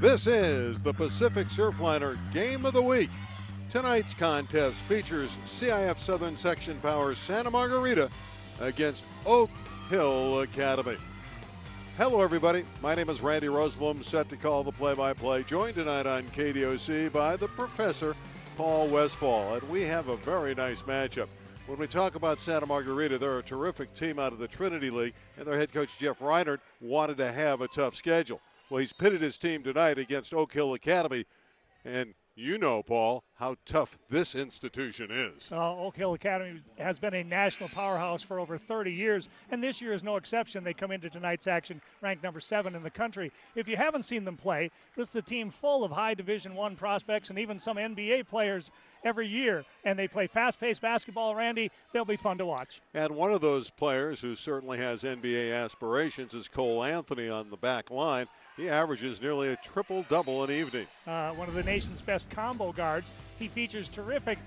This is the Pacific Surfliner Game of the Week. Tonight's contest features CIF Southern Section Power Santa Margarita against Oak Hill Academy. Hello everybody, my name is Randy Rosenblum, set to call the play-by-play, joined tonight on KDOC by the Professor Paul Westfall, and we have a very nice matchup. When we talk about Santa Margarita, they're a terrific team out of the Trinity League, and their head coach Jeff Reinhardt wanted to have a tough schedule. Well, he's pitted his team tonight against Oak Hill Academy, and you know, Paul, how tough this institution is. Oak Hill Academy has been a national powerhouse for over 30 years, and this year is no exception. They come into tonight's action ranked number 7 in the country. If you haven't seen them play, this is a team full of high Division I prospects and even some NBA players every year, and they play fast-paced basketball. Randy, they'll be fun to watch. And one of those players who certainly has NBA aspirations is Cole Anthony on the back line. He averages nearly a triple-double an evening. One of the nation's best combo guards. He features terrific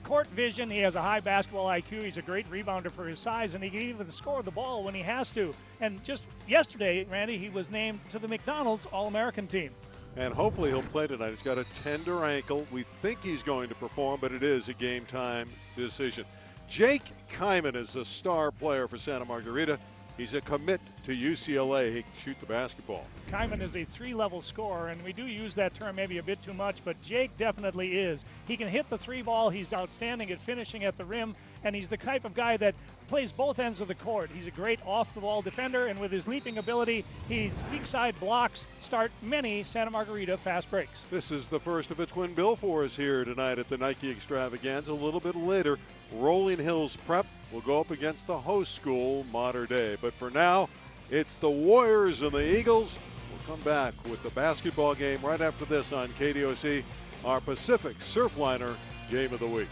court vision. He has a high basketball IQ. He's a great rebounder for his size, and he can even score the ball when he has to. And just yesterday, Randy, he was named to the McDonald's All-American team. And hopefully he'll play tonight. He's got a tender ankle. We think he's going to perform, but it is a game-time decision. Jake Kyman is a star player for Santa Margarita. He's a commit to UCLA. He can shoot the basketball. Kyman is a 3-level scorer, and we do use that term maybe a bit too much, but Jake definitely is. He can hit the 3-ball. He's outstanding at finishing at the rim, and he's the type of guy that plays both ends of the court. He's a great off-the-ball defender, and with his leaping ability, his weak-side blocks start many Santa Margarita fast breaks. This is the first of a twin bill for us here tonight at the Nike Extravaganza. A little bit later, Rolling Hills Prep will go up against the host school, Mater Dei. But for now, it's the Warriors and the Eagles. We'll come back with the basketball game right after this on KDOC, our Pacific Surfliner Game of the Week.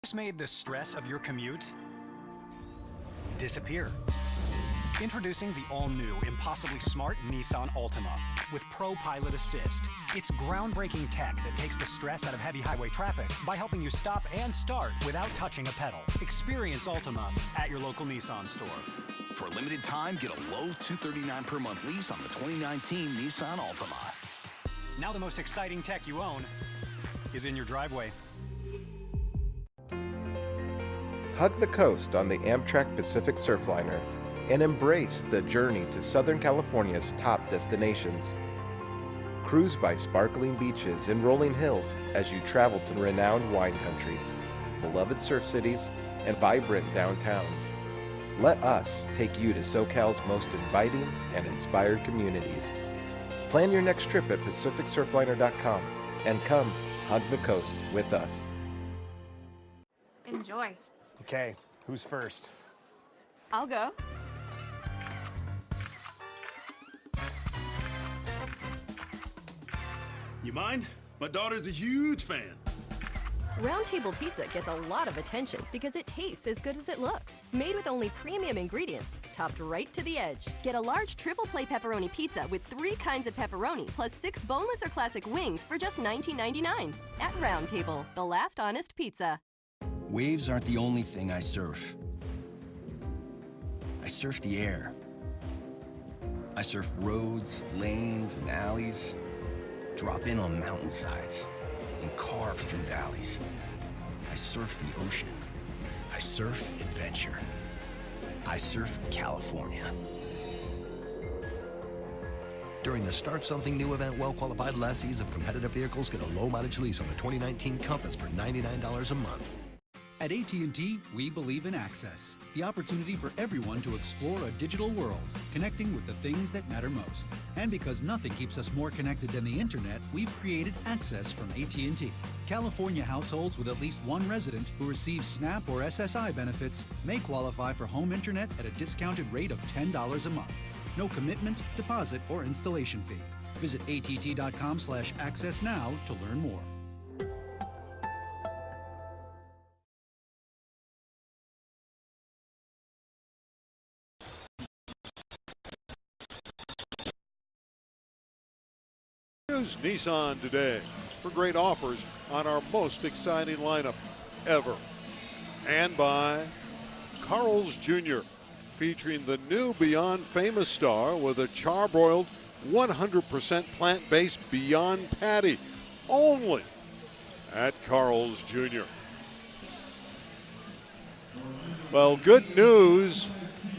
Just made the stress of your commute disappear. Introducing the all-new, impossibly smart Nissan Altima with Pro Pilot Assist. It's groundbreaking tech that takes the stress out of heavy highway traffic by helping you stop and start without touching a pedal. Experience Altima at your local Nissan store. For a limited time, get a low $239 per month lease on the 2019 Nissan Altima. Now the most exciting tech you own is in your driveway. Hug the coast on the Amtrak Pacific Surfliner and embrace the journey to Southern California's top destinations. Cruise by sparkling beaches and rolling hills as you travel to renowned wine countries, beloved surf cities, and vibrant downtowns. Let us take you to SoCal's most inviting and inspired communities. Plan your next trip at PacificSurfliner.com and come hug the coast with us. Enjoy. Okay, who's first? I'll go. You mind? My daughter's a huge fan. Round Table Pizza gets a lot of attention because it tastes as good as it looks. Made with only premium ingredients, topped right to the edge. Get a large triple play pepperoni pizza with 3 kinds of pepperoni plus 6 boneless or classic wings for just $19.99. At Round Table, the last honest pizza. Waves aren't the only thing I surf. I surf the air. I surf roads, lanes, and alleys. Drop in on mountainsides and carve through valleys. I surf the ocean. I surf adventure. I surf California. During the Start Something New event, well-qualified lessees of competitive vehicles get a low-mileage lease on the 2019 Compass for $99 a month. At AT&T, we believe in access, the opportunity for everyone to explore a digital world, connecting with the things that matter most. And because nothing keeps us more connected than the internet, we've created Access from AT&T. California households with at least one resident who receives SNAP or SSI benefits may qualify for home internet at a discounted rate of $10 a month. No commitment, deposit, or installation fee. Visit att.com/access now to learn more. Choose Nissan today for great offers on our most exciting lineup ever. and by Carl's Jr., featuring the new Beyond Famous star with a charbroiled 100% plant-based Beyond Patty, only at Carl's Jr. Well, good news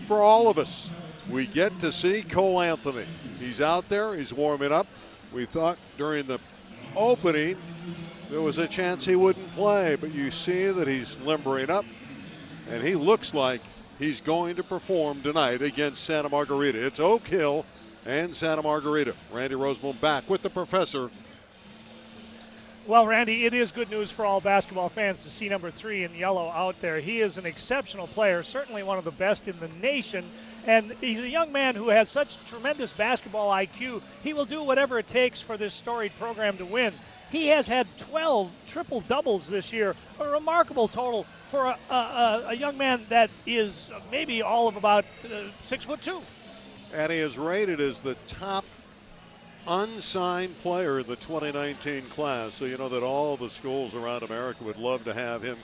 for all of us. We get to see Cole Anthony. He's out there, he's warming up. We thought during the opening there was a chance he wouldn't play, but you see that he's limbering up, and he looks like he's going to perform tonight against Santa Margarita. It's Oak Hill and Santa Margarita. Randy Rosemond back with the professor. Well, Randy, it is good news for all basketball fans to see number 3 in yellow out there. He is an exceptional player, certainly one of the best in the nation, and he's a young man who has such tremendous basketball IQ. He will do whatever it takes for this storied program to win. He has had 12 triple-doubles this year, a remarkable total for a young man that is maybe all of about 6'2". And he is rated as the top unsigned player in the 2019 class. So you know that all the schools around America would love to have him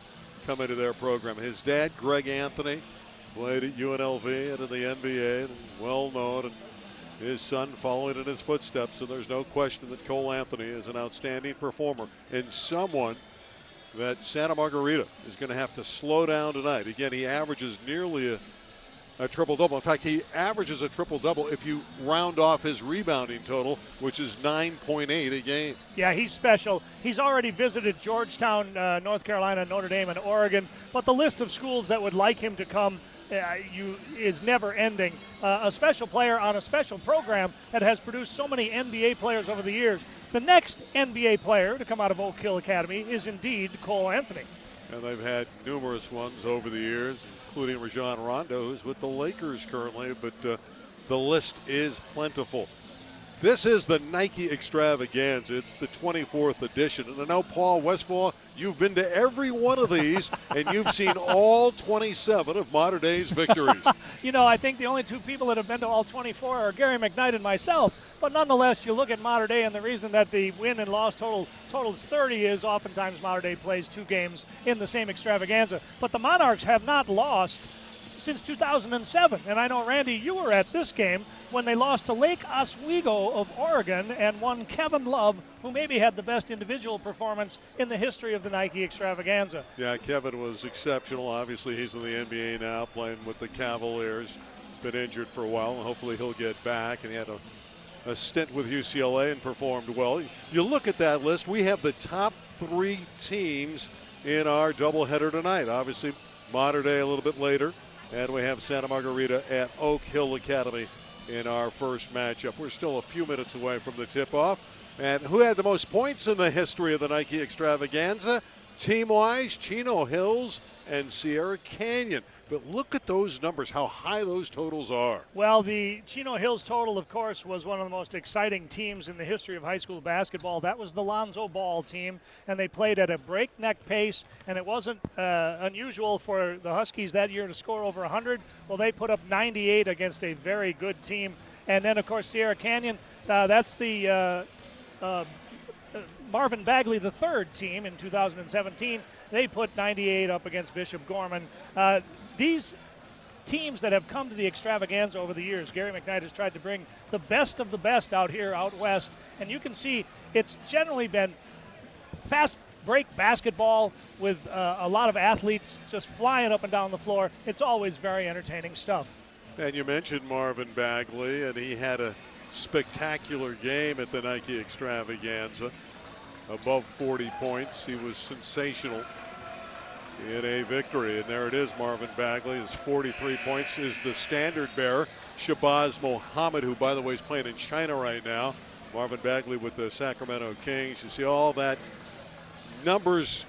come into their program. His dad, Greg Anthony, played at UNLV and in the NBA, and well known, and his son following in his footsteps. So there's no question that Cole Anthony is an outstanding performer and someone that Santa Margarita is going to have to slow down tonight. Again, he averages nearly a triple-double. In fact, he averages a triple-double if you round off his rebounding total, which is 9.8 a game. Yeah, he's special. He's already visited Georgetown, North Carolina, Notre Dame, and Oregon, but the list of schools that would like him to come is never ending. A special player on a special program that has produced so many NBA players over the years. The next NBA player to come out of Oak Hill Academy is indeed Cole Anthony. And they've had numerous ones over the years, including Rajon Rondo, who's with the Lakers currently, but the list is plentiful. This is the Nike Extravaganza. It's the 24th edition. And I know, Paul Westfall, you've been to every one of these, and you've seen all 27 of Mater Dei's victories. You know, I think the only two people that have been to all 24 are Gary McKnight and myself. But nonetheless, you look at Mater Dei, and the reason that the win and loss totals 30 is oftentimes Mater Dei plays 2 games in the same Extravaganza. But the Monarchs have not lost since 2007. And I know, Randy, you were at this game when they lost to Lake Oswego of Oregon and won Kevin Love, who maybe had the best individual performance in the history of the Nike Extravaganza. Yeah, Kevin was exceptional. Obviously, he's in the NBA now, playing with the Cavaliers. He's been injured for a while, and hopefully he'll get back. And he had a stint with UCLA and performed well. You look at that list, we have the top 3 teams in our doubleheader tonight. Obviously, Mater Dei a little bit later, and we have Santa Margarita at Oak Hill Academy in our first matchup. We're still a few minutes away from the tip-off. And who had the most points in the history of the Nike Extravaganza? Team-wise, Chino Hills and Sierra Canyon. But look at those numbers, how high those totals are. Well, the Chino Hills total, of course, was one of the most exciting teams in the history of high school basketball. That was the Lonzo Ball team, and they played at a breakneck pace, and it wasn't unusual for the Huskies that year to score over 100. Well, they put up 98 against a very good team. And then, of course, Sierra Canyon, that's the Marvin Bagley III team in 2017. They put 98 up against Bishop Gorman. These teams that have come to the Extravaganza over the years, Gary McKnight has tried to bring the best of the best out here, out west. And you can see it's generally been fast break basketball with a lot of athletes just flying up and down the floor. It's always very entertaining stuff. And you mentioned Marvin Bagley, and he had a spectacular game at the Nike Extravaganza. Above 40 points. He was sensational in a victory. And there it is, Marvin Bagley. His 43 points is the standard bearer. Shabazz Mohammed, who, by the way, is playing in China right now. Marvin Bagley with the Sacramento Kings. You see all that numbers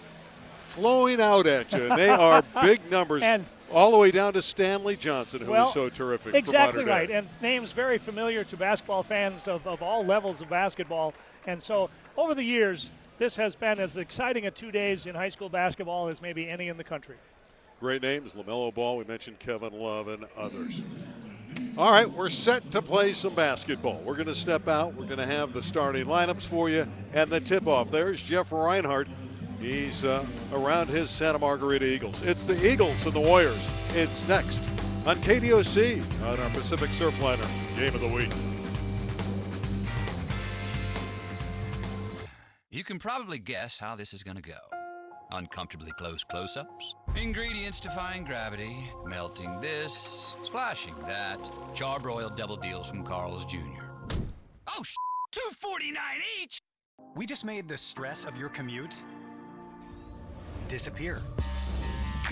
flowing out at you. And they are big numbers. And all the way down to Stanley Johnson, who was so terrific. Exactly right. And names very familiar to basketball fans of all levels of basketball. And so over the years, this has been as exciting a 2 days in high school basketball as maybe any in the country. Great names, LaMelo Ball. We mentioned Kevin Love and others. All right, we're set to play some basketball. We're going to step out. We're going to have the starting lineups for you and the tip-off. There's Jeff Reinhardt. He's around his Santa Margarita Eagles. It's the Eagles and the Warriors. It's next on KDOC on our Pacific Surfliner Game of the Week. You can probably guess how this is going to go. Uncomfortably close close-ups, ingredients defying gravity, melting this, splashing that, charbroiled double deals from Carl's Jr. Oh, $2.49 each! We just made the stress of your commute disappear.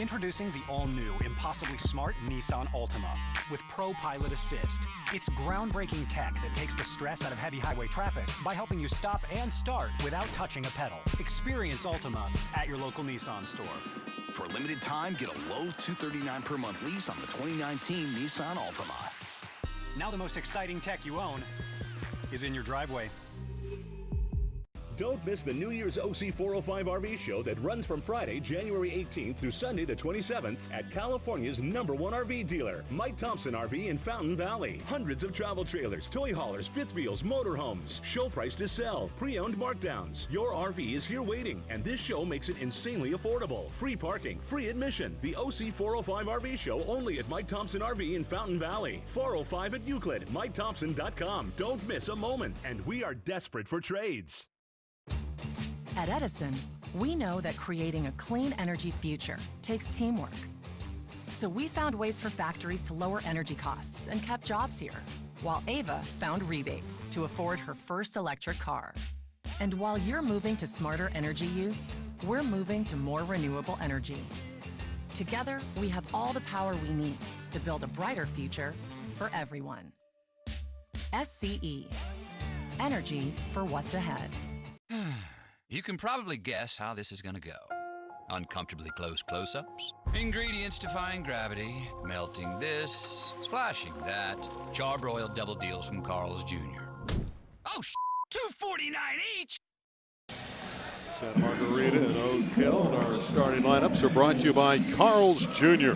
Introducing the all-new, impossibly smart Nissan Altima with Pro Pilot Assist. It's groundbreaking tech that takes the stress out of heavy highway traffic by helping you stop and start without touching a pedal. Experience Altima at your local Nissan store. For a limited time, get a low $239 per month lease on the 2019 Nissan Altima. Now the most exciting tech you own is in your driveway. Don't miss the New Year's OC 405 RV show that runs from Friday, January 18th through Sunday the 27th at California's #1 RV dealer, Mike Thompson RV in Fountain Valley. Hundreds of travel trailers, toy haulers, fifth wheels, motorhomes. Show price to sell, pre-owned markdowns. Your RV is here waiting, and this show makes it insanely affordable. Free parking, free admission. The OC 405 RV show only at Mike Thompson RV in Fountain Valley. 405 at Euclid, MikeThompson.com. Don't miss a moment, and we are desperate for trades. At Edison, we know that creating a clean energy future takes teamwork. So we found ways for factories to lower energy costs and kept jobs here, while Ava found rebates to afford her first electric car. And while you're moving to smarter energy use, we're moving to more renewable energy. Together, we have all the power we need to build a brighter future for everyone. SCE. Energy for what's ahead. You can probably guess how this is going to go. Uncomfortably close close-ups, ingredients defying gravity, melting this, splashing that, charbroiled double deals from Carl's Jr. Oh, $2.49 each! Santa Margarita and Oak Hill, and our starting lineups are brought to you by Carl's Jr.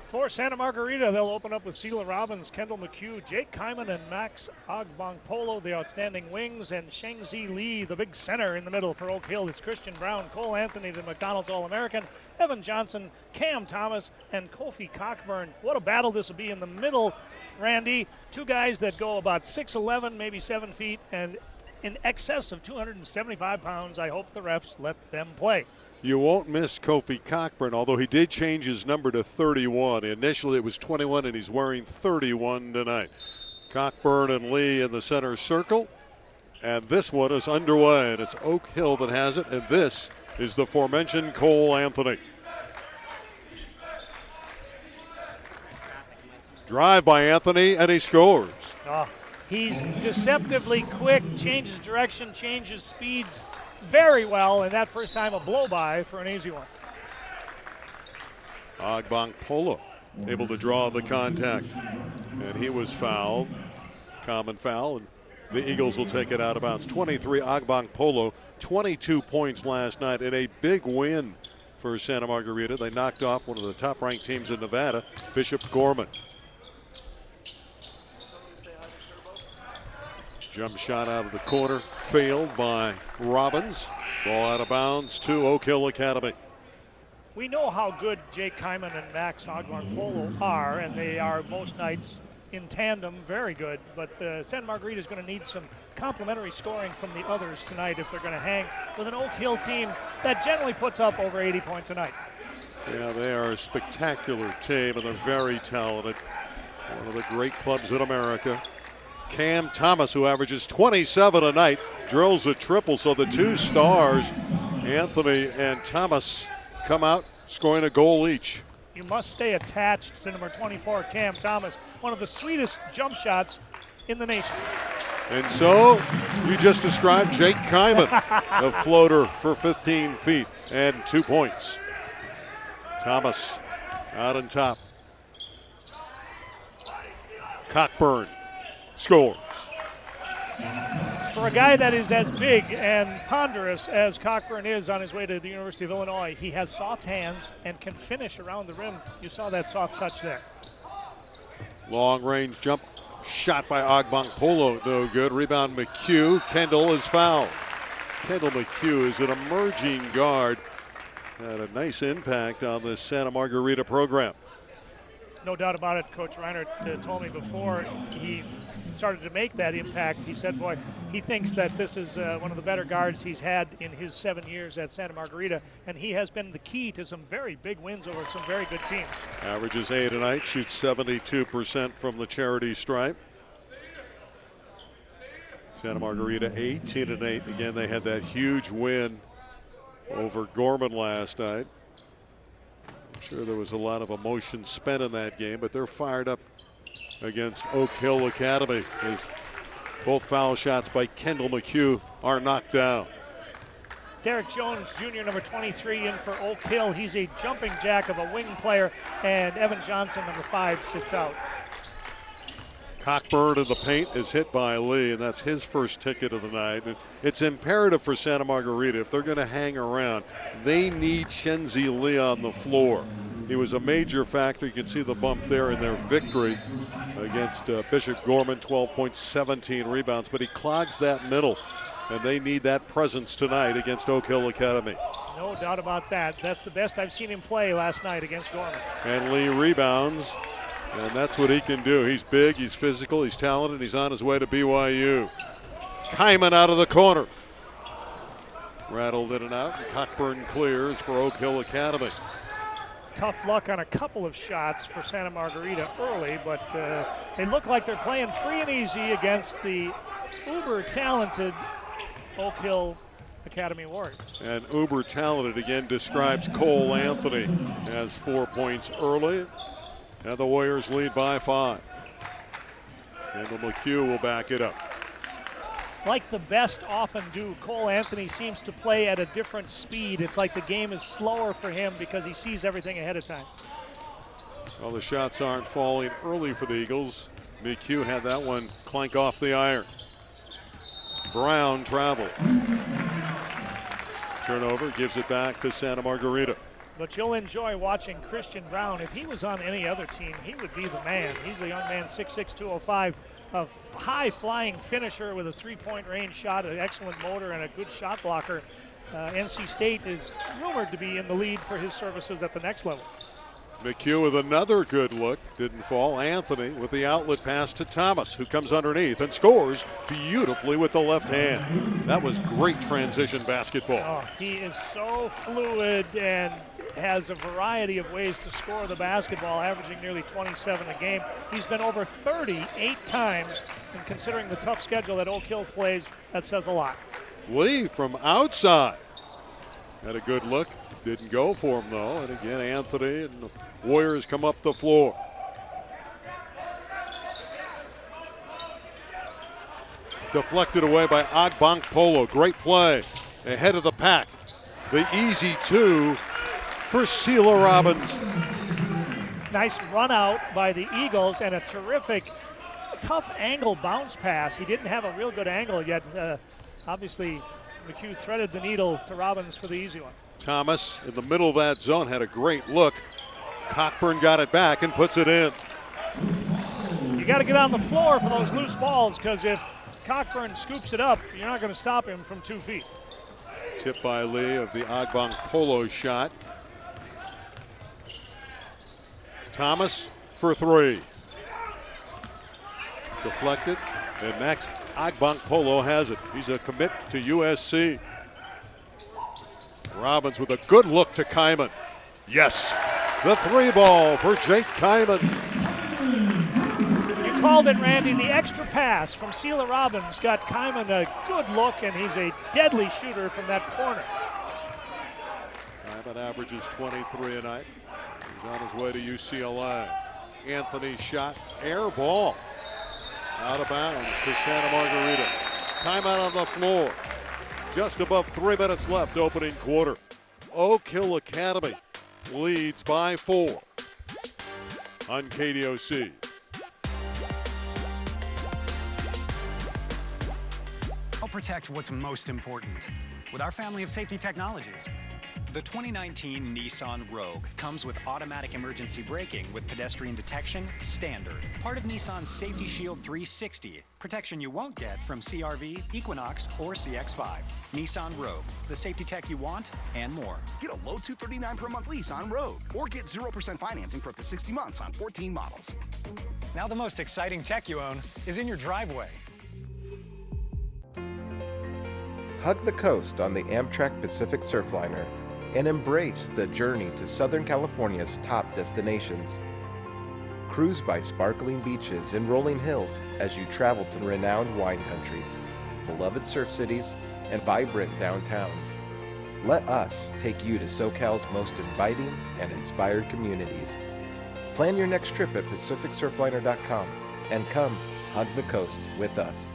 For Santa Margarita, they'll open up with Sheila Robbins, Kendall McHugh, Jake Kyman, and Max Agbongpolo, the outstanding wings, and Shengzi Lee, the big center in the middle. For Oak Hill, it's Christian Brown, Cole Anthony, the McDonald's All-American, Evan Johnson, Cam Thomas, and Kofi Cockburn. What a battle this will be in the middle, Randy. Two guys that go about 6'11", maybe 7 feet, and in excess of 275 pounds. I hope the refs let them play. You won't miss Kofi Cockburn, although he did change his number to 31. Initially it was 21, and he's wearing 31 tonight. Cockburn and Lee in the center circle, and this one is underway, and it's Oak Hill that has it, and this is the aforementioned Cole Anthony. Drive by Anthony, and he scores. He's deceptively quick, changes direction, changes speeds very well, and that first time a blow-by for an easy one. Agbongpolo able to draw the contact, and he was fouled. Common foul, and the Eagles will take it out of bounds. 23 Agbongpolo, 22 points last night in a big win for Santa Margarita. They knocked off one of the top-ranked teams in Nevada, Bishop Gorman. Jump shot out of the corner, failed by Robbins. Ball out of bounds to Oak Hill Academy. We know how good Jake Kyman and Max Agbongpolo are, and they are most nights in tandem very good. But Santa Margarita is going to need some complementary scoring from the others tonight if they're going to hang with an Oak Hill team that generally puts up over 80 points a night. Yeah, they are a spectacular team, and they're very talented. One of the great clubs in America. Cam Thomas, who averages 27 a night, drills a triple. So the two stars, Anthony and Thomas, come out scoring a goal each. You must stay attached to number 24, Cam Thomas, one of the sweetest jump shots in the nation. And so you just described Jake Kyman, a floater for 15 feet and 2 points. Thomas out on top. Cockburn scores. For a guy that is as big and ponderous as Cockburn is on his way to the University of Illinois, he has soft hands and can finish around the rim. You saw that soft touch there. Long range jump shot by Agbongpolo, no good. Rebound McHugh. Kendall is fouled. Kendall McHugh is an emerging guard. Had a nice impact on the Santa Margarita program. No doubt about it. Coach Reinert told me before he started to make that impact. He said, boy, he thinks that this is one of the better guards he's had in his 7 years at Santa Margarita, and he has been the key to some very big wins over some very good teams. Averages 8 a night, shoots 72% from the charity stripe. Santa Margarita 18-8. Again, they had that huge win over Gorman last night. I'm sure there was a lot of emotion spent in that game, but they're fired up against Oak Hill Academy as both foul shots by Kendall McHugh are knocked down. Derek Jones, Jr., number 23, in for Oak Hill. He's a jumping jack of a wing player, and Evan Johnson, number 5, sits out. Cockburn in the paint is hit by Lee, and that's his first ticket of the night. And it's imperative for Santa Margarita, if they're going to hang around, they need Shenzi Lee on the floor. He was a major factor. You can see the bump there in their victory against Bishop Gorman, 12 points, 17 rebounds, but he clogs that middle, and they need that presence tonight against Oak Hill Academy. No doubt about that. That's the best I've seen him play last night against Gorman. And Lee rebounds. And that's what he can do. He's big, he's physical, he's talented, he's on his way to BYU. Kyman out of the corner. Rattled in and out, and Cockburn clears for Oak Hill Academy. Tough luck on a couple of shots for Santa Margarita early, but they look like they're playing free and easy against the uber-talented Oak Hill Academy Warriors. And uber talented again describes Cole Anthony as 4 points early. And the Warriors lead by 5. Kendall McHugh will back it up. Like the best often do, Cole Anthony seems to play at a different speed. It's like the game is slower for him because he sees everything ahead of time. Well, the shots aren't falling early for the Eagles. McHugh had that one clank off the iron. Brown travel. Turnover, gives it back to Santa Margarita. But you'll enjoy watching Christian Brown. If he was on any other team, he would be the man. He's a young man, 6'6", 205, a high-flying finisher with a three-point range shot, an excellent motor, and a good shot blocker. NC State is rumored to be in the lead for his services at the next level. McHugh with another good look, didn't fall. Anthony with the outlet pass to Thomas, who comes underneath and scores beautifully with the left hand. That was great transition basketball. Oh, he is so fluid and has a variety of ways to score the basketball, averaging nearly 27 a game. He's been over 38 times, and considering the tough schedule that Oak Hill plays, that says a lot. Lee from outside had a good look. Didn't go for him, though. And again, Anthony and the Warriors come up the floor. Deflected away by Agbank Polo. Great play ahead of the pack. The easy 2 for Sheila Robbins. Nice run out by the Eagles and a terrific, tough angle bounce pass. He didn't have a real good angle yet. Obviously, McHugh threaded the needle to Robbins for the easy one. Thomas in the middle of that zone had a great look. Cockburn got it back and puts it in. You got to get on the floor for those loose balls, because if Cockburn scoops it up, you're not going to stop him from 2 feet. Tip by Lee of the Agbank Polo shot. Thomas for 3. Deflected, and Max Agbank Polo has it. He's a commit to USC. Robbins with a good look to Kyman. Yes, the 3 ball for Jake Kyman. You called it, Randy. The extra pass from Sheila Robbins got Kyman a good look, and he's a deadly shooter from that corner. Kyman averages 23 a night. He's on his way to UCLA. Anthony's shot, air ball. Out of bounds to Santa Margarita. Timeout on the floor. Just above 3 minutes left, opening quarter. Oak Hill Academy leads by 4 on KDOC. Help protect what's most important with our family of safety technologies. The 2019 Nissan Rogue comes with automatic emergency braking with pedestrian detection standard. Part of Nissan's Safety Shield 360. Protection you won't get from CR-V, Equinox, or CX-5. Nissan Rogue, the safety tech you want and more. Get a low $239 per month lease on Rogue, or get 0% financing for up to 60 months on 14 models. Now the most exciting tech you own is in your driveway. Hug the coast on the Amtrak Pacific Surfliner and embrace the journey to Southern California's top destinations. Cruise by sparkling beaches and rolling hills as you travel to renowned wine countries, beloved surf cities, and vibrant downtowns. Let us take you to SoCal's most inviting and inspired communities. Plan your next trip at PacificSurfliner.com and come hug the coast with us.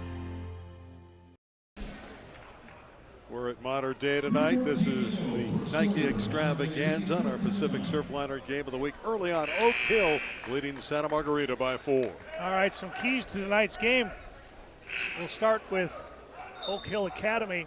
We're at Modern Day tonight. This is the Nike Extravaganza on our Pacific Surfliner Game of the Week. Early on, Oak Hill leading Santa Margarita by 4. All right, some keys to tonight's game. We'll start with Oak Hill Academy.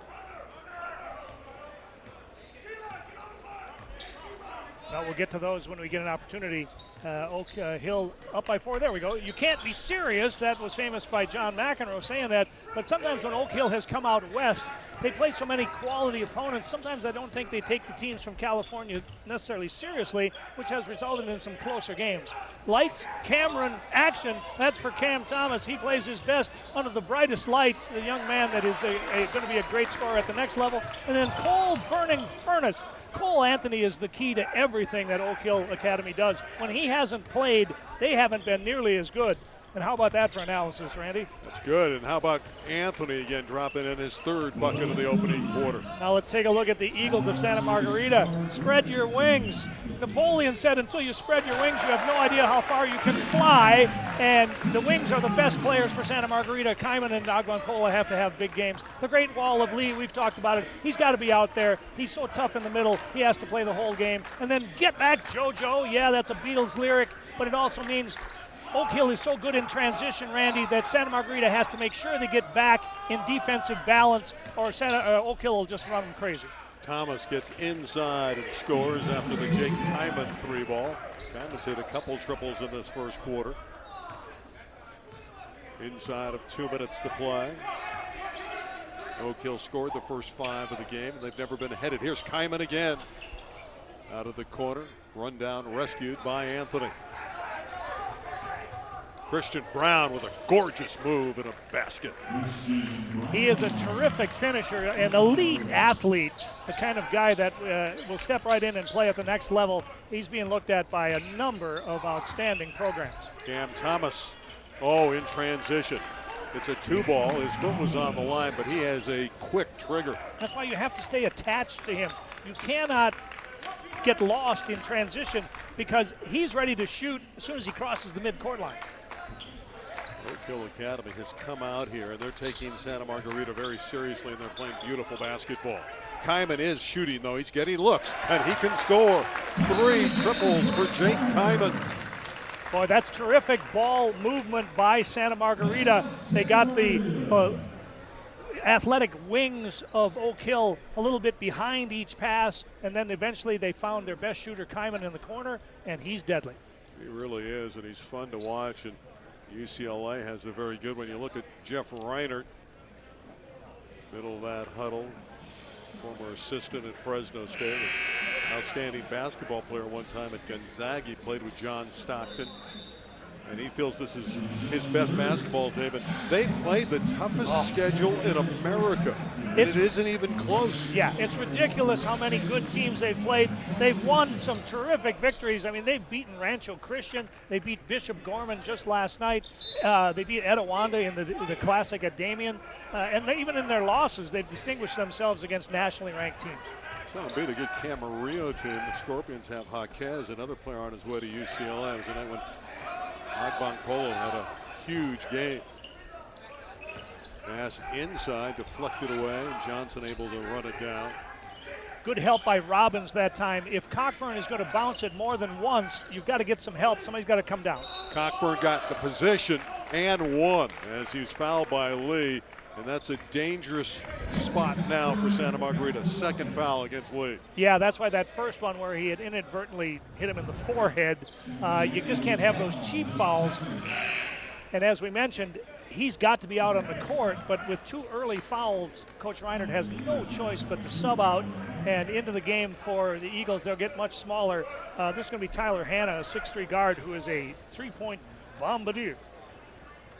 Well, we'll get to those when we get an opportunity. Oak Hill up by 4. There we go. You can't be serious. That was famous by John McEnroe saying that. But sometimes when Oak Hill has come out west, they play so many quality opponents. Sometimes I don't think they take the teams from California necessarily seriously, which has resulted in some closer games. Lights, Cameron, action. That's for Cam Thomas. He plays his best under the brightest lights. The young man that is going to be a great scorer at the next level. And then Cole Burning Furnace. Cole Anthony is the key to everything that Oak Hill Academy does. When he hasn't played, they haven't been nearly as good. And how about that for analysis, Randy? That's good. And how about Anthony again dropping in his 3rd bucket of the opening quarter? Now let's take a look at the Eagles of Santa Margarita. Spread your wings. Napoleon said until you spread your wings, you have no idea how far you can fly. And the wings are the best players for Santa Margarita. Kaiman and Agbanpola have to have big games. The Great Wall of Lee, we've talked about it. He's got to be out there. He's so tough in the middle. He has to play the whole game. And then get back, JoJo. Yeah, that's a Beatles lyric, but it also means Oak Hill is so good in transition, Randy, that Santa Margarita has to make sure they get back in defensive balance, or Oak Hill will just run them crazy. Thomas gets inside and scores after the Jake Kaiman 3-ball. Kaiman's hit a couple triples in this first quarter. Inside of 2 minutes to play. Oak Hill scored the first 5 of the game. They've never been headed. Here's Kaiman again. Out of the corner, run down, rescued by Anthony. Christian Brown with a gorgeous move and a basket. He is a terrific finisher, an elite athlete, the kind of guy that will step right in and play at the next level. He's being looked at by a number of outstanding programs. Cam Thomas, in transition. It's a 2-ball. His foot was on the line, but he has a quick trigger. That's why you have to stay attached to him. You cannot get lost in transition because he's ready to shoot as soon as he crosses the midcourt line. Oak Hill Academy has come out here, and they're taking Santa Margarita very seriously, and they're playing beautiful basketball. Kaiman is shooting, though. He's getting looks, and he can score. 3 triples for Jake Kaiman. Boy, that's terrific ball movement by Santa Margarita. They got the athletic wings of Oak Hill a little bit behind each pass, and then eventually they found their best shooter, Kaiman, in the corner, and he's deadly. He really is, and he's fun to watch. And UCLA has a very good one. You look at Jeff Reinert, middle of that huddle, former assistant at Fresno State, outstanding basketball player one time at Gonzaga. He played with John Stockton, and he feels this is his best basketball game. And they played the toughest schedule in America, and it isn't even close. Yeah, it's ridiculous how many good teams they've played. They've won some terrific victories. I mean, they've beaten Rancho Christian. They beat Bishop Gorman just last night. They beat Etiwanda in the Classic at Damien. And even in their losses, they've distinguished themselves against nationally ranked teams. It's going to be the good Camarillo team. The Scorpions have Jaquez, another player on his way to UCLA. It was the night when Agbanpola had a huge game. Pass inside, deflected away, and Johnson able to run it down. Good help by Robbins that time. If Cockburn is going to bounce it more than once, you've got to get some help. Somebody's got to come down. Cockburn got the position and won as he's fouled by Lee. And that's a dangerous spot now for Santa Margarita. Second foul against Lee. Yeah, that's why that first one where he had inadvertently hit him in the forehead, you just can't have those cheap fouls. And as we mentioned, he's got to be out on the court, but with 2 early fouls, Coach Reinhardt has no choice but to sub out and into the game for the Eagles. They'll get much smaller. This is going to be Tyler Hanna, a 6'3" guard who is a 3-point bombardier.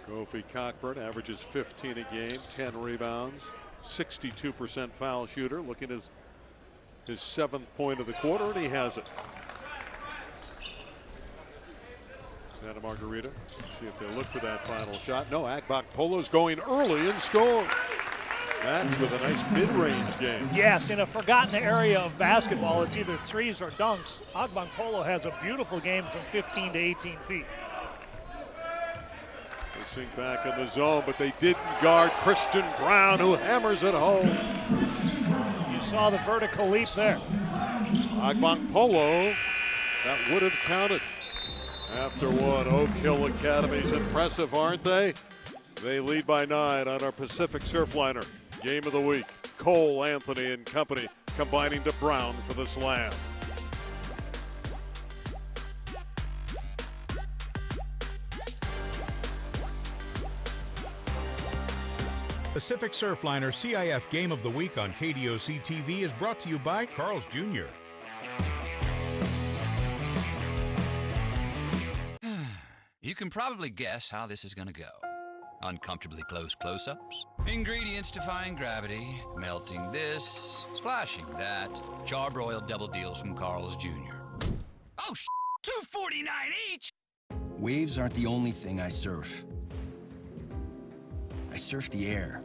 Kofi Cockburn averages 15 a game, 10 rebounds, 62% foul shooter, looking at his 7th point of the quarter, and he has it. Santa Margarita, see if they look for that final shot. No, Agbakpolo's going early and scores. That's with a nice mid-range game. Yes, in a forgotten area of basketball, it's either threes or dunks. Agbakpolo has a beautiful game from 15 to 18 feet. They sink back in the zone, but they didn't guard Christian Brown, who hammers it home. You saw the vertical leap there. Agbakpolo, that would have counted. After one, Oak Hill Academy's impressive, aren't they? They lead by 9 on our Pacific Surfliner. Game of the week, Cole, Anthony, and company combining to Brown for the slam. Pacific Surfliner CIF Game of the Week on KDOC TV is brought to you by Carl's Jr. You can probably guess how this is going to go. Uncomfortably close close-ups, ingredients defying gravity, melting this, splashing that, charbroiled double deals from Carl's Jr. Oh, $2.49 each! Waves aren't the only thing I surf. I surf the air.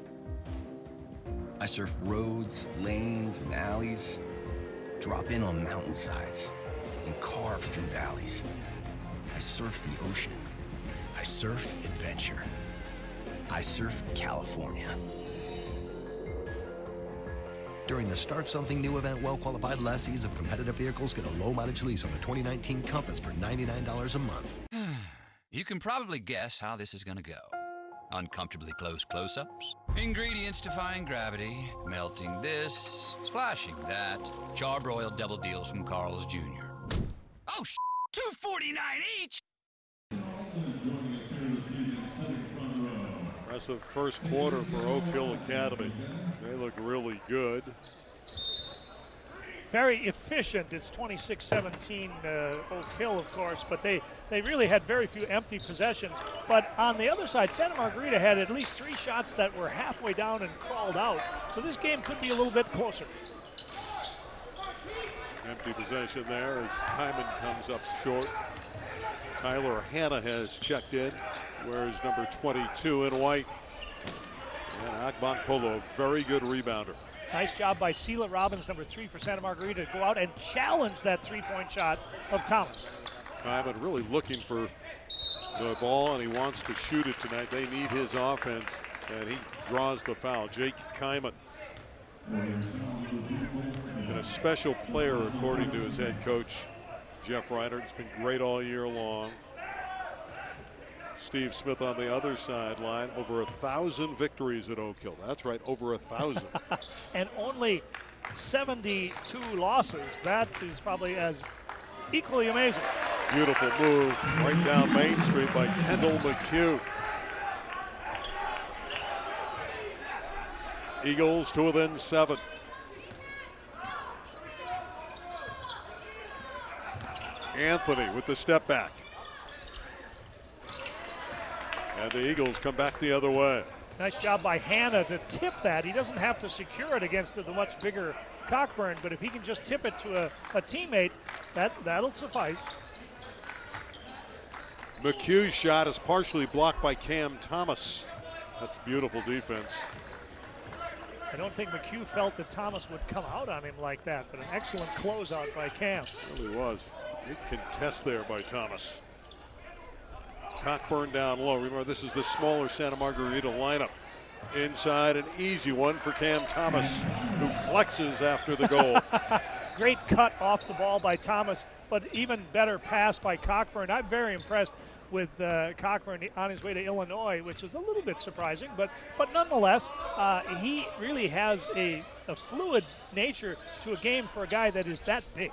I surf roads, lanes, and alleys, drop in on mountainsides, and carve through valleys. I surf the ocean. I surf adventure. I surf California. During the Start Something New event, well-qualified lessees of competitive vehicles get a low-mileage lease on the 2019 Compass for $99 a month. You can probably guess how this is going to go. Uncomfortably close close-ups, ingredients defying gravity, melting this, splashing that, charbroiled double deals from Carl's Jr. Oh, $2.49 each! Impressive first quarter for Oak Hill Academy. They look really good. Very efficient. It's 26-17 Oak Hill, of course, but they really had very few empty possessions. But on the other side, Santa Margarita had at least 3 shots that were halfway down and crawled out. So this game could be a little bit closer. Empty possession there as Hyman comes up short. Tyler Hanna has checked in, wears number 22 in white. And Agbakpolo, very good rebounder. Nice job by Sela Robbins, number 3 for Santa Margarita, to go out and challenge that 3-point shot of Thomas. Hyman really looking for the ball, and he wants to shoot it tonight. They need his offense, and he draws the foul. Jake Kyman. And a special player, according to his head coach, Jeff Reinhardt. Has been great all year long. Steve Smith on the other sideline. Over 1,000 victories at Oak Hill. That's right, over 1,000. And only 72 losses. That is probably as equally amazing. Beautiful move right down Main Street by Kendall McHugh. Eagles to within 7. Anthony with the step back. And the Eagles come back the other way. Nice job by Hanna to tip that. He doesn't have to secure it against the much bigger Cockburn, but if he can just tip it to a teammate, that'll suffice. McHugh's shot is partially blocked by Cam Thomas. That's beautiful defense. I don't think McHugh felt that Thomas would come out on him like that, but an excellent closeout by Cam. It really was. Good contest there by Thomas. Cockburn down low. Remember, this is the smaller Santa Margarita lineup. Inside, an easy one for Cam Thomas, who flexes after the goal. Great cut off the ball by Thomas, but even better pass by Cockburn. I'm very impressed with Cockburn on his way to Illinois, which is a little bit surprising, but nonetheless, he really has a fluid nature to a game for a guy that is that big.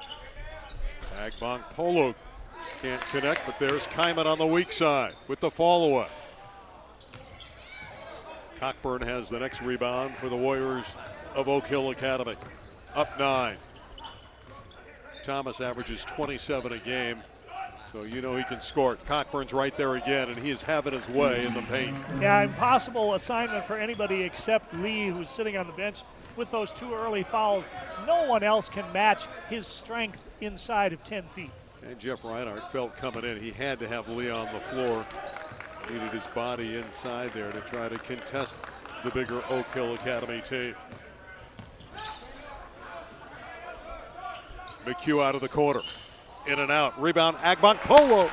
Agbong Polo can't connect, but there's Kyman on the weak side with the follow-up. Cockburn has the next rebound for the Warriors of Oak Hill Academy. Up 9. Thomas averages 27 a game, so you know he can score. Cockburn's right there again, and he is having his way in the paint. Yeah, impossible assignment for anybody except Lee, who's sitting on the bench with those 2 early fouls. No one else can match his strength inside of 10 feet. And Jeff Reinhardt felt coming in, he had to have Lee on the floor. Needed his body inside there to try to contest the bigger Oak Hill Academy team. McHugh out of the corner. In and out. Rebound, Agbong Polo.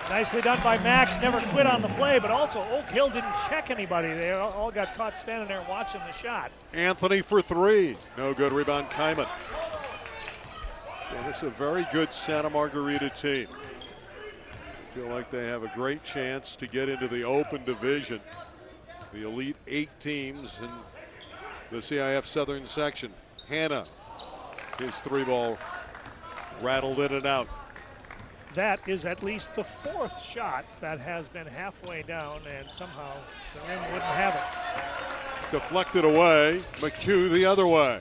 Nicely done by Max. Never quit on the play, but also Oak Hill didn't check anybody. They all got caught standing there watching the shot. Anthony for 3. No good. Rebound, Kyman. Yeah, this is a very good Santa Margarita team. I feel like they have a great chance to get into the open division. The Elite 8 teams in the CIF Southern section. Hanna, his 3-ball rattled in and out. That is at least the 4th shot that has been halfway down, and somehow the rim wouldn't have it. Deflected away. McHugh the other way.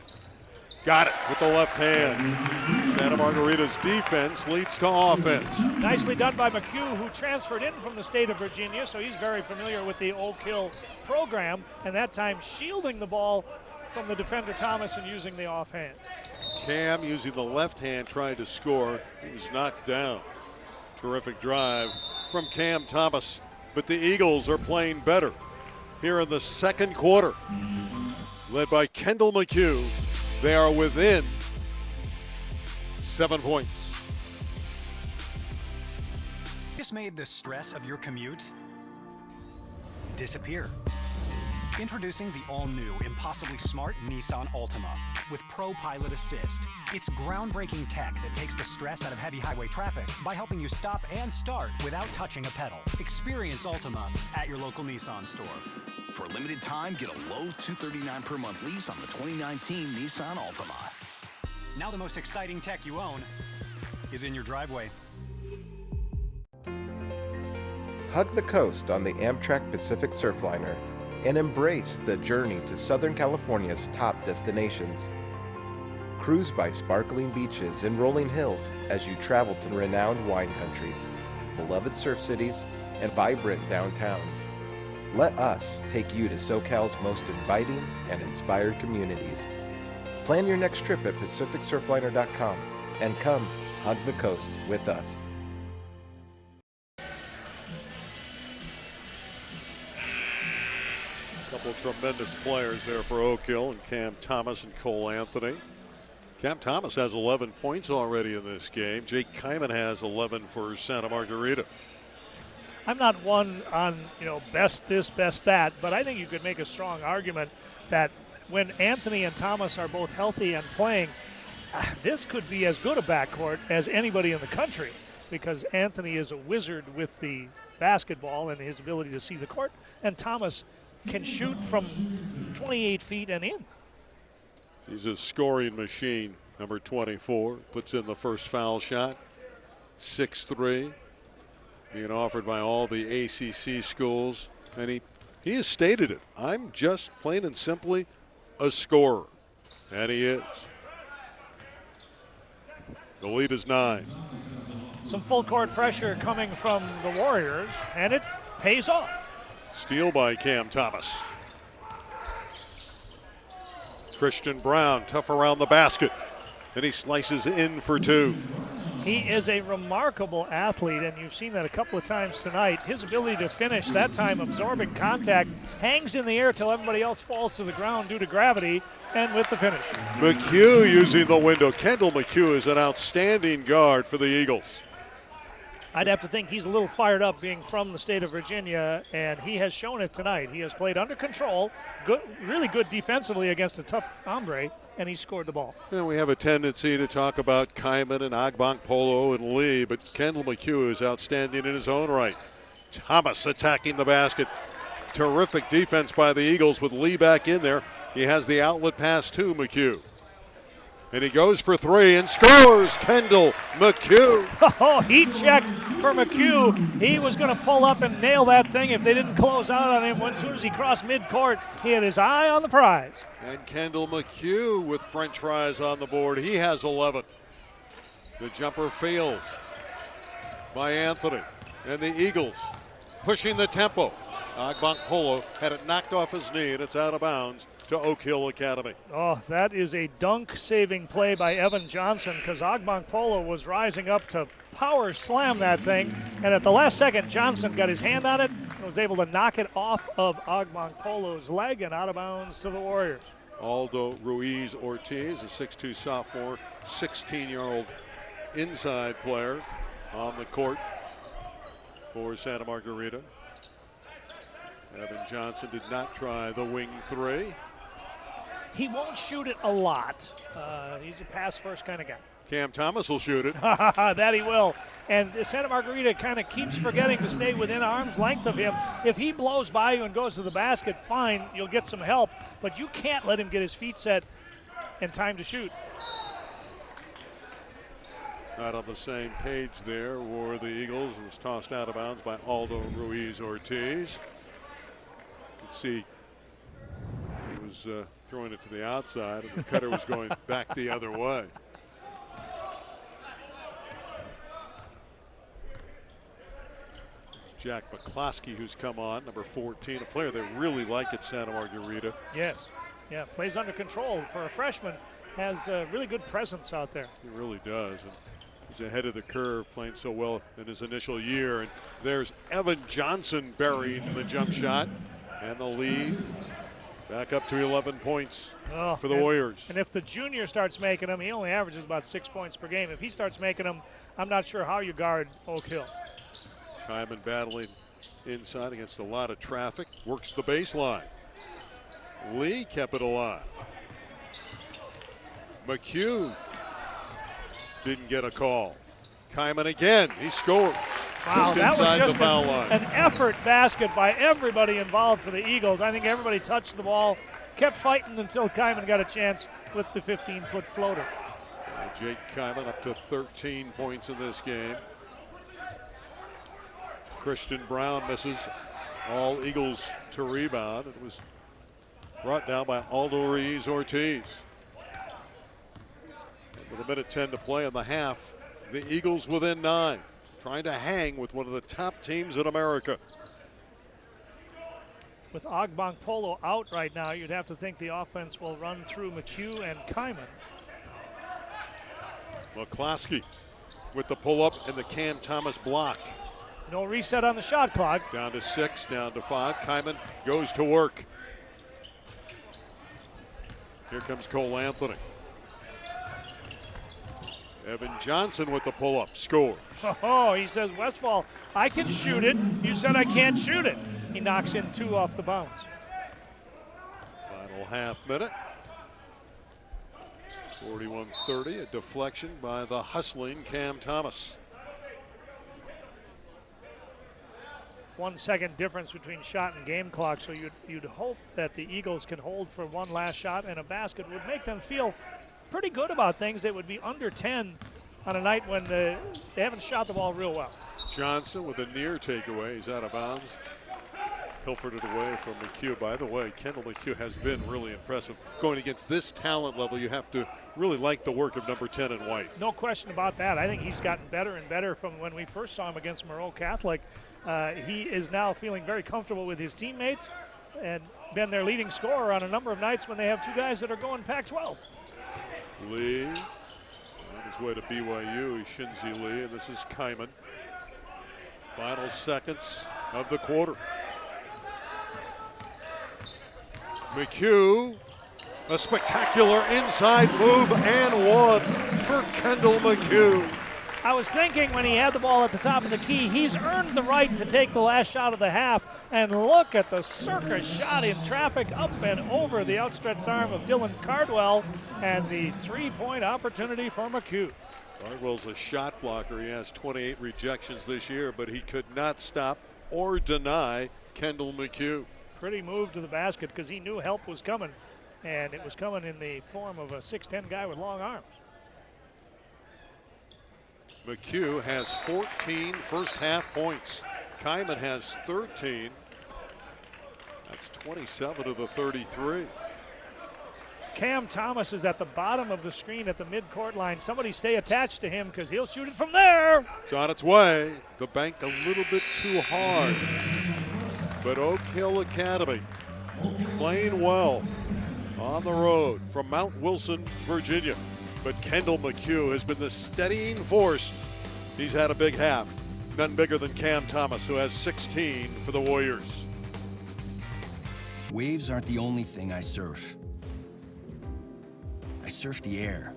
Got it with the left hand. Santa Margarita's defense leads to offense. Nicely done by McHugh, who transferred in from the state of Virginia, so he's very familiar with the Oak Hill program, and that time shielding the ball from the defender Thomas and using the offhand. Cam using the left hand trying to score. He was knocked down. Terrific drive from Cam Thomas, but the Eagles are playing better here in the second quarter. Led by Kendall McHugh. They are within 7 points. Just made the stress of your commute disappear. Introducing the all-new, impossibly smart Nissan Altima with Pro Pilot Assist. It's groundbreaking tech that takes the stress out of heavy highway traffic by helping you stop and start without touching a pedal. Experience Altima at your local Nissan store. For a limited time, get a low $239 per month lease on the 2019 Nissan Altima. Now the most exciting tech you own is in your driveway. Hug the coast on the Amtrak Pacific Surfliner and embrace the journey to Southern California's top destinations. Cruise by sparkling beaches and rolling hills as you travel to renowned wine countries, beloved surf cities, and vibrant downtowns. Let us take you to SoCal's most inviting and inspired communities. Plan your next trip at PacificSurfliner.com and come hug the coast with us. Couple of tremendous players there for Oak Hill, and Cam Thomas and Cole Anthony. Cam Thomas has 11 points already in this game. Jake Kyman has 11 for Santa Margarita. I'm not one on, best this, best that, but I think you could make a strong argument that when Anthony and Thomas are both healthy and playing, this could be as good a backcourt as anybody in the country, because Anthony is a wizard with the basketball and his ability to see the court, and Thomas can shoot from 28 feet and in. He's a scoring machine, number 24. Puts in the first foul shot. 6'3", being offered by all the ACC schools. And he has stated it. I'm just plain and simply a scorer. And he is. The lead is 9. Some full court pressure coming from the Warriors, and it pays off. Steal by Cam Thomas. Christian Brown, tough around the basket. And he slices in for 2. He is a remarkable athlete, and you've seen that a couple of times tonight. His ability to finish, that time absorbing contact, hangs in the air till everybody else falls to the ground due to gravity, and with the finish. McHugh using the window. Kendall McHugh is an outstanding guard for the Eagles. I'd have to think he's a little fired up being from the state of Virginia, and he has shown it tonight. He has played under control, good, really good defensively against a tough hombre, and he scored the ball. And we have a tendency to talk about Kyman and Agbonkpolo and Lee, but Kendall McHugh is outstanding in his own right. Thomas attacking the basket. Terrific defense by the Eagles with Lee back in there. He has the outlet pass to McHugh. And he goes for three and scores. Kendall McHugh. Oh, heat check for McHugh. He was going to pull up and nail that thing if they didn't close out on him. As soon as he crossed midcourt, he had his eye on the prize. And Kendall McHugh with French fries on the board. He has 11. The jumper fails by Anthony. And the Eagles pushing the tempo. Agbonkpolo had it knocked off his knee, and it's out of bounds to Oak Hill Academy. Oh, that is a dunk-saving play by Evan Johnson, because Agbonkpolo was rising up to power slam that thing, and at the last second, Johnson got his hand on it and was able to knock it off of Agbonkpolo's leg and out of bounds to the Warriors. Aldo Ruiz Ortiz, a 6'2 sophomore, 16-year-old inside player on the court for Santa Margarita. Evan Johnson did not try the wing three. He won't shoot it a lot. He's a pass-first kind of guy. Cam Thomas will shoot it. That he will. And Santa Margarita kind of keeps forgetting to stay within arm's length of him. If he blows by you and goes to the basket, fine, you'll get some help. But you can't let him get his feet set and time to shoot. Not on the same page there were the Eagles. It was tossed out of bounds by Aldo Ruiz Ortiz. Let's see. He was throwing it to the outside, and the cutter was going back the other way. Jack McCloskey, who's come on, number 14, a player they really like at Santa Margarita. Yes. Yeah, plays under control. For a freshman, has a really good presence out there. He really does. And he's ahead of the curve, playing so well in his initial year. And there's Evan Johnson burying the jump shot. And the lead back up to 11 points for the Warriors. And if the junior starts making them, he only averages about 6 points per game. If he starts making them, I'm not sure how you guard Oak Hill. Kyman battling inside against a lot of traffic. Works the baseline. Lee kept it alive. McHugh didn't get a call. Kyman again. He scores. Wow, just that inside was just the foul line. An effort basket by everybody involved for the Eagles. I think everybody touched the ball, kept fighting until Kyman got a chance with the 15-foot floater. Jake Kyman up to 13 points in this game. Christian Brown misses. All Eagles to rebound. It was brought down by Aldo Ruiz Ortiz. With a minute 10 to play in the half, the Eagles within 9. Trying to hang with one of the top teams in America. With Agbonkpolo out right now, you'd have to think the offense will run through McHugh and Kyman. McCloskey with the pull-up and the Cam Thomas block. No reset on the shot clock. Down to 6, down to 5. Kyman goes to work. Here comes Cole Anthony. Evan Johnson with the pull-up, scores. Oh, he says, Westfall, I can shoot it. You said I can't shoot it. He knocks in 2 off the bounce. Final half minute. 41-30, a deflection by the hustling Cam Thomas. 1 second difference between shot and game clock, so you'd hope that the Eagles can hold for one last shot, and a basket would make them feel pretty good about things. They would be under 10 on a night when they haven't shot the ball real well. Johnson with a near takeaway. He's out of bounds. Pilfered it away from McHugh. By the way, Kendall McHugh has been really impressive. Going against this talent level, you have to really like the work of number 10 in white. No question about that. I think he's gotten better and better from when we first saw him against Moreau Catholic. He is now feeling very comfortable with his teammates and been their leading scorer on a number of nights when they have 2 guys that are going Pac-12. Lee on his way to BYU, Shinzi Lee, and this is Kyman. Final seconds of the quarter. McHugh, a spectacular inside move and 1 for Kendall McHugh. I was thinking when he had the ball at the top of the key, he's earned the right to take the last shot of the half. And look at the circus shot in traffic up and over the outstretched arm of Dylan Cardwell, and the three-point opportunity for McHugh. Cardwell's a shot blocker. He has 28 rejections this year, but he could not stop or deny Kendall McHugh. Pretty move to the basket because he knew help was coming, and it was coming in the form of a 6'10" guy with long arms. McHugh has 14 first half points. Kyman has 13. That's 27 of the 33. Cam Thomas is at the bottom of the screen at the midcourt line. Somebody stay attached to him because he'll shoot it from there. It's on its way. The bank a little bit too hard. But Oak Hill Academy playing well on the road from Mount Wilson, Virginia. But Kendall McHugh has been the steadying force. He's had a big half. None bigger than Cam Thomas, who has 16 for the Warriors. Waves aren't the only thing I surf. I surf the air.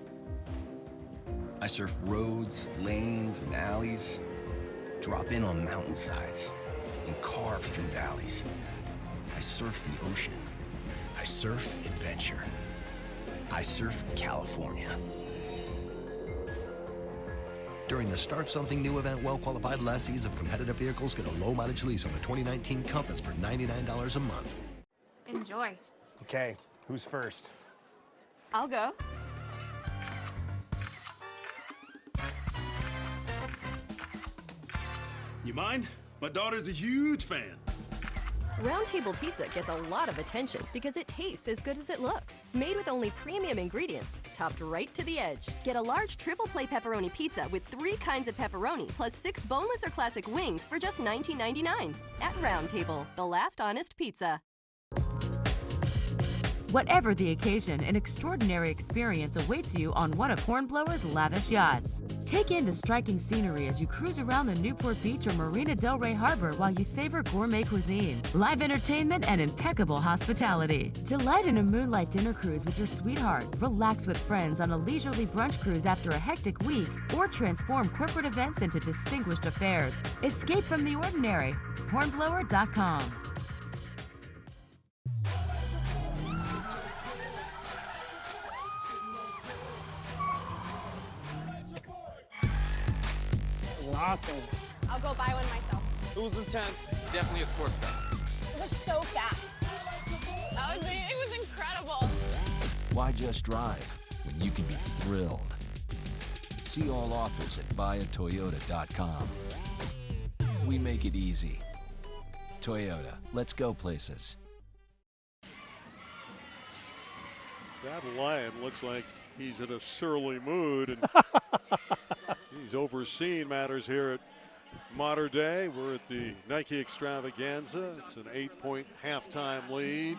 I surf roads, lanes, and alleys. Drop in on mountainsides and carve through valleys. I surf the ocean. I surf adventure. I surf California. During the Start Something New event, well-qualified lessees of competitive vehicles get a low-mileage lease on the 2019 Compass for $99 a month. Enjoy. Okay, who's first? I'll go. You mind? My daughter's a huge fan. Round Table Pizza gets a lot of attention because it tastes as good as it looks. Made with only premium ingredients, topped right to the edge. Get a large triple play pepperoni pizza with 3 kinds of pepperoni plus 6 boneless or classic wings for just $19.99 at Round Table, the last honest pizza. Whatever the occasion, an extraordinary experience awaits you on one of Hornblower's lavish yachts. Take in the striking scenery as you cruise around the Newport Beach or Marina Del Rey Harbor while you savor gourmet cuisine, live entertainment, and impeccable hospitality. Delight in a moonlight dinner cruise with your sweetheart, relax with friends on a leisurely brunch cruise after a hectic week, or transform corporate events into distinguished affairs. Escape from the ordinary. Hornblower.com. I'll go buy one myself. It was intense. Definitely a sports car. It was so fast. It was incredible. Why just drive when you can be thrilled? See all offers at buyatoyota.com. We make it easy. Toyota, let's go places. That Lion looks like he's in a surly mood, and he's overseeing matters here at Mater Dei. We're at the Nike Extravaganza. It's an 8-point halftime lead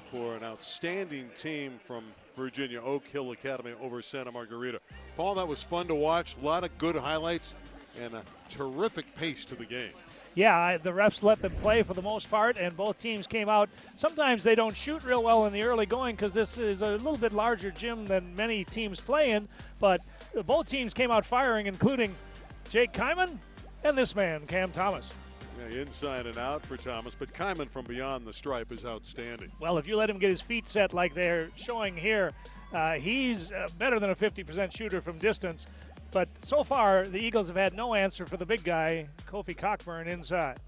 for an outstanding team from Virginia, Oak Hill Academy over Santa Margarita. Paul, that was fun to watch. A lot of good highlights and a terrific pace to the game. Yeah, the refs let them play for the most part, and both teams came out. Sometimes they don't shoot real well in the early going because this is a little bit larger gym than many teams play in, but both teams came out firing, including Jake Kyman and this man, Cam Thomas. Yeah, inside and out for Thomas, but Kyman from beyond the stripe is outstanding. Well, if you let him get his feet set like they're showing here, he's better than a 50% shooter from distance. But so far, the Eagles have had no answer for the big guy, Kofi Cockburn, inside.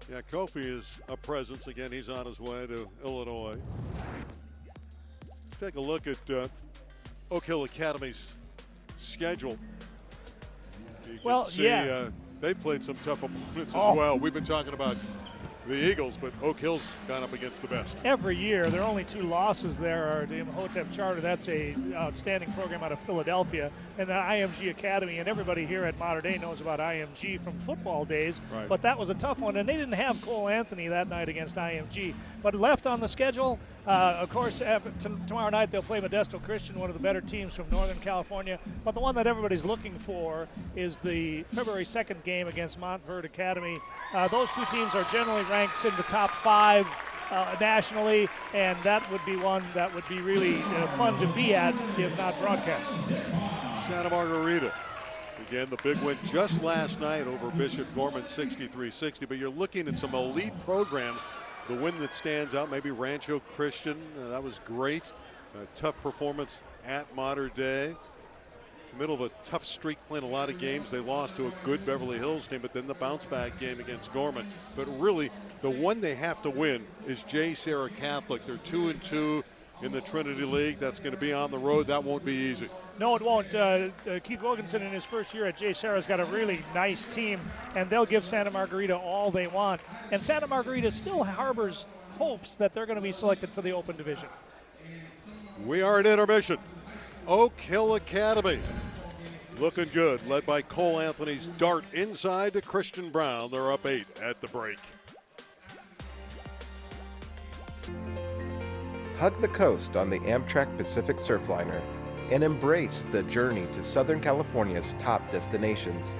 Yeah, Kofi is a presence. Again, he's on his way to Illinois. Take a look at Oak Hill Academy's schedule. You can see, they've played some tough opponents as well. We've been talking about the Eagles, but Oak Hill's gone up against the best. Every year, their only 2 losses there are the Imhotep Charter. That's a outstanding program out of Philadelphia, and the IMG Academy. And everybody here at Mater Dei knows about IMG from football days. Right. But that was a tough one, and they didn't have Cole Anthony that night against IMG. But left on the schedule, of course, tomorrow night they'll play Modesto Christian, one of the better teams from Northern California. But the one that everybody's looking for is the February 2nd game against Montverde Academy. Those 2 teams are generally ranked in the top 5 nationally, and that would be one that would be really fun to be at, if not broadcast. Santa Margarita Again, the big win just last night over Bishop Gorman, 63-60. But you're looking at some elite programs. The win that stands out, maybe Rancho Christian. That was great. A tough performance at Mater Dei. Middle of a tough streak, playing a lot of games. They lost to a good Beverly Hills team, but then the bounce back game against Gorman. But really, the one they have to win is J. Sarah Catholic. They're 2-2 in the Trinity League. That's going to be on the road. That won't be easy. No, it won't. Keith Wilkinson in his first year at J. Sarah's got a really nice team, and they'll give Santa Margarita all they want. And Santa Margarita still harbors hopes that they're going to be selected for the Open Division. We are at intermission. Oak Hill Academy looking good, led by Cole Anthony's dart inside to Christian Brown. They're up 8 at the break. Hug the coast on the Amtrak Pacific Surfliner and embrace the journey to Southern California's top destinations.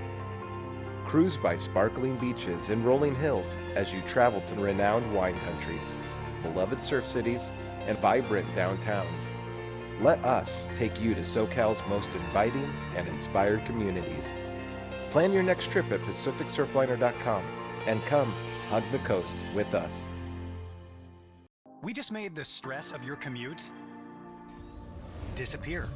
Cruise by sparkling beaches and rolling hills as you travel to renowned wine countries, beloved surf cities, and vibrant downtowns. Let us take you to SoCal's most inviting and inspired communities. Plan your next trip at PacificSurfliner.com and come hug the coast with us. We just made the stress of your commute disappear.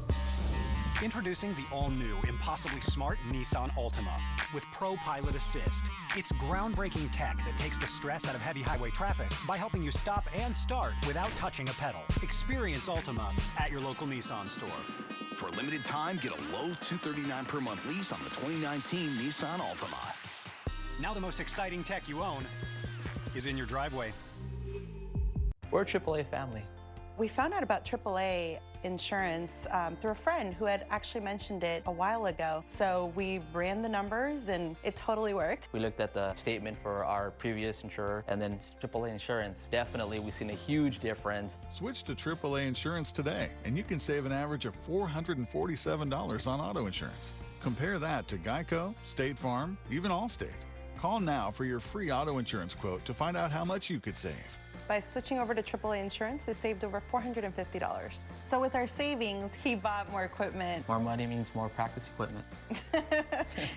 Introducing the all-new, impossibly smart Nissan Altima with Pro Pilot Assist. It's groundbreaking tech that takes the stress out of heavy highway traffic by helping you stop and start without touching a pedal. Experience Altima at your local Nissan store. For a limited time, get a low $239 per month lease on the 2019 Nissan Altima. Now the most exciting tech you own is in your driveway. We're a AAA family. We found out about AAA insurance through a friend who had actually mentioned it a while ago. So we ran the numbers and it totally worked. We looked at the statement for our previous insurer and then AAA insurance. Definitely, we've seen a huge difference. Switch to AAA insurance today and you can save an average of $447 on auto insurance. Compare that to Geico, State Farm, even Allstate. Call now for your free auto insurance quote to find out how much you could save. By switching over to AAA insurance, we saved over $450. So with our savings, he bought more equipment. More money means more practice equipment.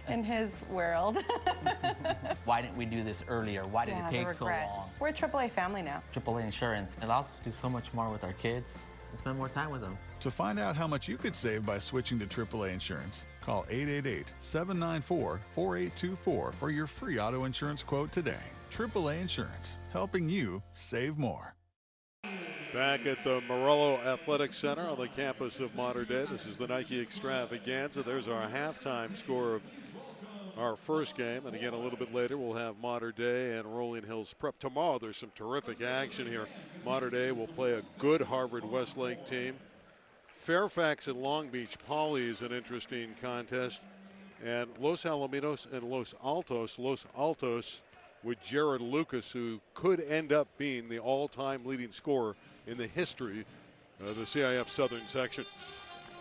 In his world. Why didn't we do this earlier? Why did it take so long? We're a AAA family now. AAA insurance allows us to do so much more with our kids and spend more time with them. To find out how much you could save by switching to AAA insurance, call 888-794-4824 for your free auto insurance quote today. AAA Insurance, helping you save more. Back at the Morello Athletic Center on the campus of Mater Dei. This is the Nike Extravaganza. There's our halftime score of our first game. And again, a little bit later, we'll have Mater Dei and Rolling Hills Prep. Tomorrow, there's some terrific action here. Mater Dei will play a good Harvard-Westlake team. Fairfax and Long Beach Poly is an interesting contest. And Los Alamitos and Los Altos with Jared Lucas, who could end up being the all-time leading scorer in the history of the CIF Southern section.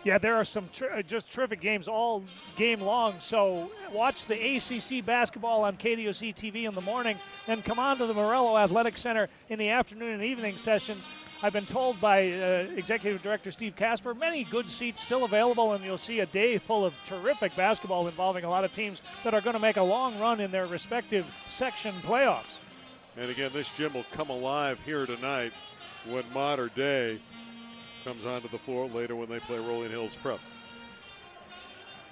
Yeah, there are some just terrific games all game long. So watch the ACC basketball on KDOC TV in the morning, then come on to the Morello Athletic Center in the afternoon and evening sessions. I've been told by Executive Director Steve Casper, many good seats still available, and you'll see a day full of terrific basketball involving a lot of teams that are going to make a long run in their respective section playoffs. And again, this gym will come alive here tonight when Mater Dei comes onto the floor later when they play Rolling Hills Prep.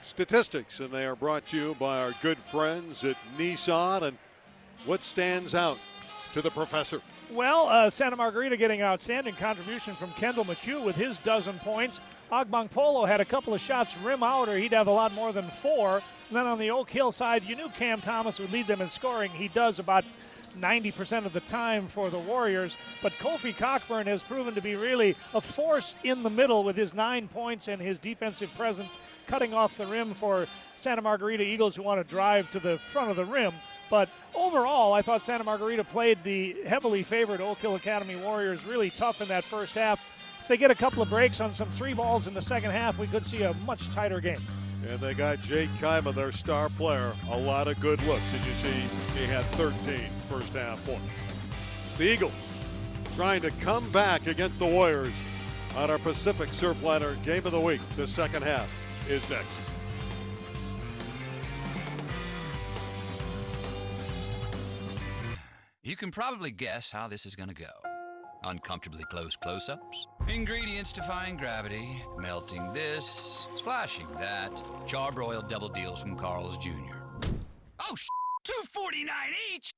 Statistics, and they are brought to you by our good friends at Nissan. And what stands out to the professor? Well, Santa Margarita getting an outstanding contribution from Kendall McHugh with his dozen points. Agbang Polo had a couple of shots rim out, or he'd have a lot more than 4. And then on the Oak Hill side, you knew Cam Thomas would lead them in scoring. He does about 90% of the time for the Warriors. But Kofi Cockburn has proven to be really a force in the middle with his 9 points and his defensive presence, cutting off the rim for Santa Margarita Eagles who want to drive to the front of the rim. But overall, I thought Santa Margarita played the heavily favored Oak Hill Academy Warriors really tough in that first half. If they get a couple of breaks on some 3 balls in the second half, we could see a much tighter game. And they got Jake Kyman, their star player, a lot of good looks. Did you see he had 13 first half points? It's the Eagles trying to come back against the Warriors on our Pacific Surfliner Game of the Week. The second half is next. You can probably guess how this is going to go. Uncomfortably close close-ups, ingredients defying gravity, melting this, splashing that, charbroiled double deals from Carl's Jr. Oh, $2.49 each!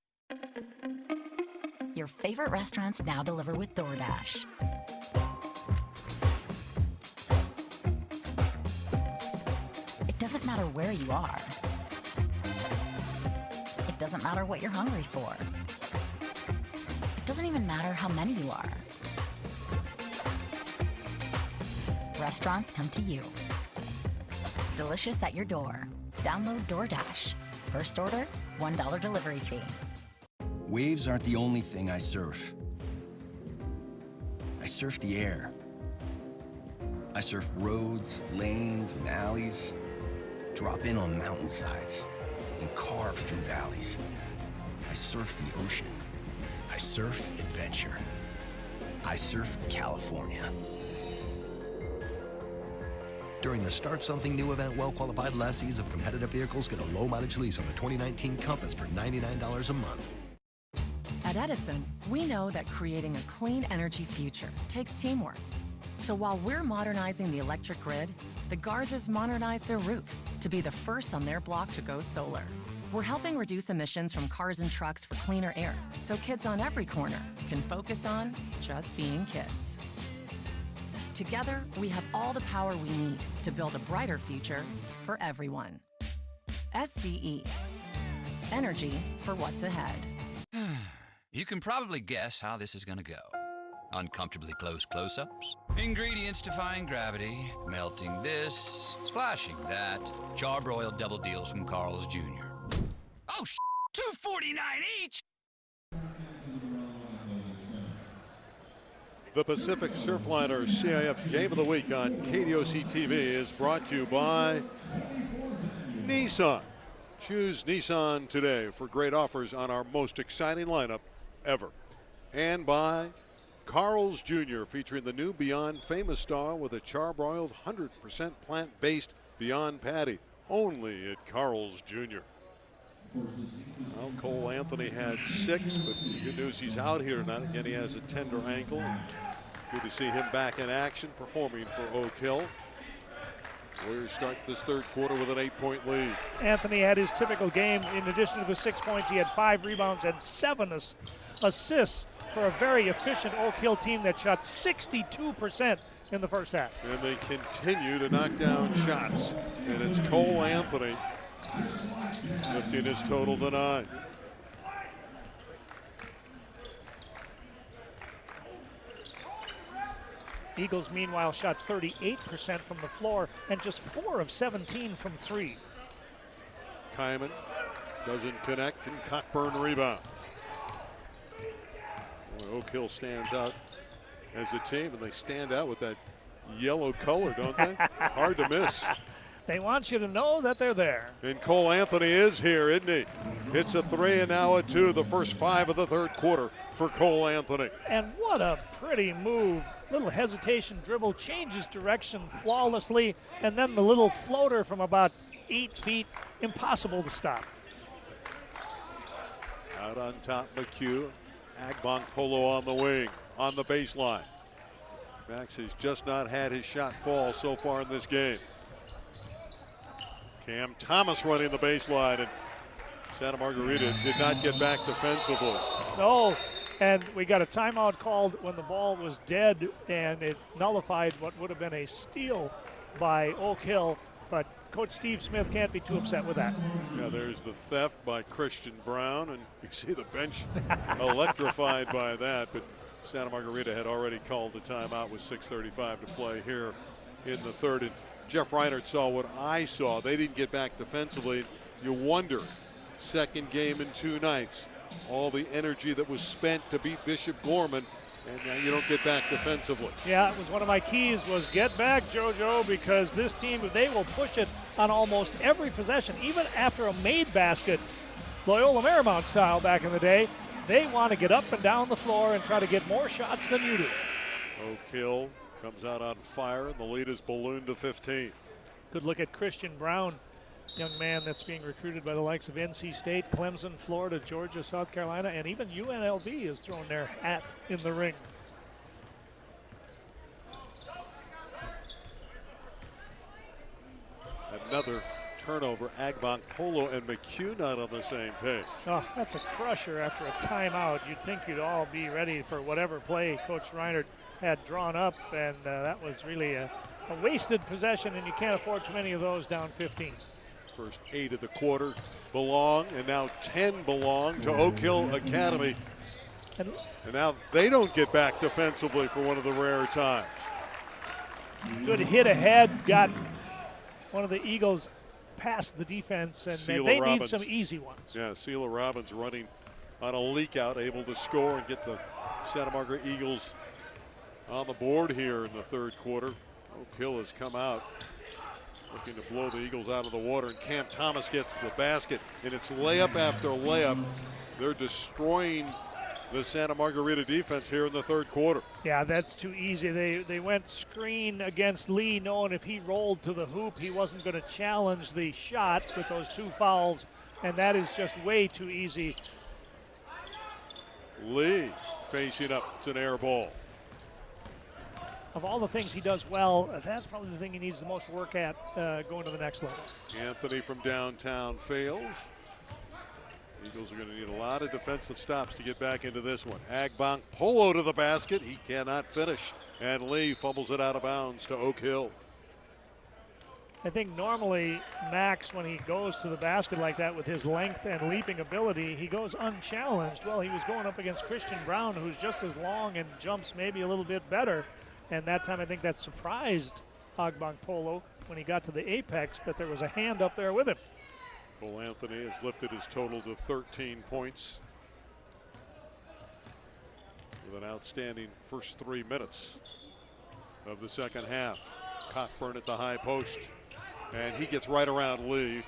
Your favorite restaurants now deliver with DoorDash. It doesn't matter where you are. It doesn't matter what you're hungry for. It doesn't even matter how many you are. Restaurants come to you. Delicious at your door. Download DoorDash. First order, $1 delivery fee. Waves aren't the only thing I surf. I surf the air. I surf roads, lanes, and alleys. Drop in on mountainsides and carve through valleys. I surf the ocean. I surf adventure. I surf California. During the Start Something New event, well-qualified lessees of competitive vehicles get a low-mileage lease on the 2019 Compass for $99 a month. At Edison, we know that creating a clean energy future takes teamwork. So while we're modernizing the electric grid, the Garzas modernize their roof to be the first on their block to go solar. We're helping reduce emissions from cars and trucks for cleaner air, so kids on every corner can focus on just being kids. Together, we have all the power we need to build a brighter future for everyone. SCE. Energy for what's ahead. You can probably guess how this is going to go. Uncomfortably close close-ups, ingredients defying gravity, melting this, splashing that, charbroiled double deals from Carl's Jr. Oh, $2.49 each! The Pacific Surfliner CIF Game of the Week on KDOC TV is brought to you by Nissan. Choose Nissan today for great offers on our most exciting lineup ever. And by Carl's Jr., featuring the new Beyond Famous style with a charbroiled 100% plant-based Beyond Patty, only at Carl's Jr. Well, Cole Anthony had 6, but the good news, he's out here tonight. Again, he has a tender ankle. Good to see him back in action, performing for Oak Hill. Warriors start this third quarter with an 8-point lead. Anthony had his typical game. In addition to the 6 points, he had 5 rebounds and 7 assists for a very efficient Oak Hill team that shot 62% in the first half. And they continue to knock down shots. And it's Cole Anthony lifting his total to 9. Eagles, meanwhile, shot 38% from the floor and just 4 of 17 from 3. Kyman doesn't connect, and Cockburn rebounds. Well, Oak Hill stands out as a team, and they stand out with that yellow color, don't they? Hard to miss. They want you to know that they're there. And Cole Anthony is here, isn't he? Hits a 3 and now a 2, the first 5 of the third quarter for Cole Anthony. And what a pretty move. Little hesitation dribble, changes direction flawlessly, and then the little floater from about 8 feet, impossible to stop. Out on top, McHugh. Agbonk Polo on the wing, on the baseline. Max has just not had his shot fall so far in this game. Cam Thomas running the baseline, and Santa Margarita did not get back defensively. No, and we got a timeout called when the ball was dead, and it nullified what would have been a steal by Oak Hill, but Coach Steve Smith can't be too upset with that. Yeah, there's the theft by Christian Brown, and you see the bench electrified by that, but Santa Margarita had already called the timeout with 6:35 to play here in the third. And Jeff Reinert saw what I saw. They didn't get back defensively. You wonder, second game in 2 nights, all the energy that was spent to beat Bishop Gorman, and now you don't get back defensively. Yeah, it was one of my keys was get back, JoJo, because this team, they will push it on almost every possession, even after a made basket, Loyola Marymount style back in the day. They want to get up and down the floor and try to get more shots than you do. Oak Hill comes out on fire, and the lead is ballooned to 15. Good look at Christian Brown young man that's being recruited by the likes of NC State, Clemson, Florida, Georgia, South Carolina, and even UNLV has thrown their hat in the ring. Another turnover. Agbonk, Polo, and McHugh not on the same page. Oh, that's a crusher after a timeout. You'd think you'd all be ready for whatever play Coach Reinhardt had drawn up, and that was really a wasted possession, and you can't afford too many of those down 15. First 8 of the quarter belong, and now 10 belong to Oak Hill Academy. And now they don't get back defensively for one of the rare times. Good hit ahead, got one of the Eagles past the defense, and they need some easy ones. Yeah, Sheila Robbins running on a leak out, able to score and get the Santa Margarita Eagles on the board here in the third quarter. Oak Hill has come out looking to blow the Eagles out of the water, and Cam Thomas gets the basket, and it's layup after layup. They're destroying the Santa Margarita defense here in the third quarter. Yeah, that's too easy. They went screen against Lee, knowing if he rolled to the hoop, he wasn't going to challenge the shot with those 2 fouls, and that is just way too easy. Lee facing up. It's an air ball. Of all the things he does well, that's probably the thing he needs the most work at going to the next level. Anthony from downtown fails. Eagles are going to need a lot of defensive stops to get back into this one. Agbonk, Polo to the basket. He cannot finish. And Lee fumbles it out of bounds to Oak Hill. I think normally Max, when he goes to the basket like that with his length and leaping ability, he goes unchallenged. Well, he was going up against Christian Brown, who's just as long and jumps maybe a little bit better. And that time I think that surprised Agbonk Polo when he got to the apex that there was a hand up there with him. Cole Anthony has lifted his total to 13 points with an outstanding first 3 minutes of the second half. Cockburn at the high post, and he gets right around Lee.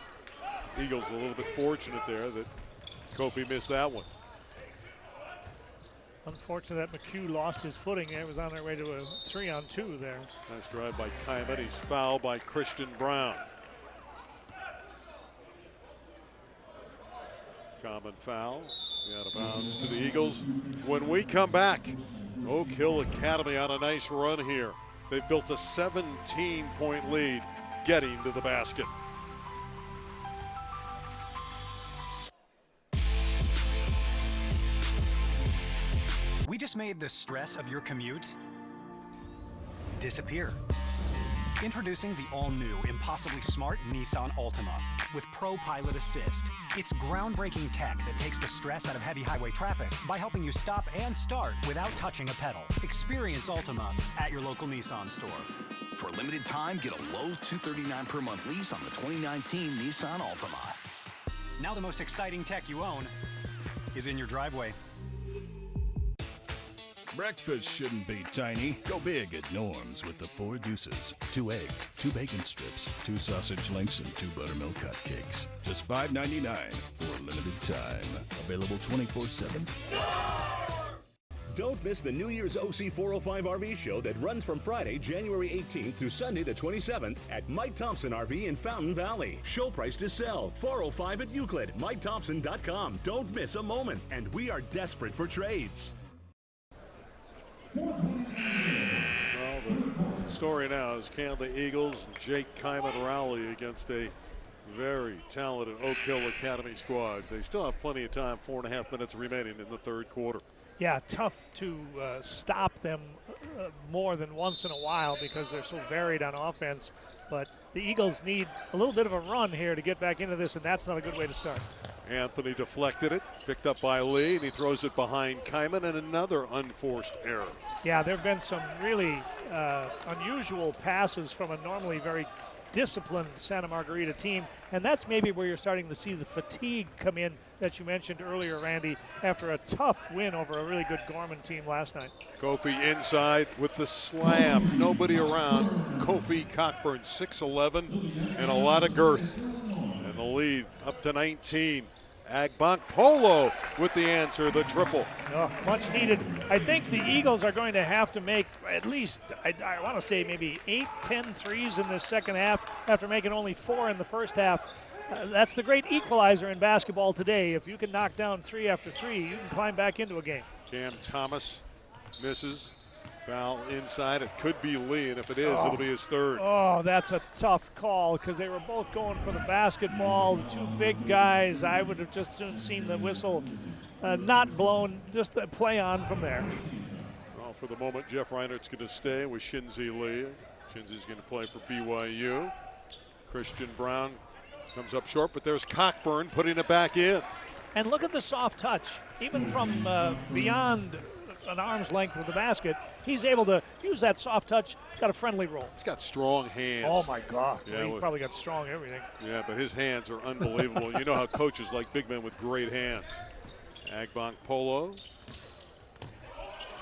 Eagles a little bit fortunate there that Kofi missed that one. Unfortunate that McHugh lost his footing. It was on their way to a 3-on-2 there. Nice drive by Kyman. He's fouled by Christian Brown. Common foul, out of bounds to the Eagles. When we come back, Oak Hill Academy on a nice run here. They've built a 17-point lead getting to the basket. We just made the stress of your commute disappear. Introducing the all-new, impossibly smart Nissan Altima with Pro Pilot Assist. It's groundbreaking tech that takes the stress out of heavy highway traffic by helping you stop and start without touching a pedal. Experience Altima at your local Nissan store. For a limited time, get a low $239 per month lease on the 2019 Nissan Altima. Now the most exciting tech you own is in your driveway. Breakfast shouldn't be tiny. Go big at Norm's with the 4 deuces. 2 eggs, 2 bacon strips, 2 sausage links, and 2 buttermilk cupcakes. Just $5.99 for a limited time. Available 24/7. Don't miss the New Year's OC 405 RV show that runs from Friday, January 18th through Sunday the 27th at Mike Thompson RV in Fountain Valley. Show price to sell, $405 at Euclid, MikeThompson.com. Don't miss a moment, and we are desperate for trades. Well, the story now is, can the Eagles and Jake Kyman rally against a very talented Oak Hill Academy squad? They still have plenty of time, 4.5 minutes remaining in the third quarter. Yeah, tough to stop them more than once in a while because they're so varied on offense. But the Eagles need a little bit of a run here to get back into this, and that's not a good way to start. Anthony deflected it, picked up by Lee, and he throws it behind Kyman, and another unforced error. Yeah, there have been some really unusual passes from a normally very disciplined Santa Margarita team, and that's maybe where you're starting to see the fatigue come in that you mentioned earlier, Randy, after a tough win over a really good Gorman team last night. Kofi inside with the slam. Nobody around. Kofi Cockburn, 6'11", and a lot of girth. And the lead up to 19. Agbonk Polo with the answer, the triple. Oh, much needed. I think the Eagles are going to have to make at least, I want to say maybe 8-10 threes in this second half after making only 4 in the first half. That's the great equalizer in basketball today. If you can knock down 3 after 3, you can climb back into a game. Cam Thomas misses. Foul inside. It could be Lee, and if it is, it'll be his third. Oh, that's a tough call because they were both going for the basketball. The two big guys, I would have just soon seen the whistle not blown, just the play on from there. Well, for the moment, Jeff Reinert's going to stay with Shinzi Lee. Shinzi's going to play for BYU. Christian Brown comes up short, but there's Cockburn putting it back in. And look at the soft touch. Even from beyond an arm's length of the basket, he's able to use that soft touch, got a friendly roll. He's got strong hands. Oh, my God. Yeah, He's probably got strong everything. Yeah, but his hands are unbelievable. You know how coaches like big men with great hands. Agbank Polo.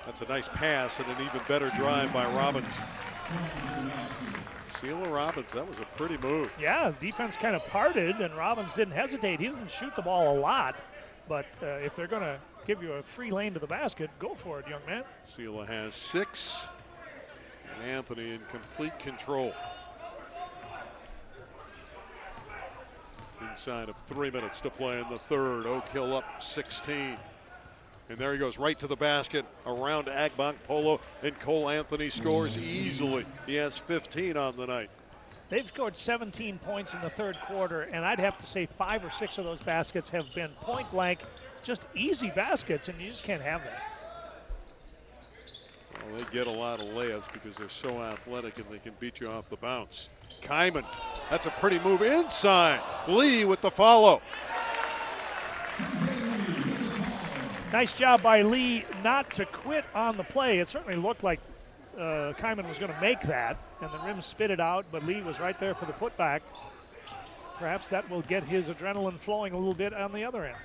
That's a nice pass and an even better drive by Robbins. Sheila Robbins, that was a pretty move. Yeah, defense kind of parted, and Robbins didn't hesitate. He doesn't shoot the ball a lot, but if they're going to give you a free lane to the basket, go for it, young man. Sheila has 6, and Anthony in complete control. Inside of 3 minutes to play in the third. Oak Hill up 16. And there he goes right to the basket around Agbank Polo, and Cole Anthony scores easily. He has 15 on the night. They've scored 17 points in the third quarter, and I'd have to say 5 or 6 of those baskets have been point blank, just easy baskets, and you just can't have that. Well, they get a lot of layups because they're so athletic and they can beat you off the bounce. Kyman, that's a pretty move inside. Lee with the follow. Nice job by Lee not to quit on the play. It certainly looked like Kyman was going to make that, and the rim spit it out, but Lee was right there for the putback. Perhaps that will get his adrenaline flowing a little bit on the other end.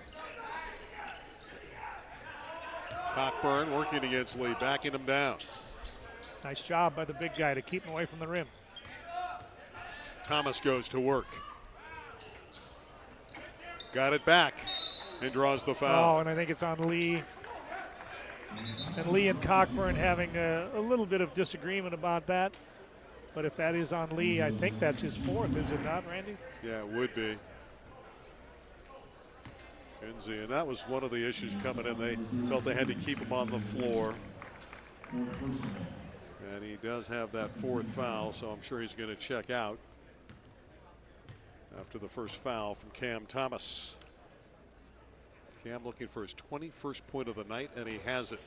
Cockburn working against Lee, backing him down. Nice job by the big guy to keep him away from the rim. Thomas goes to work. Got it back and draws the foul. Oh, and I think it's on Lee. And Lee and Cockburn having a little bit of disagreement about that. But if that is on Lee, I think that's his 4th, is it not, Randy? Yeah, it would be. Shinzi, and that was one of the issues coming in. They felt they had to keep him on the floor. And he does have that 4th foul, so I'm sure he's going to check out after the first foul from Cam Thomas. Cam looking for his 21st point of the night, and he has it.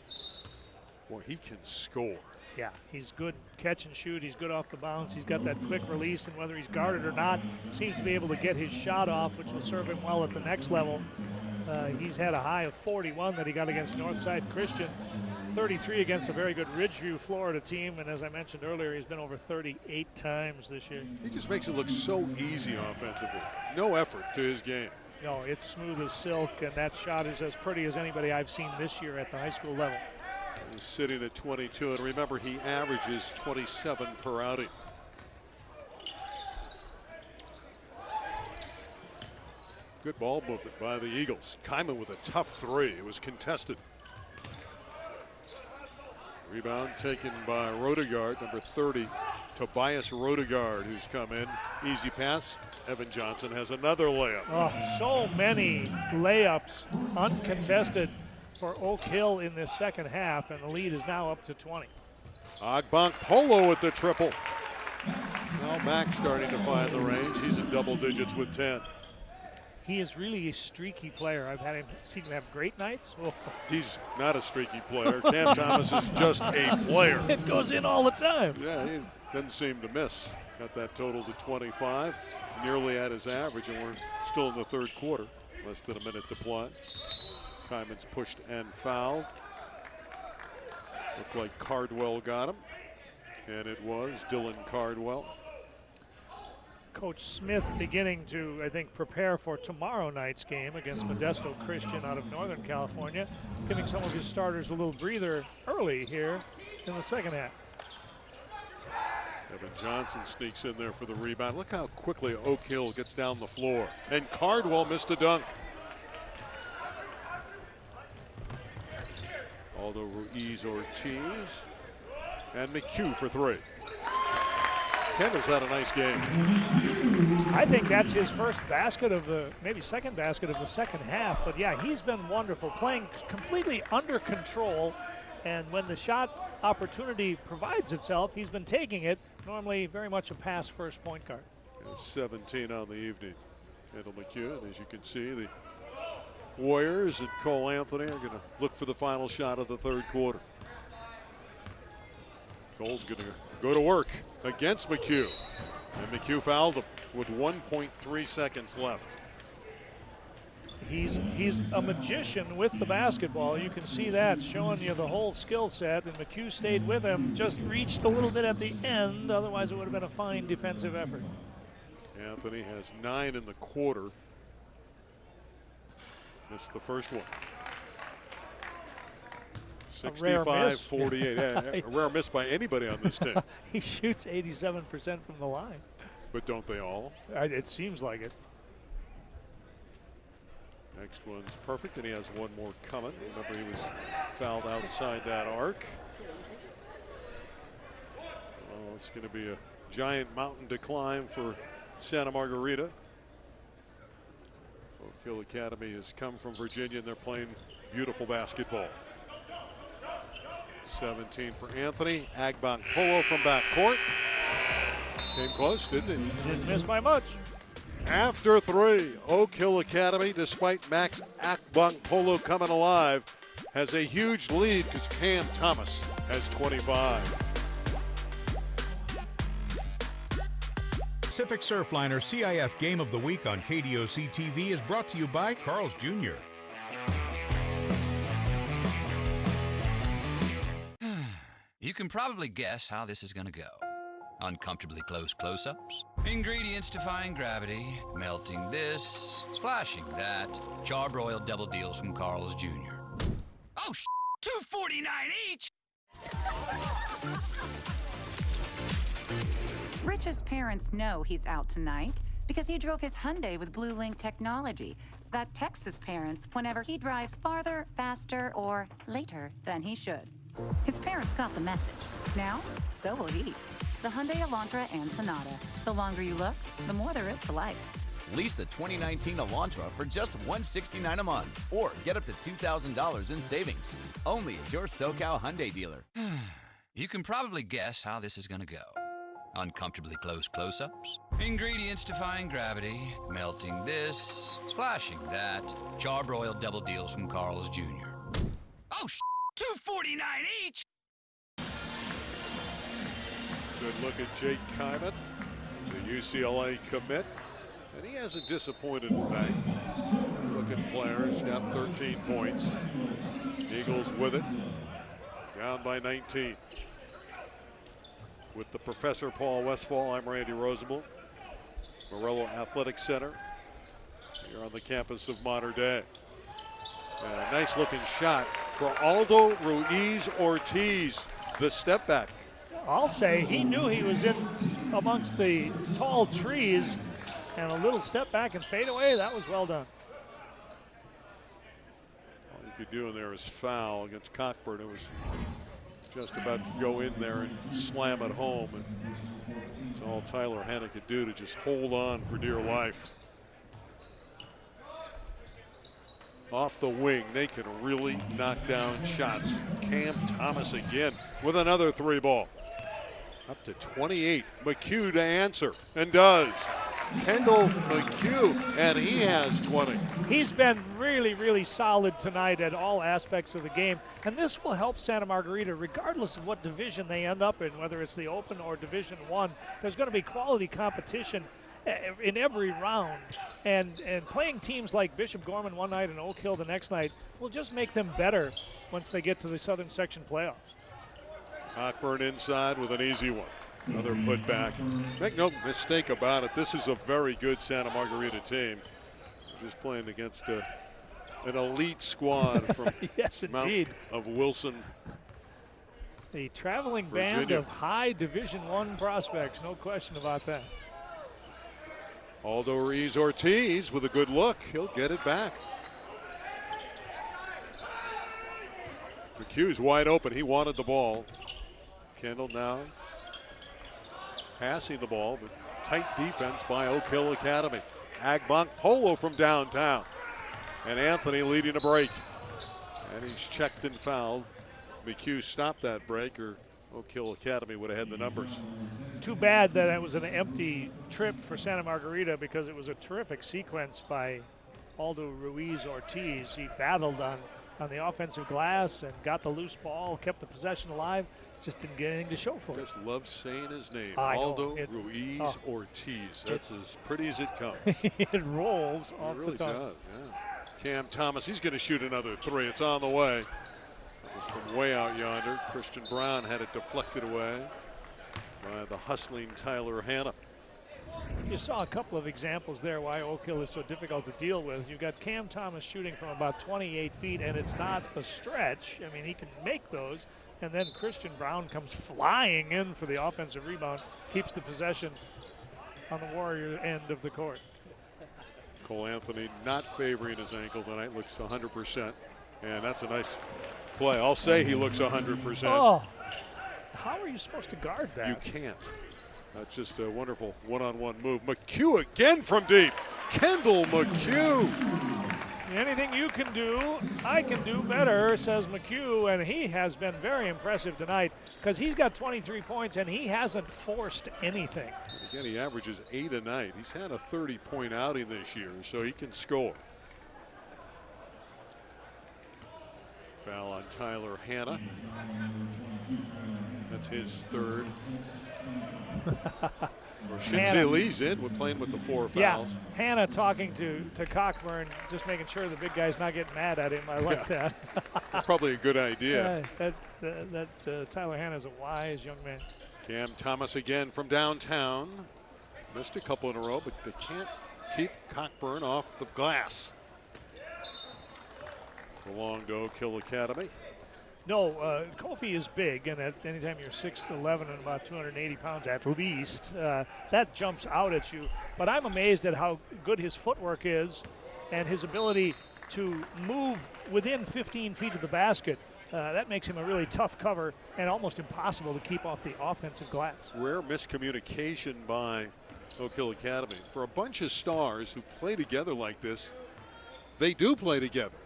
Boy, he can score. Yeah, he's good catch and shoot. He's good off the bounce. He's got that quick release, and whether he's guarded or not, seems to be able to get his shot off, which will serve him well at the next level. He's had a high of 41 that he got against Northside Christian, 33 against a very good Ridgeview, Florida team, and as I mentioned earlier, he's been over 38 times this year. He just makes it look so easy offensively. No effort to his game. No, it's smooth as silk, and that shot is as pretty as anybody I've seen this year at the high school level. He's sitting at 22, and remember, he averages 27 per outing. Good ball movement by the Eagles. Kyman with a tough 3. It was contested. Rebound taken by Rodegard, number 30, Tobias Rodegard, who's come in. Easy pass. Evan Johnson has another layup. Oh, so many layups uncontested for Oak Hill in this second half, and the lead is now up to 20. Agbank Polo with the triple. Now Max starting to find the range. He's in double digits with 10. He is really a streaky player. I've had him seen him have great nights. Oh. He's not a streaky player. Cam Thomas is just a player. It goes in all the time. Yeah, he doesn't seem to miss. Got that total to 25, nearly at his average, and we're still in the third quarter. Less than a minute to play. Kyman's pushed and fouled. Looked like Cardwell got him, and it was Dylan Cardwell. Coach Smith beginning to, I think, prepare for tomorrow night's game against Modesto Christian out of Northern California, giving some of his starters a little breather early here in the second half. Evan Johnson sneaks in there for the rebound. Look how quickly Oak Hill gets down the floor. And Cardwell missed a dunk. Aldo Ruiz Ortiz and McHugh for 3. Kendall's had a nice game. I think that's his first basket of the, maybe second basket of the second half. But yeah, he's been wonderful, playing completely under control. And when the shot opportunity provides itself, he's been taking it. Normally very much a pass first point guard. 17 on the evening. Kendall McHugh, and as you can see, the Warriors and Cole Anthony are going to look for the final shot of the third quarter. Cole's going to go to work against McHugh. And McHugh fouled him with 1.3 seconds left. He's a magician with the basketball. You can see that, showing you the whole skill set. And McHugh stayed with him, just reached a little bit at the end. Otherwise, it would have been a fine defensive effort. Anthony has 9 in the quarter. Missed the first one. 65-48. A rare miss by anybody on this team. He shoots 87% from the line. But don't they all? It seems like it. Next one's perfect, and he has one more coming. Remember, he was fouled outside that arc. Oh, it's going to be a giant mountain decline for Santa Margarita. Oak Hill Academy has come from Virginia, and they're playing beautiful basketball. 17 for Anthony. Agbang Polo from backcourt. Came close, didn't he? Didn't miss by much. After 3, Oak Hill Academy, despite Max Agbang Polo coming alive, has a huge lead because Cam Thomas has 25. Pacific Surfliner CIF Game of the Week on KDOC TV is brought to you by Carl's Jr. You can probably guess how this is going to go. Uncomfortably close close-ups, ingredients defying gravity, melting this, splashing that, charbroiled double deals from Carl's Jr. Oh, $2.49 each! Rich's parents know he's out tonight because he drove his Hyundai with Blue Link technology that texts his parents whenever he drives farther, faster, or later than he should. His parents got the message. Now, so will he. The Hyundai Elantra and Sonata. The longer you look, the more there is to like. Lease the 2019 Elantra for just $169 a month, or get up to $2,000 in savings. Only at your SoCal Hyundai dealer. You can probably guess how this is going to go. Uncomfortably close close-ups, ingredients defying gravity, melting this, splashing that, charbroiled double deals from Carl's Jr. Oh, $2.49 each! Good look at Jake Kyman, the UCLA commit, and he hasn't disappointed tonight. Looking players, got 13 points. Eagles with it, down by 19. With the Professor Paul Westphal, I'm Randy Rosenbluth, Morello Athletic Center, here on the campus of Mater Dei. And a nice looking shot for Aldo Ruiz Ortiz, the step back. I'll say he knew he was in amongst the tall trees, and a little step back and fade away. That was well done. All you could do in there is foul against Cockburn. It was just about to go in there and slam it home. And it's all Tyler Hanna could do to just hold on for dear life. Off the wing, they can really knock down shots. Cam Thomas again with another 3 ball. Up to 28. McHugh to answer, and does. Kendall McHugh, and he has 20. He's been really, really solid tonight at all aspects of the game, and this will help Santa Margarita regardless of what division they end up in, whether it's the Open or Division I. There's going to be quality competition in every round, and playing teams like Bishop Gorman one night and Oak Hill the next night will just make them better once they get to the Southern Section playoffs. Cockburn inside with an easy one. Another putback. Make no mistake about it, this is a very good Santa Margarita team. Just playing against an elite squad from yes, indeed. Mount of Wilson. A traveling Virginia. band of high Division I prospects, no question about that. Aldo Ruiz Ortiz with a good look. He'll get it back. McHugh's wide open. He wanted the ball. Kendall now passing the ball, but tight defense by Oak Hill Academy. Agbank Polo from downtown. And Anthony leading a break. And he's checked and fouled. McHugh stopped that break, or Oak Hill Academy would have had the numbers. Too bad that it was an empty trip for Santa Margarita, because it was a terrific sequence by Aldo Ruiz Ortiz. He battled on the offensive glass and got the loose ball, kept the possession alive, just didn't get anything to show for it. Just love saying his name. Aldo Ruiz Ortiz. That's as pretty as it comes. It rolls off really the tongue. Does, yeah. Cam Thomas, he's going to shoot another three. It's on the way. That was from way out yonder. Christian Brown had it deflected away by the hustling Tyler Hanna. You saw a couple of examples there why Oak Hill is so difficult to deal with. You've got Cam Thomas shooting from about 28 feet, and it's not a stretch. I mean, he can make those. And then Christian Brown comes flying in for the offensive rebound, keeps the possession on the Warrior end of the court. Cole Anthony not favoring his ankle tonight, looks 100%. And that's a nice play. I'll say he looks 100%. Oh, how are you supposed to guard that? You can't. That's just a wonderful one-on-one move. McHugh again from deep. Kendall McHugh. Anything you can do, I can do better, says McHugh, and he has been very impressive tonight because he's got 23 points and he hasn't forced anything. Again, he averages 8 a night. He's had a 30-point outing this year, so he can score. Foul on Tyler Hanna. That's his third. Or Shinji Lee's in. We're playing with the 4 fouls. Yeah, Hanna talking to Cockburn, just making sure the big guy's not getting mad at him. I like that. That's probably a good idea. Tyler Hanna's a wise young man. Cam Thomas again from downtown. Missed a couple in a row, but they can't keep Cockburn off the glass. Belong to Oak Hill Academy. No, Kofi is big, and at any time you're 6'11" and about 280 pounds at least, that jumps out at you. But I'm amazed at how good his footwork is and his ability to move within 15 feet of the basket. That makes him a really tough cover and almost impossible to keep off the offensive glass. Rare miscommunication by Oak Hill Academy. For a bunch of stars who play together like this, they do play together.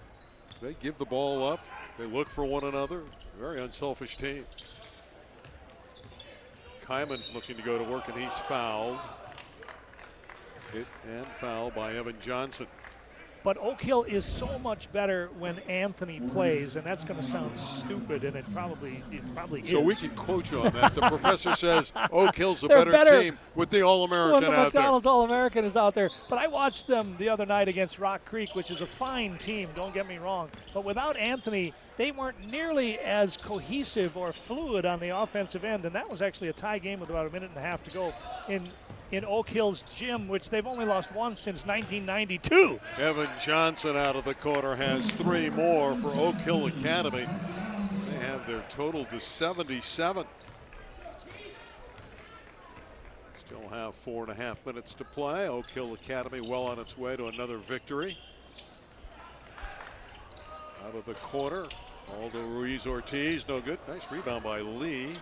They give the ball up. They look for one another. Very unselfish team. Kyman looking to go to work, and he's fouled. Hit and foul by Evan Johnson. But Oak Hill is so much better when Anthony plays, and that's going to sound stupid, and it probably is. So we can quote you on that. The professor says Oak Hill's a better team with the All-American when the out there. McDonald's All-American is out there. But I watched them the other night against Rock Creek, which is a fine team, don't get me wrong. But without Anthony, they weren't nearly as cohesive or fluid on the offensive end, and that was actually a tie game with about a minute and a half to go in Oak Hill's gym, which they've only lost once since 1992. Evan Johnson out of the corner has 3 more for Oak Hill Academy. They have their total to 77. Still have 4.5 minutes to play. Oak Hill Academy well on its way to another victory. Out of the corner, Aldo Ruiz Ortiz, no good. Nice rebound by Lee.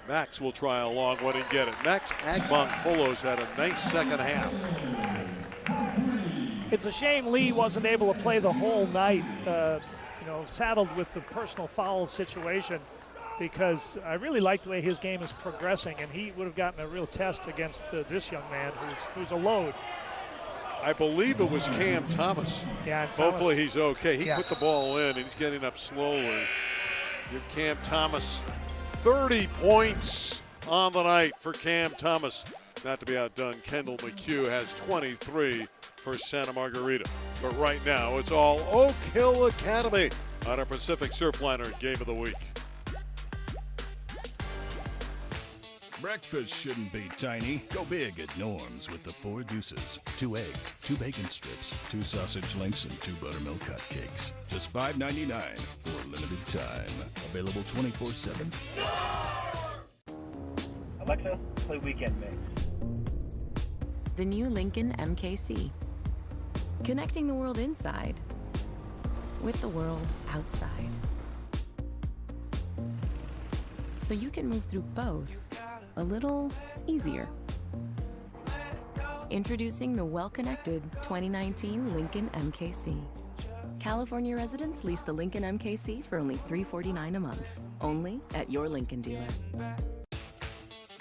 Max will try a long one and get it. Max Agbank Polo's had a nice second half. It's a shame Lee wasn't able to play the whole night, saddled with the personal foul situation, because I really like the way his game is progressing, and he would have gotten a real test against this young man who's a load. I believe it was Cam Thomas. Yeah, hopefully he's okay. He put the ball in, and he's getting up slowly. Give Cam Thomas 30 points on the night for Cam Thomas. Not to be outdone, Kendall McHugh has 23 for Santa Margarita. But right now, it's all Oak Hill Academy on our Pacific Surfliner Game of the Week. Breakfast shouldn't be tiny. Go big at Norm's with the 4 deuces. 2 eggs, 2 bacon strips, 2 sausage links, and 2 buttermilk cupcakes. Just $5.99 for a limited time. Available 24/7. Alexa, play Weekend Mix. The new Lincoln MKC. Connecting the world inside with the world outside. so you can move through both a little easier. Introducing the well-connected 2019 Lincoln MKC. California residents lease the Lincoln MKC for only $349 a month, only at your Lincoln dealer.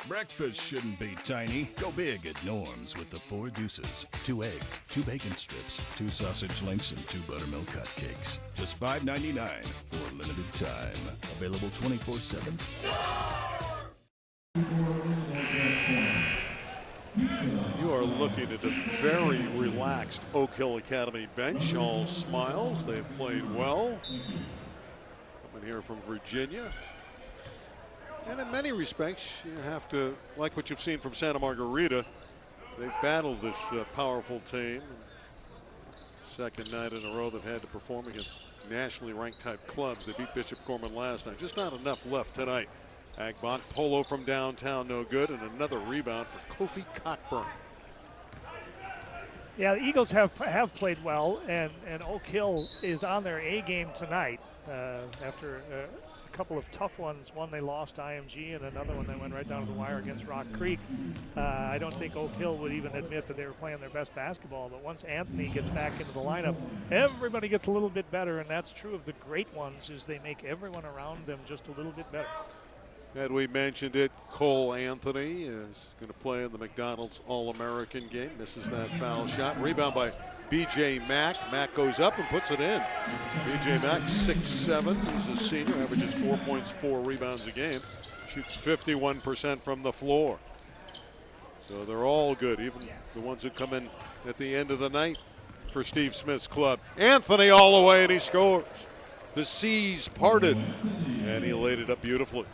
Breakfast shouldn't be tiny. Go big at Norm's with the 4 deuces. 2 eggs, 2 bacon strips, 2 sausage links, and 2 buttermilk hotcakes. Just $5.99 for a limited time. Available 24/7. You are looking at a very relaxed Oak Hill Academy bench. All smiles. They've played well. Coming here from Virginia. And in many respects, you have to, like what you've seen from Santa Margarita, they've battled this powerful team. Second night in a row they've had to perform against nationally ranked type clubs. They beat Bishop Gorman last night. Just not enough left tonight. Agbont polo from downtown, no good, and another rebound for Kofi Cockburn. Yeah, the Eagles have played well, and Oak Hill is on their A game tonight after a couple of tough ones. One they lost to IMG, and another one that went right down to the wire against Rock Creek. I don't think Oak Hill would even admit that they were playing their best basketball, but once Anthony gets back into the lineup, everybody gets a little bit better, and that's true of the great ones, is they make everyone around them just a little bit better. Had we mentioned it, Cole Anthony is going to play in the McDonald's All-American game. Misses that foul shot. Rebound by B.J. Mack. Mack goes up and puts it in. B.J. Mack, 6'7". He's a senior, averages 4 points, 4 rebounds a game. Shoots 51% from the floor. So they're all good, even the ones who come in at the end of the night for Steve Smith's club. Anthony all the way, and he scores. The seas parted, and he laid it up beautifully.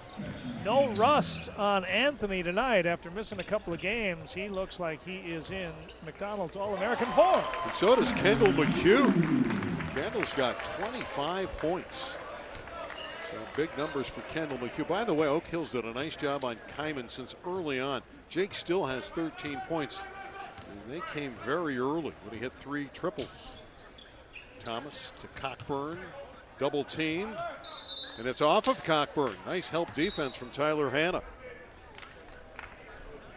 No rust on Anthony tonight after missing a couple of games. He looks like he is in McDonald's All-American form. And so does Kendall McHugh. Kendall's got 25 points. So big numbers for Kendall McHugh. By the way, Oak Hill's done a nice job on Kyman since early on. Jake still has 13 points. And they came very early when he hit 3 triples. Thomas to Cockburn, double teamed. And it's off of Cockburn. Nice help defense from Tyler Hanna.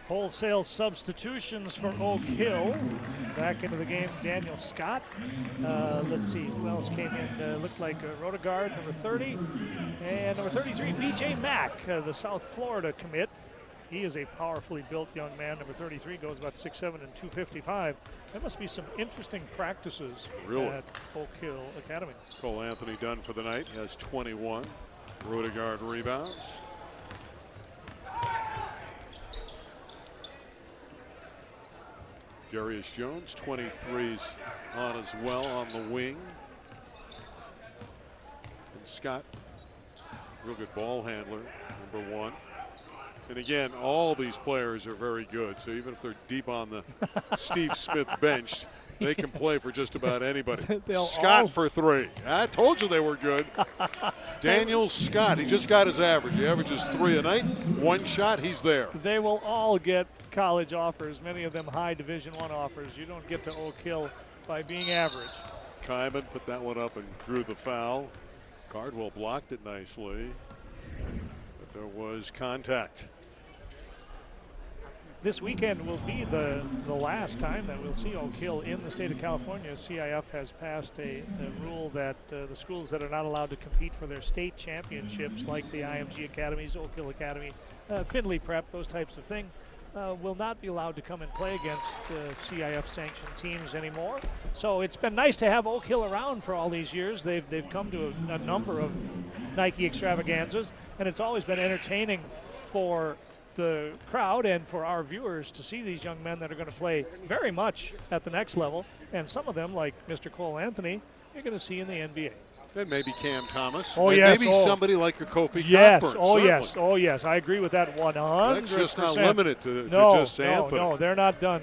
Wholesale substitutions for Oak Hill. Back into the game, Daniel Scott. Let's see, who else came in? Looked like Rodegaard, number 30. And number 33, B.J. Mack, the South Florida commit. He is a powerfully built young man. Number 33 goes about 6'7" and 255. There must be some interesting practices at Oak Hill Academy. Cole Anthony done for the night. He has 21. Rodegaard rebounds. Darius Jones, 23's on as well on the wing. And Scott, real good ball handler, number 1. And again, all these players are very good. So even if they're deep on the Steve Smith bench, they can play for just about anybody. Scott for 3. I told you they were good. Daniel Scott, he just got his average. He averages 3 a night. 1 shot, he's there. They will all get college offers, many of them high Division I offers. You don't get to Oak Hill by being average. Kyman put that one up and drew the foul. Cardwell blocked it nicely. But there was contact. This weekend will be the last time that we'll see Oak Hill in the state of California. CIF has passed a rule that the schools that are not allowed to compete for their state championships, like the IMG Academies, Oak Hill Academy, Findlay Prep, those types of things, will not be allowed to come and play against CIF-sanctioned teams anymore. So it's been nice to have Oak Hill around for all these years. They've come to a number of Nike extravaganzas, and it's always been entertaining for the crowd and for our viewers to see these young men that are going to play very much at the next level, and some of them, like Mr. Cole Anthony, you're going to see in the NBA. And maybe Cam Thomas. Oh, and yes. maybe somebody like your Kofi yes. Cockburn. Oh, certainly. yes. Oh, yes. I agree with that 100%. That's just not limited to just Anthony. No, they're not done.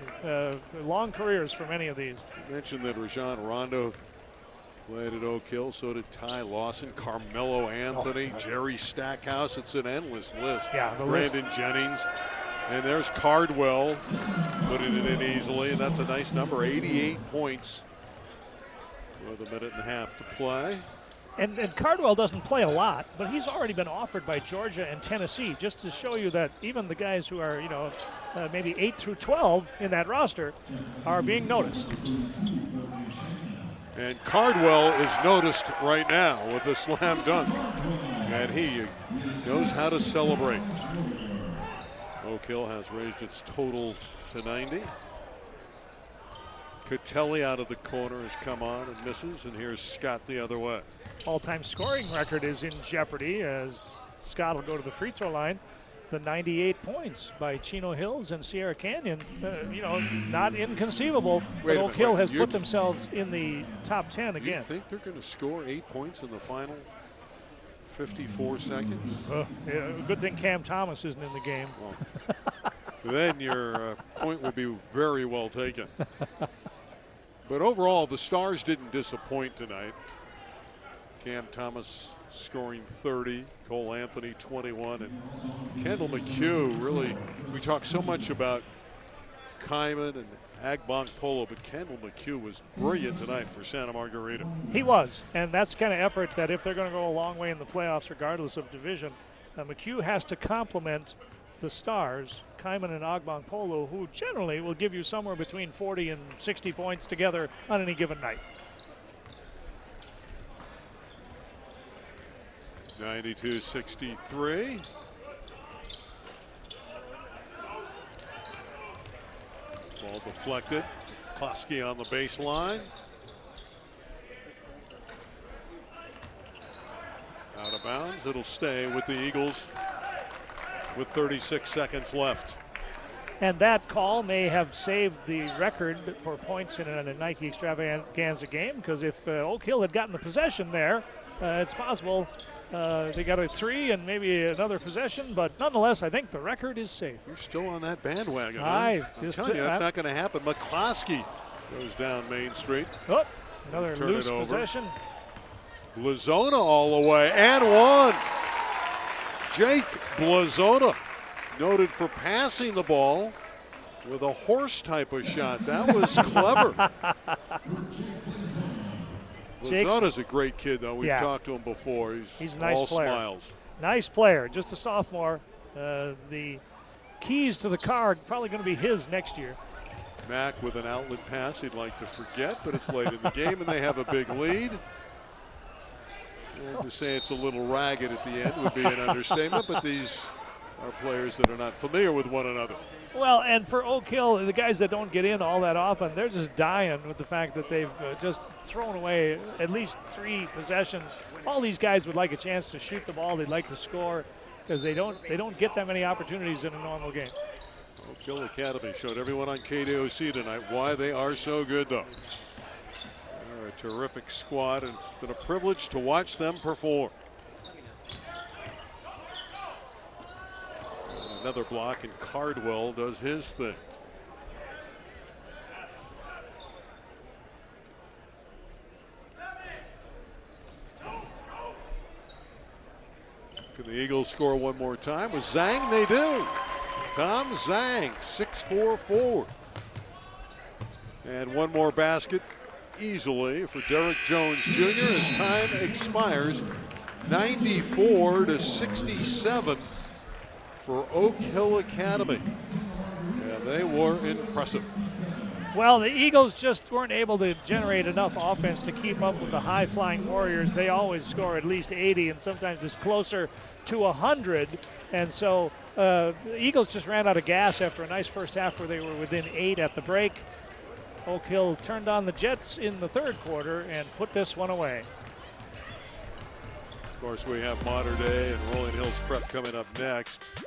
Long careers for many of these. You mentioned that Rajon Rondo played at Oak Hill. So did Ty Lawson, Carmelo Anthony, Jerry Stackhouse. It's an endless list. Yeah, Brandon Jennings. And there's Cardwell putting it in easily, and that's a nice number, 88 points with a minute and a half to play. And Cardwell doesn't play a lot, but he's already been offered by Georgia and Tennessee, just to show you that even the guys who are, maybe 8 through 12 in that roster are being noticed. And Cardwell is noticed right now with a slam dunk. And he knows how to celebrate. Oak Hill has raised its total to 90. Catelli out of the corner has come on and misses, and here's Scott the other way. All-time scoring record is in jeopardy as Scott will go to the free throw line. The 98 points by Chino Hills and Sierra Canyon, not inconceivable. But Oak Hill has put themselves in the top 10 again. You think they're going to score 8 points in the final 54 seconds? Good thing Cam Thomas isn't in the game. Well, then your point would be very well taken. But overall, the Stars didn't disappoint tonight. Cam Thomas scoring 30, Cole Anthony 21, and Kendall McHugh really, we talk so much about Kyman and Agbonk Polo, but Kendall McHugh was brilliant tonight for Santa Margarita. He was, and that's the kind of effort that if they're going to go a long way in the playoffs, regardless of division, McHugh has to complement the Stars, Kyman and Agbonk Polo, who generally will give you somewhere between 40 and 60 points together on any given night. 92-63. Ball deflected. Klosky on the baseline. Out of bounds. It'll stay with the Eagles with 36 seconds left. And that call may have saved the record for points in a Nike Extravaganza game, because if Oak Hill had gotten the possession there, it's possible they got a 3 and maybe another possession, but nonetheless, I think the record is safe. You're still on that bandwagon, huh? I'm telling you, that's not going to happen. McCloskey goes down Main Street. Oh, another loose possession. Blazona all the way, and one. Jake Blazona, noted for passing the ball with a horse type of shot. That was clever. Blazona's a great kid, though. We've talked to him before. He's a nice all player. Smiles. Nice player, just a sophomore. The keys to the car are probably going to be his next year. Mack with an outlet pass he'd like to forget, but it's late in the game and they have a big lead. And to say it's a little ragged at the end would be an understatement, but these are players that are not familiar with one another. Well, and for Oak Hill, the guys that don't get in all that often, they're just dying with the fact that they've just thrown away at least 3 possessions. All these guys would like a chance to shoot the ball. They'd like to score because they don't get that many opportunities in a normal game. Oak Hill Academy showed everyone on KDOC tonight why they are so good, though. They're a terrific squad, and it's been a privilege to watch them perform. And another block, and Cardwell does his thing. Can the Eagles score one more time? With Zhang, they do. Tom Zhang, 6'4" forward. And one more basket easily for Derek Jones Jr. as time expires. 94-67 for Oak Hill Academy. And they were impressive. Well, the Eagles just weren't able to generate enough offense to keep up with the high-flying Warriors. They always score at least 80, and sometimes it's closer to 100. And so the Eagles just ran out of gas after a nice first half where they were within 8 at the break. Oak Hill turned on the Jets in the third quarter and put this one away. Of course, we have Modern Day and Rolling Hills Prep coming up next.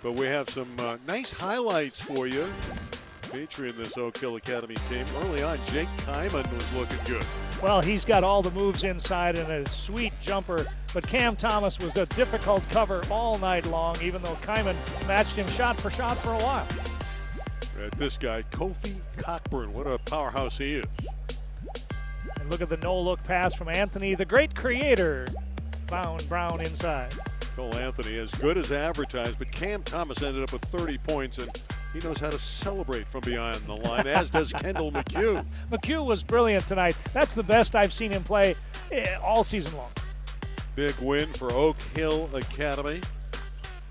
But we have some nice highlights for you featuring this Oak Hill Academy team. Early on, Jake Kyman was looking good. Well, he's got all the moves inside and a sweet jumper, but Cam Thomas was a difficult cover all night long, even though Kyman matched him shot for a while. This guy, Kofi Cockburn, what a powerhouse he is. And look at the no-look pass from Anthony, the great creator, found Brown inside. Cole Anthony, as good as advertised, but Cam Thomas ended up with 30 points, and he knows how to celebrate from behind the line, as does Kendall McHugh. McHugh was brilliant tonight. That's the best I've seen him play all season long. Big win for Oak Hill Academy.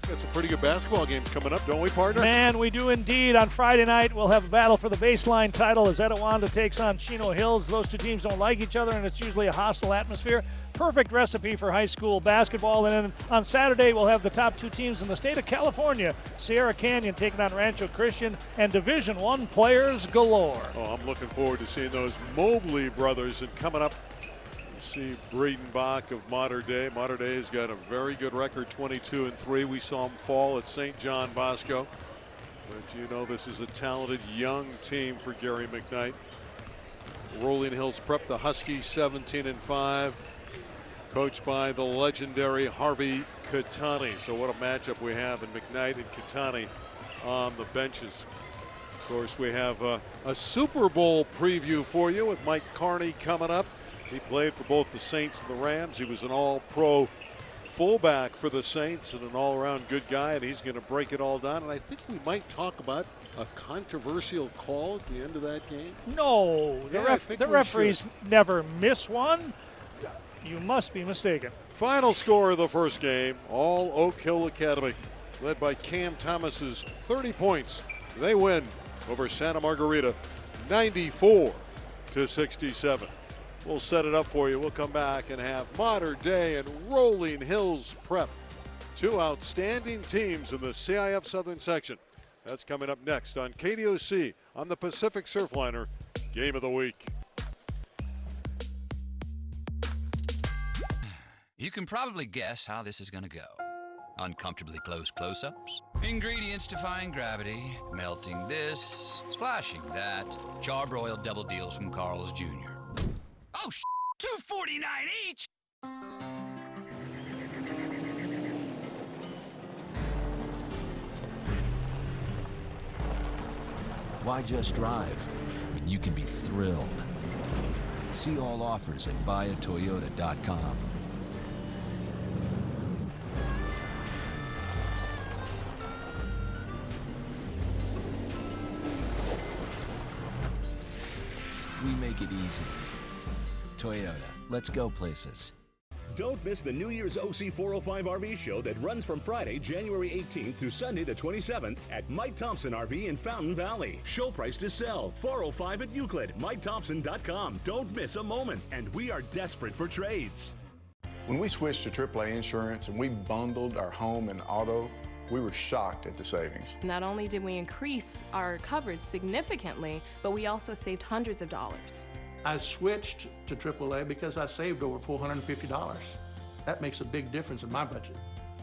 Got some pretty good basketball games coming up, don't we, partner? Man, we do indeed. On Friday night, we'll have a battle for the baseline title as Etiwanda takes on Chino Hills. Those two teams don't like each other, and it's usually a hostile atmosphere. Perfect recipe for high school basketball. And then on Saturday, we'll have the top two teams in the state of California, Sierra Canyon taking on Rancho Christian, and Division I players galore. Oh, I'm looking forward to seeing those Mobley brothers. And coming up, you see Braden Bach of Mater Dei. Mater Dei has got a very good record, 22-3. We saw them fall at St. John Bosco. But you know this is a talented young team for Gary McKnight. Rolling Hills Prep, the Huskies 17-5. Coached by the legendary Harvey Katani. So what a matchup we have in McKnight and Katani on the benches. Of course, we have a Super Bowl preview for you with Mike Carney coming up. He played for both the Saints and the Rams. He was an all-pro fullback for the Saints and an all-around good guy, and he's going to break it all down. And I think we might talk about a controversial call at the end of that game. No, the referees never miss one. You must be mistaken. Final score of the first game, all Oak Hill Academy, led by Cam Thomas's 30 points. They win over Santa Margarita 94-67. We'll set it up for you. We'll come back and have Mater Dei and Rolling Hills Prep, two outstanding teams in the CIF Southern section. That's coming up next on KDOC on the Pacific Surfliner Game of the Week. You can probably guess how this is going to go. Uncomfortably close close-ups, ingredients defying gravity, melting this, splashing that, charbroiled double deals from Carl's Jr. Oh, $2.49 each! Why just drive when you can be thrilled? See all offers at buyatoyota.com. We make it easy. Toyota, let's go places. Don't miss the New Year's OC 405 RV show that runs from Friday, January 18th through Sunday the 27th at Mike Thompson RV in Fountain Valley. Show price to sell, 405 at Euclid, MikeThompson.com. Don't miss a moment, and we are desperate for trades. When we switched to AAA insurance and we bundled our home and auto, we were shocked at the savings. Not only did we increase our coverage significantly, but we also saved hundreds of dollars. I switched to AAA because I saved over $450. That makes a big difference in my budget.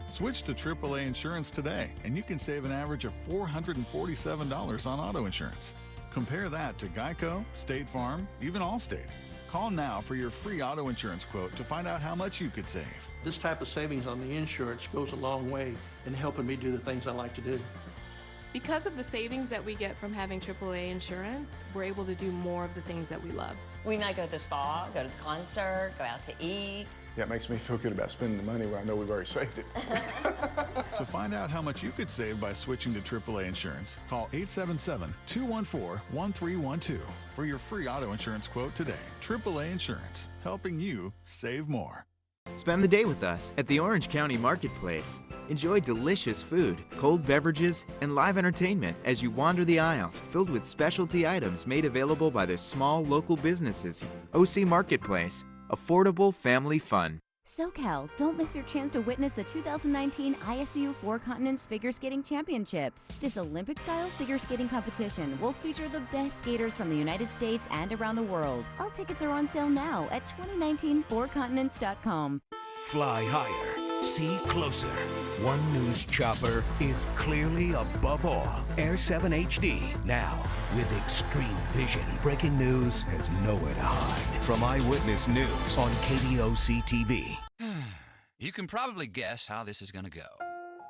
Switch to AAA insurance today, and you can save an average of $447 on auto insurance. Compare that to Geico, State Farm, even Allstate. Call now for your free auto insurance quote to find out how much you could save. This type of savings on the insurance goes a long way in helping me do the things I like to do. Because of the savings that we get from having AAA insurance, we're able to do more of the things that we love. We might go to the spa, go to the concert, go out to eat. Yeah, it makes me feel good about spending the money when I know we've already saved it. To find out how much you could save by switching to AAA insurance, call 877-214-1312 for your free auto insurance quote today. AAA Insurance, helping you save more. Spend the day with us at the Orange County Marketplace. Enjoy delicious food, cold beverages, and live entertainment as you wander the aisles filled with specialty items made available by the small local businesses. OC Marketplace, affordable family fun. SoCal, don't miss your chance to witness the 2019 ISU Four Continents Figure Skating Championships. This Olympic-style figure skating competition will feature the best skaters from the United States and around the world. All tickets are on sale now at 2019fourcontinents.com. Fly higher, see closer. One News chopper is clearly above all. Air 7 HD, now with extreme vision. Breaking news has nowhere to hide. From Eyewitness News on KDOC TV. You can probably guess how this is going to go.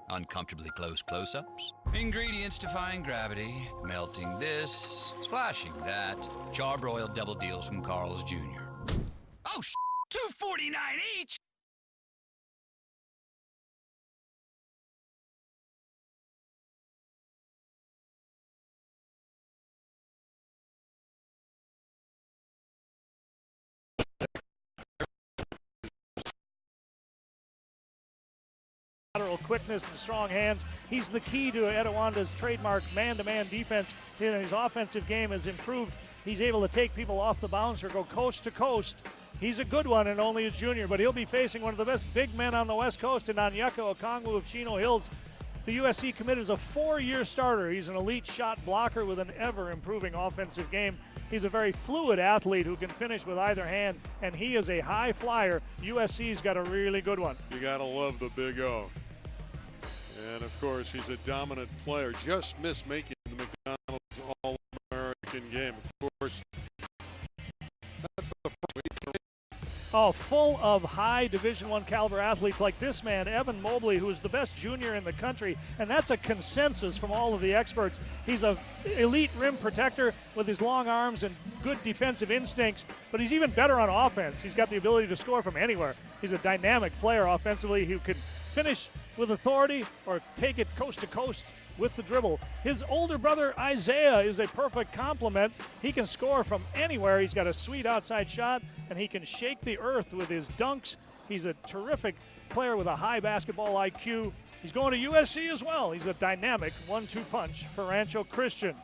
Uncomfortably close close-ups, ingredients defying gravity, melting this, splashing that, charbroiled double deals from Carl's Jr. Oh, $2.49 each! quickness and strong hands. He's the key to Etiwanda's trademark man-to-man defense. His offensive game has improved. He's able to take people off the bounce or go coast to coast. He's a good one and only a junior, but he'll be facing one of the best big men on the West Coast in Onyeka Okongwu of Chino Hills. The USC commit is a 4-year starter. He's an elite shot blocker with an ever-improving offensive game. He's a very fluid athlete who can finish with either hand, and he is a high flyer. USC's got a really good one. You got to love the Big O. And, of course, he's a dominant player. Just missed making the McDonald's All-American game. Of course, that's the first week. Oh, full of high Division I caliber athletes like this man, Evan Mobley, who is the best junior in the country, and that's a consensus from all of the experts. He's an elite rim protector with his long arms and good defensive instincts, but he's even better on offense. He's got the ability to score from anywhere. He's a dynamic player offensively who can finish with authority or take it coast to coast with the dribble. His older brother Isaiah is a perfect complement. He can score from anywhere. He's got a sweet outside shot, and he can shake the earth with his dunks. He's a terrific player with a high basketball IQ. He's going to USC as well. He's a dynamic 1-2 punch for Rancho Christian.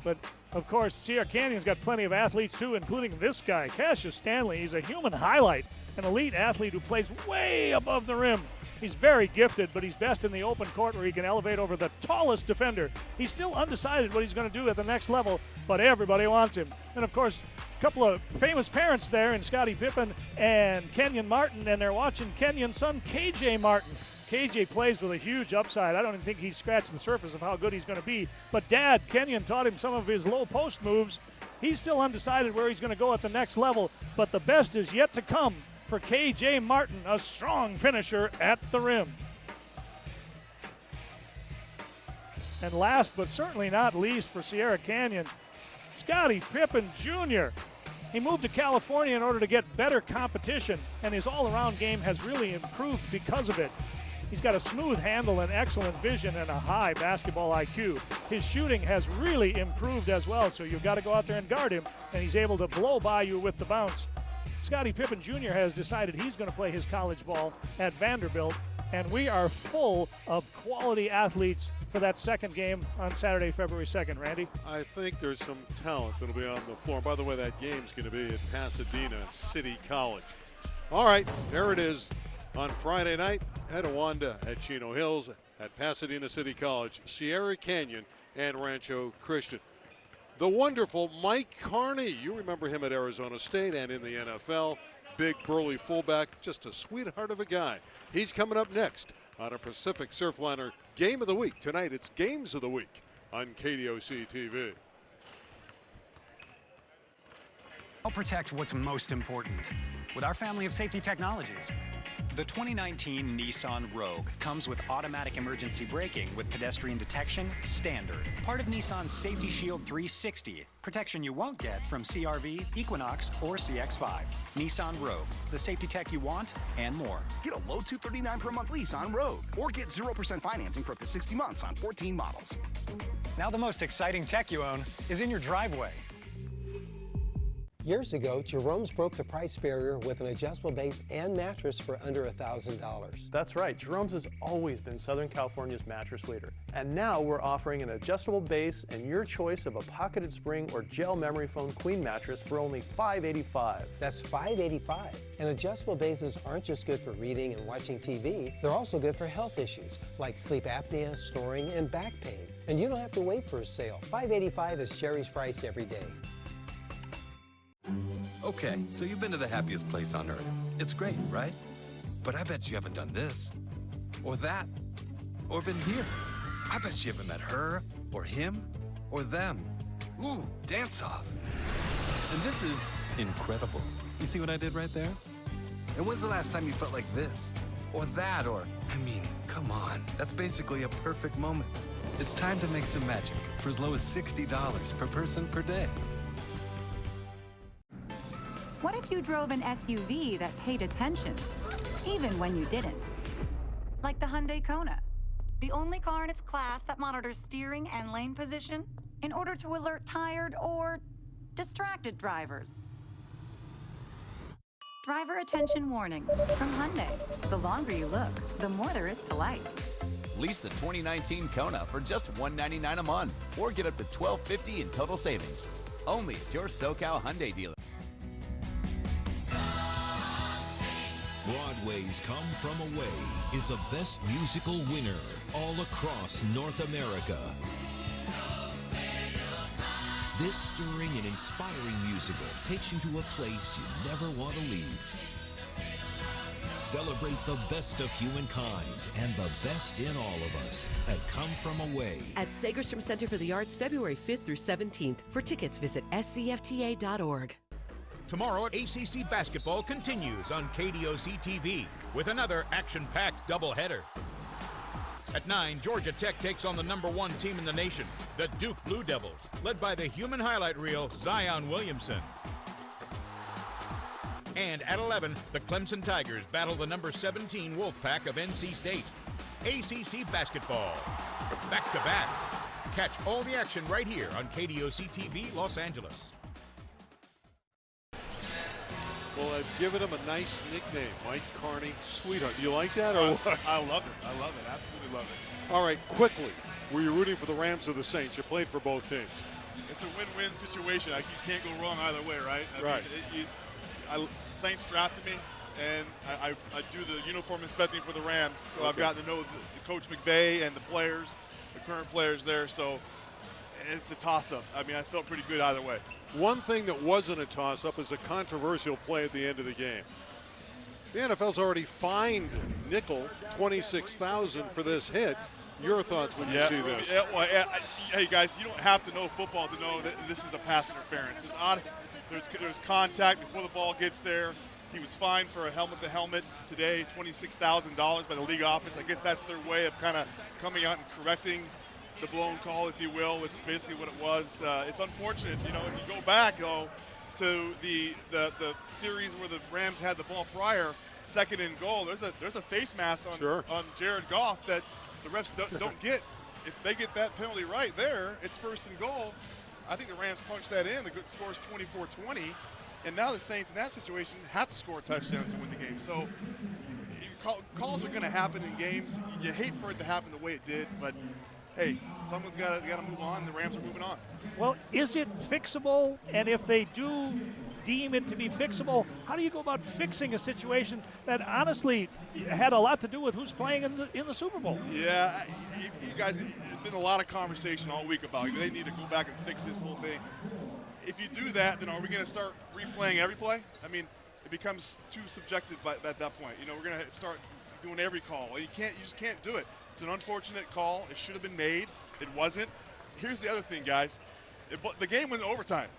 But, of course, Sierra Canyon's got plenty of athletes, too, including this guy, Cassius Stanley. He's a human highlight, an elite athlete who plays way above the rim. He's very gifted, but he's best in the open court where he can elevate over the tallest defender. He's still undecided what he's going to do at the next level, but everybody wants him. And, of course, a couple of famous parents there in Scottie Pippen and Kenyon Martin, and they're watching Kenyon's son, KJ Martin. KJ plays with a huge upside. I don't even think he's scratched the surface of how good he's going to be. But Dad, Kenyon, taught him some of his low post moves. He's still undecided where he's going to go at the next level, but the best is yet to come for KJ Martin, a strong finisher at the rim. And last but certainly not least for Sierra Canyon, Scottie Pippen Jr. He moved to California in order to get better competition, and his all-around game has really improved because of it. He's got a smooth handle and excellent vision and a high basketball IQ. His shooting has really improved as well, so you've got to go out there and guard him, and he's able to blow by you with the bounce. Scottie Pippen Jr. has decided he's going to play his college ball at Vanderbilt, and we are full of quality athletes for that second game on Saturday, February 2nd. Randy? I think there's some talent that'll be on the floor. By the way, that game's going to be at Pasadena City College. All right, there it is on Friday night. Etiwanda at Chino Hills, at Pasadena City College, Sierra Canyon and Rancho Christian. The wonderful Mike Carney. You remember him at Arizona State and in the NFL. Big, burly fullback, just a sweetheart of a guy. He's coming up next on a Pacific Surfliner Game of the Week. Tonight it's Games of the Week on KDOC TV. I'll protect what's most important with our family of safety technologies. The 2019 Nissan Rogue comes with automatic emergency braking with pedestrian detection standard. Part of Nissan's Safety Shield 360, protection you won't get from CR-V, Equinox, or CX-5. Nissan Rogue, the safety tech you want and more. Get a low $239 per month lease on Rogue, or get 0% financing for up to 60 months on 14 models. Now the most exciting tech you own is in your driveway. Years ago, Jerome's broke the price barrier with an adjustable base and mattress for under $1,000. That's right. Jerome's has always been Southern California's mattress leader. And now we're offering an adjustable base and your choice of a pocketed spring or gel memory foam queen mattress for only $585. That's $585. And adjustable bases aren't just good for reading and watching TV. They're also good for health issues like sleep apnea, snoring, and back pain. And you don't have to wait for a sale. $585 is Sherry's price every day. Okay, so you've been to the happiest place on earth. It's great, right? But I bet you haven't done this, or that, or been here. I bet you haven't met her, or him, or them. Ooh, dance off. And this is incredible. You see what I did right there? And when's the last time you felt like this, or that, or, I mean, come on. That's basically a perfect moment. It's time to make some magic for as low as $60 per person per day. What if you drove an SUV that paid attention, even when you didn't? Like the Hyundai Kona, the only car in its class that monitors steering and lane position in order to alert tired or distracted drivers. Driver attention warning from Hyundai. The longer you look, the more there is to like. Lease the 2019 Kona for just $199 a month, or get up to $1,250 in total savings. Only at your SoCal Hyundai dealer. Broadway's Come From Away is a Best Musical winner all across North America. This stirring and inspiring musical takes you to a place you never want to leave. Celebrate the best of humankind and the best in all of us at Come From Away at Sagerstrom Center for the Arts, February 5th through 17th. For tickets, visit scfta.org. Tomorrow, ACC basketball continues on KDOC TV with another action-packed doubleheader. At 9, Georgia Tech takes on the #1 team in the nation, the Duke Blue Devils, led by the human highlight reel, Zion Williamson. And at 11, the Clemson Tigers battle the #17 Wolfpack of NC State. ACC basketball, back-to-back. Catch all the action right here on KDOC TV, Los Angeles. Well, I've given him a nice nickname, Mike Carney, Sweetheart. Do you like that? Or what? I love it. I love it. Absolutely love it. All right, quickly. Were you rooting for the Rams or the Saints? You played for both teams. It's a win-win situation. You can't go wrong either way, right? Right. Saints drafted me, and I do the uniform inspecting for the Rams, so I've gotten to know the Coach McVay and the players, the current players there, so it's a toss-up. I mean, I felt pretty good either way. One thing that wasn't a toss-up is a controversial play at the end of the game. The NFL's already fined Nickel $26,000 for this hit. Your thoughts when you see this? Hey, guys, you don't have to know football to know that this is a pass interference. There's contact before the ball gets there. He was fined for a helmet-to-helmet today, $26,000 by the league office. I guess that's their way of kind of coming out and correcting the blown call, if you will. It's basically what it was. It's unfortunate, you know. If you go back though to the series where the Rams had the ball prior, 2nd and goal. There's a face mask on Jared Goff that the refs don't get. If they get that penalty right there, it's 1st and goal. I think the Rams punched that in. The score is 24-20, and now the Saints in that situation have to score a touchdown to win the game. So calls are going to happen in games. You hate for it to happen the way it did, but hey, someone's got to move on. The Rams are moving on. Well, is it fixable? And if they do deem it to be fixable, how do you go about fixing a situation that honestly had a lot to do with who's playing in the Super Bowl? Yeah, you guys, there's been a lot of conversation all week about it. They need to go back and fix this whole thing. If you do that, then are we going to start replaying every play? I mean, it becomes too subjective at that point. You know, we're going to start doing every call. You just can't do it. It's an unfortunate call. It should have been made. It wasn't. Here's the other thing, guys. The game went to overtime.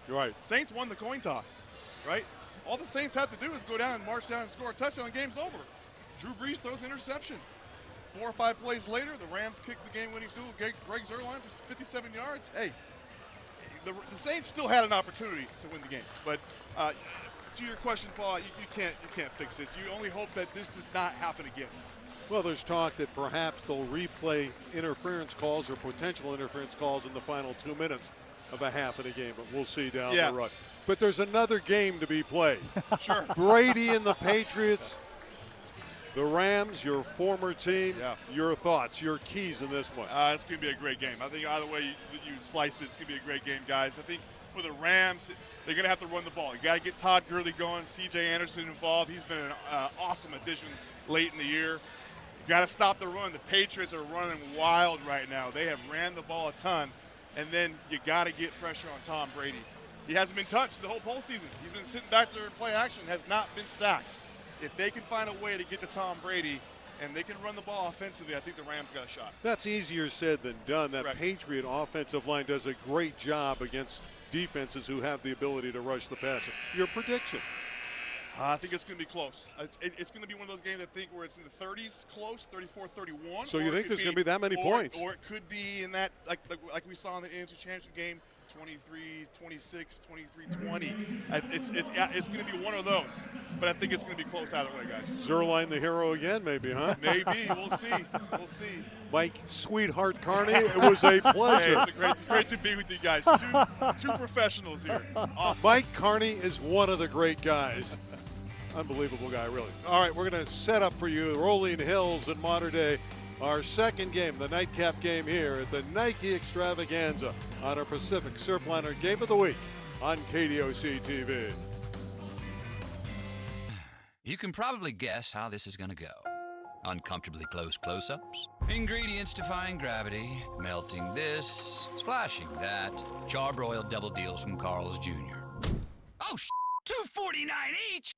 You're right. Saints won the coin toss, right? All the Saints have to do is go down and march down and score a touchdown, and the game's over. Drew Brees throws an interception. 4 or 5 plays later, the Rams kick the game-winning field. Greg Zuerlein for 57 yards. Hey, the Saints still had an opportunity to win the game. But to your question, Paul, you can't fix this. You only hope that this does not happen again. Well, there's talk that perhaps they'll replay interference calls or potential interference calls in the final 2 minutes of a half of the game, but we'll see down the road. But there's another game to be played. Sure. Brady and the Patriots, the Rams, your former team. Yeah. Your thoughts, your keys in this one. It's going to be a great game. I think either way you slice it, it's going to be a great game, guys. I think for the Rams, they're going to have to run the ball. You got to get Todd Gurley going, C.J. Anderson involved. He's been an awesome addition late in the year. You got to stop the run. The Patriots are running wild right now. They have ran the ball a ton. And then you got to get pressure on Tom Brady. He hasn't been touched the whole postseason. He's been sitting back there in play action, has not been sacked. If they can find a way to get to Tom Brady and they can run the ball offensively, I think the Rams got a shot. That's easier said than done. That Correct. Patriot offensive line does a great job against defenses who have the ability to rush the passer. Your prediction? I think it's going to be close. It's going to be one of those games, I think, where it's in the 30s, close, 34-31. So you think there's going to be that many points? Or it could be in that, like we saw in the NFC Championship game, 23-26, 23-20. It's going to be one of those. But I think it's going to be close either way, guys. Zuerlein the hero again, maybe, huh? Maybe. We'll see. We'll see. Mike, Sweetheart Carney, it was a pleasure. Hey, it's great to be with you guys. Two professionals here. Awesome. Mike Carney is one of the great guys. Unbelievable guy, really. All right, we're going to set up for you Rolling Hills and Mater Dei, our second game, the nightcap game here at the Nike Extravaganza on our Pacific Surfliner Game of the Week on KDOC TV. You can probably guess how this is going to go. Uncomfortably close close-ups, ingredients defying gravity, melting this, splashing that, charbroiled double deals from Carl's Jr. Oh, $2.49 each!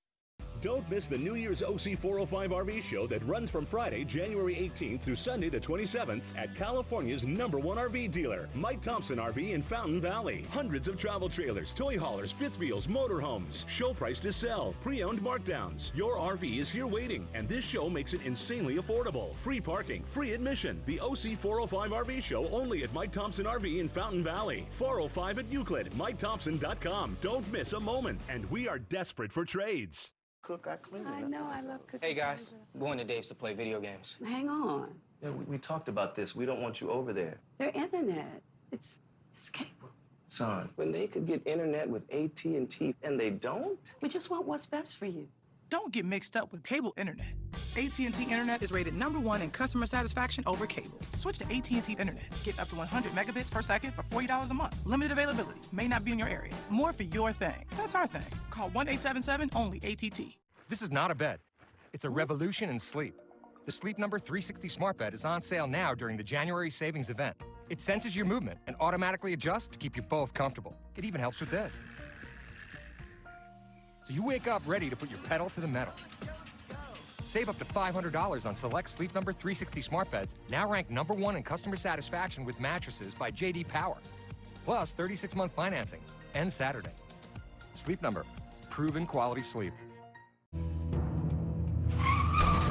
Don't miss the New Year's OC 405 RV show that runs from Friday, January 18th through Sunday the 27th at California's #1 RV dealer, Mike Thompson RV in Fountain Valley. Hundreds of travel trailers, toy haulers, fifth wheels, motorhomes. Show price to sell, pre-owned markdowns. Your RV is here waiting, and this show makes it insanely affordable. Free parking, free admission. The OC 405 RV show only at Mike Thompson RV in Fountain Valley. 405 at Euclid, MikeThompson.com. Don't miss a moment, and we are desperate for trades. Cook, I clean. I know, I love cooking. Hey guys, I'm going to Dave's to play video games. Hang on. Yeah, we talked about this. We don't want you over there. Their internet, it's cable. Son, when they could get internet with AT&T and they don't? We just want what's best for you. Don't get mixed up with cable internet. AT&T Internet is rated #1 in customer satisfaction over cable. Switch to AT&T Internet. Get up to 100 megabits per second for $40 a month. Limited availability. May not be in your area. More for your thing. That's our thing. Call 1-877-ONLY-ATT. This is not a bed. It's a revolution in sleep. The Sleep Number 360 Smart Bed is on sale now during the January savings event. It senses your movement and automatically adjusts to keep you both comfortable. It even helps with this. So you wake up ready to put your pedal to the metal. Save up to $500 on select Sleep Number 360 smart beds, now ranked #1 in customer satisfaction with mattresses by J.D. Power. Plus 36-month financing. Ends Saturday. Sleep Number. Proven quality sleep.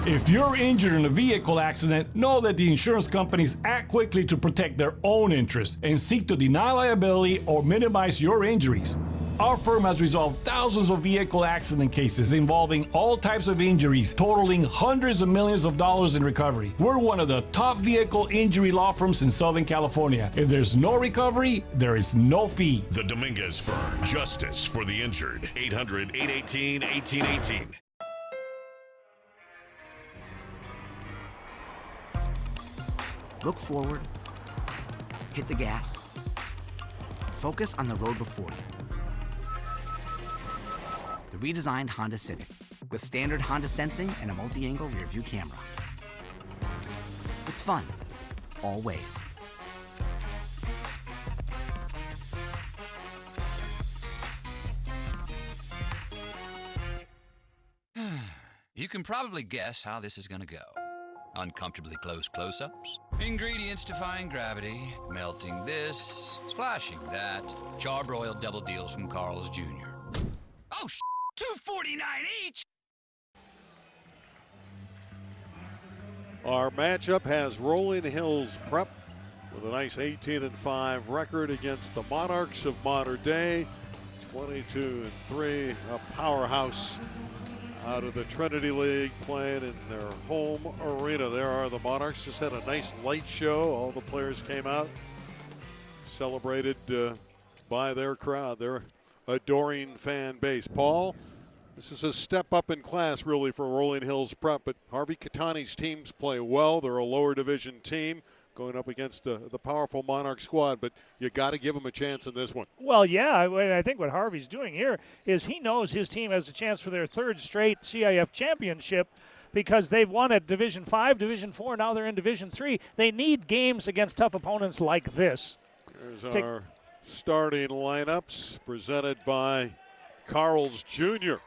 If you're injured in a vehicle accident, know that the insurance companies act quickly to protect their own interests and seek to deny liability or minimize your injuries. Our firm has resolved thousands of vehicle accident cases involving all types of injuries, totaling hundreds of millions of dollars in recovery. We're one of the top vehicle injury law firms in Southern California. If there's no recovery, there is no fee. The Dominguez Firm. Justice for the injured. 800-818-1818. Look forward. Hit the gas. Focus on the road before you. The redesigned Honda Civic with standard Honda sensing and a multi-angle rear view camera. It's fun, always. You can probably guess how this is going to go. Uncomfortably close close-ups, ingredients defying gravity, melting this, splashing that, charbroiled double deals from Carl's Jr. Oh, $2.49 each! Our matchup has Rolling Hills Prep with a nice 18-5 record against the Monarchs of Mater Dei, 22-3, a powerhouse out of the Trinity League playing in their home arena. There are the Monarchs. Just had a nice light show. All the players came out, celebrated by their crowd, their adoring fan base. Paul, this is a step up in class really for Rolling Hills Prep, but Harvey Catani's teams play well. They're a lower division team going up against the powerful Monarch squad, but you got to give them a chance in this one. Well, yeah, I think what Harvey's doing here is he knows his team has a chance for their third straight CIF championship because they've won at Division 5, Division 4, now they're in Division 3. They need games against tough opponents like this. Here's our starting lineups presented by Carl's Jr.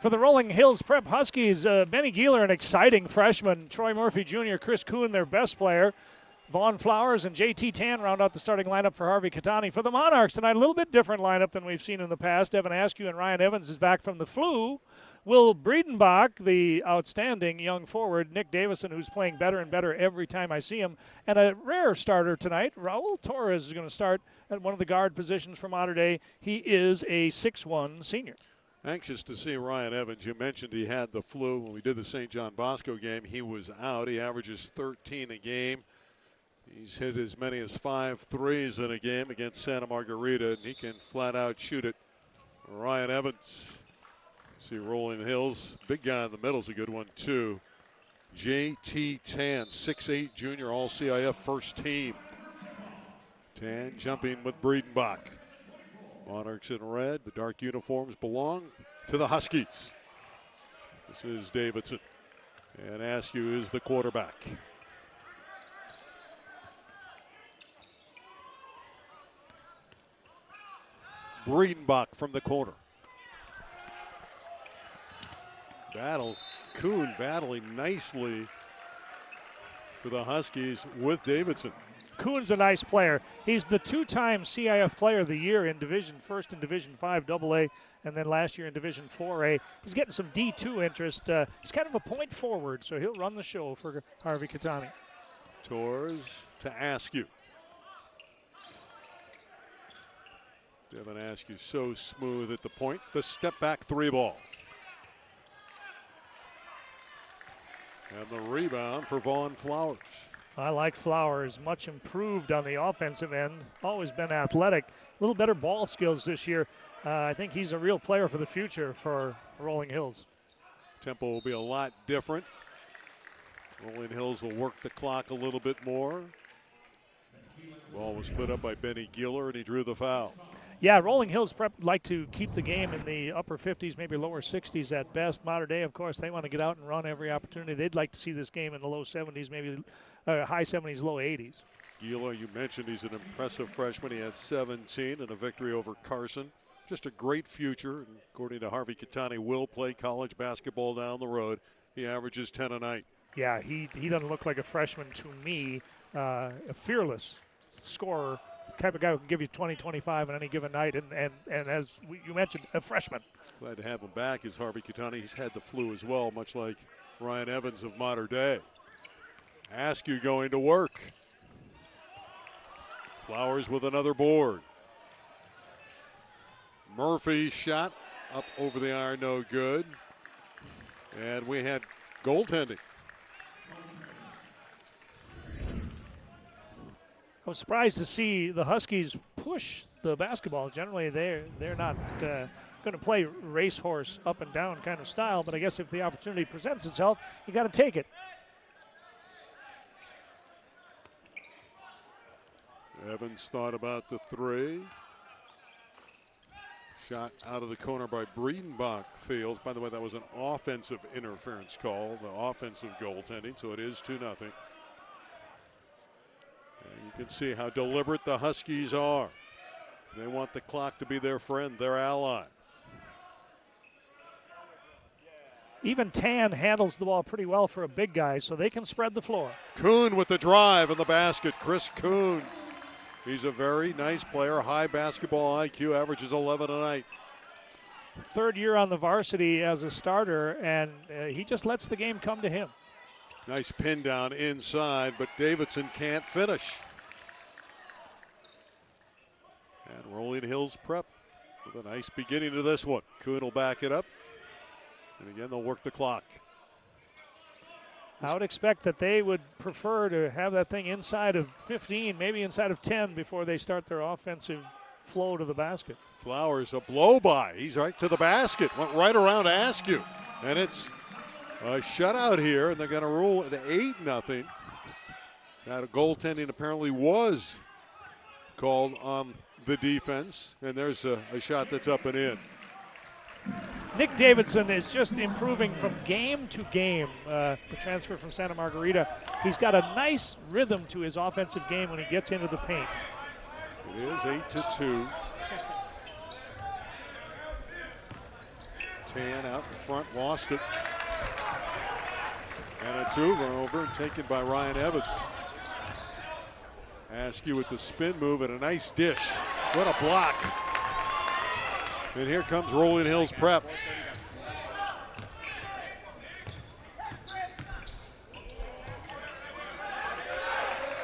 For the Rolling Hills Prep Huskies, Benny Gieler, an exciting freshman. Troy Murphy Jr., Chris Kuhn, their best player. Vaughn Flowers and J.T. Tan round out the starting lineup for Harvey Catani. For the Monarchs tonight, a little bit different lineup than we've seen in the past. Evan Askew and Ryan Evans is back from the flu. Will Breedenbach, the outstanding young forward, Nick Davison, who's playing better and better every time I see him, and a rare starter tonight, Raul Torres is going to start at one of the guard positions for Mater Dei. He is a 6'1 senior. Anxious to see Ryan Evans. You mentioned he had the flu when we did the St. John Bosco game. He was out. He averages 13 a game. He's hit as many as 5 threes in a game against Santa Margarita, and he can flat out shoot it. Ryan Evans See Rolling Hills, big guy in the middle is a good one too. J.T. Tan, 6'8", junior, all CIF first team. Tan jumping with Breedenbach. Monarchs in red, the dark uniforms belong to the Huskies. This is Davidson, and Askew is the quarterback. Breedenbach from the corner. Kuhn battling nicely for the Huskies with Davidson. Kuhn's a nice player. He's the two-time CIF Player of the Year in Division First and Division 5 AA, and then last year in Division 4A. He's getting some D2 interest. He's kind of a point forward, so he'll run the show for Harvey Catani. Torres to Askew. Devin Askew so smooth at the point. The step back 3 ball. And the rebound for Vaughn Flowers. I like Flowers, much improved on the offensive end, always been athletic, a little better ball skills this year. I think he's a real player for the future for Rolling Hills. Tempo will be a lot different. Rolling Hills will work the clock a little bit more. Ball was put up by Benny Giller, and he drew the foul. Yeah, Rolling Hills prep like to keep the game in the upper 50s, maybe lower 60s at best. Modern Day, of course, they want to get out and run every opportunity. They'd like to see this game in the low 70s, maybe high 70s, low 80s. Gila, you mentioned he's an impressive freshman. He had 17 and a victory over Carson. Just a great future, and according to Harvey Catani, will play college basketball down the road. He averages 10 a night. Yeah, he doesn't look like a freshman to me. A fearless scorer, type of guy who can give you 20, 25 on any given night, and as you mentioned, a freshman. Glad to have him back is Harvey Catani. He's had the flu as well, much like Ryan Evans of Modern Day. Askew going to work. Flowers with another board. Murphy's shot up over the iron, no good. And we had goaltending. I was surprised to see the Huskies push the basketball. Generally, they're not going to play racehorse up and down kind of style, but I guess if the opportunity presents itself, you got to take it. Evans thought about the 3. Shot out of the corner by Breedenbach fails. By the way, that was an offensive interference call, the offensive goaltending, so it is 2-0. And you can see how deliberate the Huskies are. They want the clock to be their friend, their ally. Even Tan handles the ball pretty well for a big guy, so they can spread the floor. Kuhn with the drive in the basket. Chris Kuhn. He's a very nice player, high basketball IQ, averages 11 a night. Third year on the varsity as a starter, and he just lets the game come to him. Nice pin down inside, but Davidson can't finish. And Rolling Hills prep with a nice beginning to this one. Kuhn will back it up, and again they'll work the clock. I would expect that they would prefer to have that thing inside of 15, maybe inside of 10 before they start their offensive flow to the basket. Flowers, a blow by. He's right to the basket. Went right around Askew. And it's a shutout here, and they're going to rule it 8-0. That goaltending apparently was called on the defense. And there's a shot that's up and in. Nick Davidson is just improving from game to game. The transfer from Santa Margarita. He's got a nice rhythm to his offensive game when he gets into the paint. It is 8-2. Tan out in front, lost it. And a 2 run over and taken by Ryan Evans. Askew with the spin move and a nice dish. What a block. And here comes Rolling Hills prep.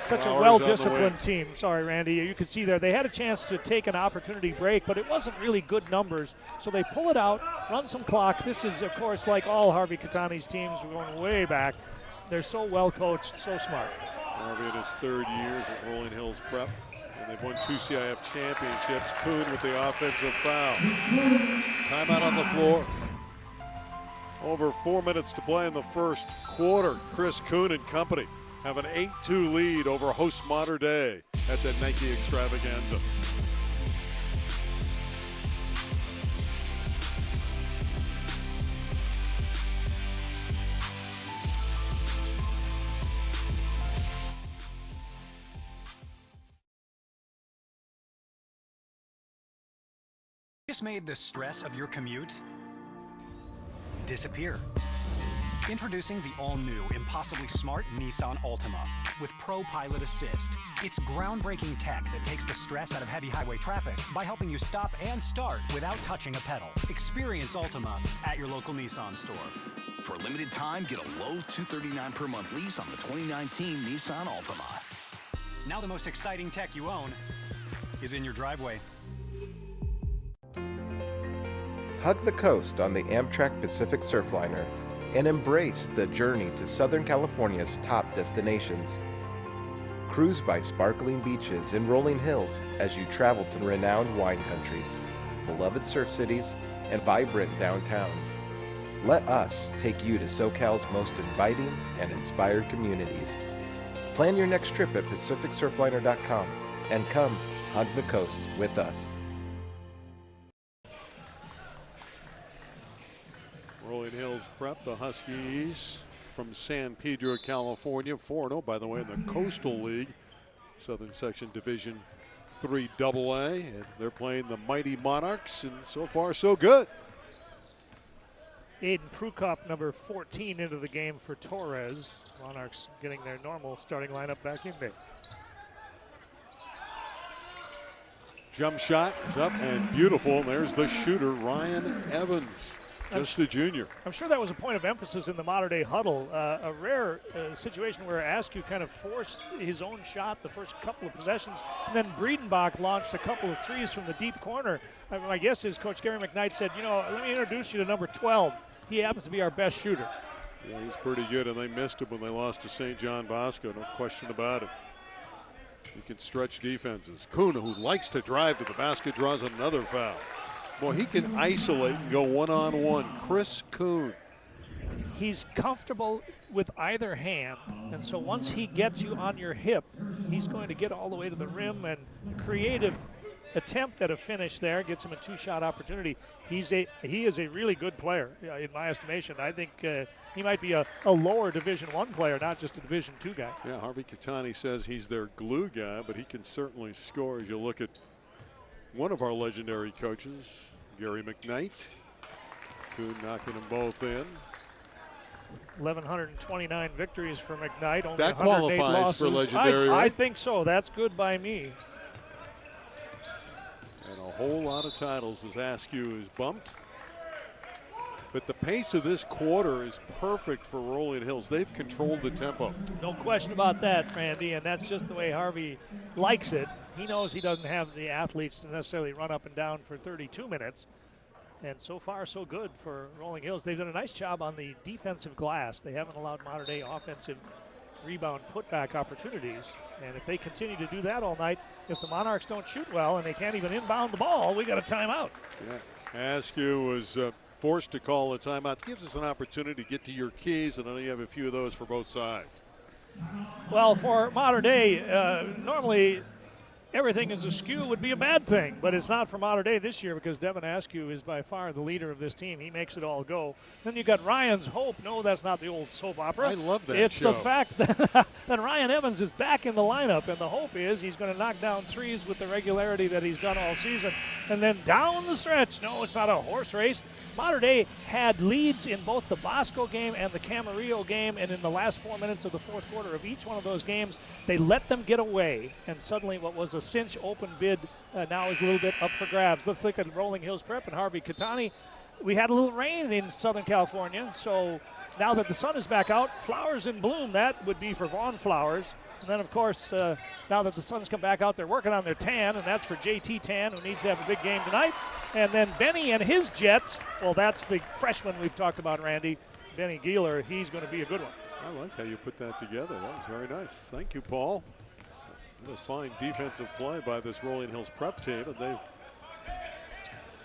Such a well-disciplined team. Sorry, Randy. You could see there they had a chance to take an opportunity break, but it wasn't really good numbers. So they pull it out, run some clock. This is, of course, like all Harvey Catani's teams. We're going way back. They're so well coached, so smart. Harvey in his 3rd years at Rolling Hills prep. And they've won 2 CIF championships. Kuhn with the offensive foul. Timeout on the floor. Over 4 minutes to play in the first quarter. Chris Kuhn and company have an 8-2 lead over host Mater Dei at the Nike Extravaganza. Just made the stress of your commute disappear. Introducing the all-new, impossibly smart Nissan Altima with Pro Pilot Assist. It's groundbreaking tech that takes the stress out of heavy highway traffic by helping you stop and start without touching a pedal. Experience Altima at your local Nissan store. For a limited time, get a low $239 per month lease on the 2019 Nissan Altima. Now the most exciting tech you own is in your driveway. Hug the coast on the Amtrak Pacific Surfliner and embrace the journey to Southern California's top destinations. Cruise by sparkling beaches and rolling hills as you travel to renowned wine countries, beloved surf cities, and vibrant downtowns. Let us take you to SoCal's most inviting and inspired communities. Plan your next trip at PacificSurfliner.com and come hug the coast with us. Rolling Hills Prep, the Huskies from San Pedro, California, 4-0, by the way, in the Coastal League, Southern Section Division III AA, and they're playing the mighty Monarchs, and so far so good. Aiden Prukop, number 14, into the game for Torres. Monarchs getting their normal starting lineup back in there. Jump shot is up and beautiful. There's the shooter, Ryan Evans. Just a junior. I'm sure that was a point of emphasis in the Mater Dei huddle. A rare situation where Askew kind of forced his own shot the first couple of possessions, and then Breedenbach launched a couple of threes from the deep corner. My guess is Coach Gary McKnight said, you know, let me introduce you to number 12. He happens to be our best shooter. Yeah, he's pretty good, and they missed him when they lost to St. John Bosco, no question about it. He can stretch defenses. Kuhn, who likes to drive to the basket, draws another foul. Boy, he can isolate and go one-on-one. Chris Kuhn. He's comfortable with either hand, and so once he gets you on your hip, he's going to get all the way to the rim, and creative attempt at a finish there gets him a two-shot opportunity. He is a really good player, in my estimation. I think he might be a lower Division I player, not just a Division II guy. Yeah, Harvey Catani says he's their glue guy, but he can certainly score as you look at one of our legendary coaches, Gary McKnight. Kuhn knocking them both in. 1,129 victories for McKnight. Only that 108 qualifies losses. for legendary, right? I think so. That's good by me. And a whole lot of titles as Askew is bumped. But the pace of this quarter is perfect for Rolling Hills. They've controlled the tempo. No question about that, Randy, and that's just the way Harvey likes it. He knows he doesn't have the athletes to necessarily run up and down for 32 minutes. And so far, so good for Rolling Hills. They've done a nice job on the defensive glass. They haven't allowed Mater Dei offensive rebound putback opportunities. And if they continue to do that all night, if the Monarchs don't shoot well and they can't even inbound the ball, we got a timeout. Yeah, Askew was forced to call a timeout. Gives us an opportunity to get to your keys, and I know you have a few of those for both sides. Well, for Mater Dei, normally everything is askew would be a bad thing, but it's not for Mater Dei this year because Devin Askew is by far the leader of this team. He makes it all go. Then you got Ryan's Hope. No, that's not the old soap opera. I love that It's show. the fact that Ryan Evans is back in the lineup, and the hope is he's going to knock down threes with the regularity that he's done all season. And then down the stretch, no, it's not a horse race. Mater Dei had leads in both the Bosco game and the Camarillo game, and in the last 4 minutes of the fourth quarter of each one of those games, they let them get away, and suddenly what was a cinch open bid now is a little bit up for grabs. Let's look at Rolling Hills Prep and Harvey Catani. We had a little rain in Southern California, so now that the sun is back out, flowers in bloom, that would be for Vaughn Flowers. And then, of course, now that the sun's come back out, they're working on their tan, and that's for JT Tan, who needs to have a big game tonight. And then Benny and his Jets, well, that's the freshman we've talked about, Randy. Benny Gieler, he's going to be a good one. I like how you put that together. That was very nice. Thank you, Paul. What a fine defensive play by this Rolling Hills Prep team, and they've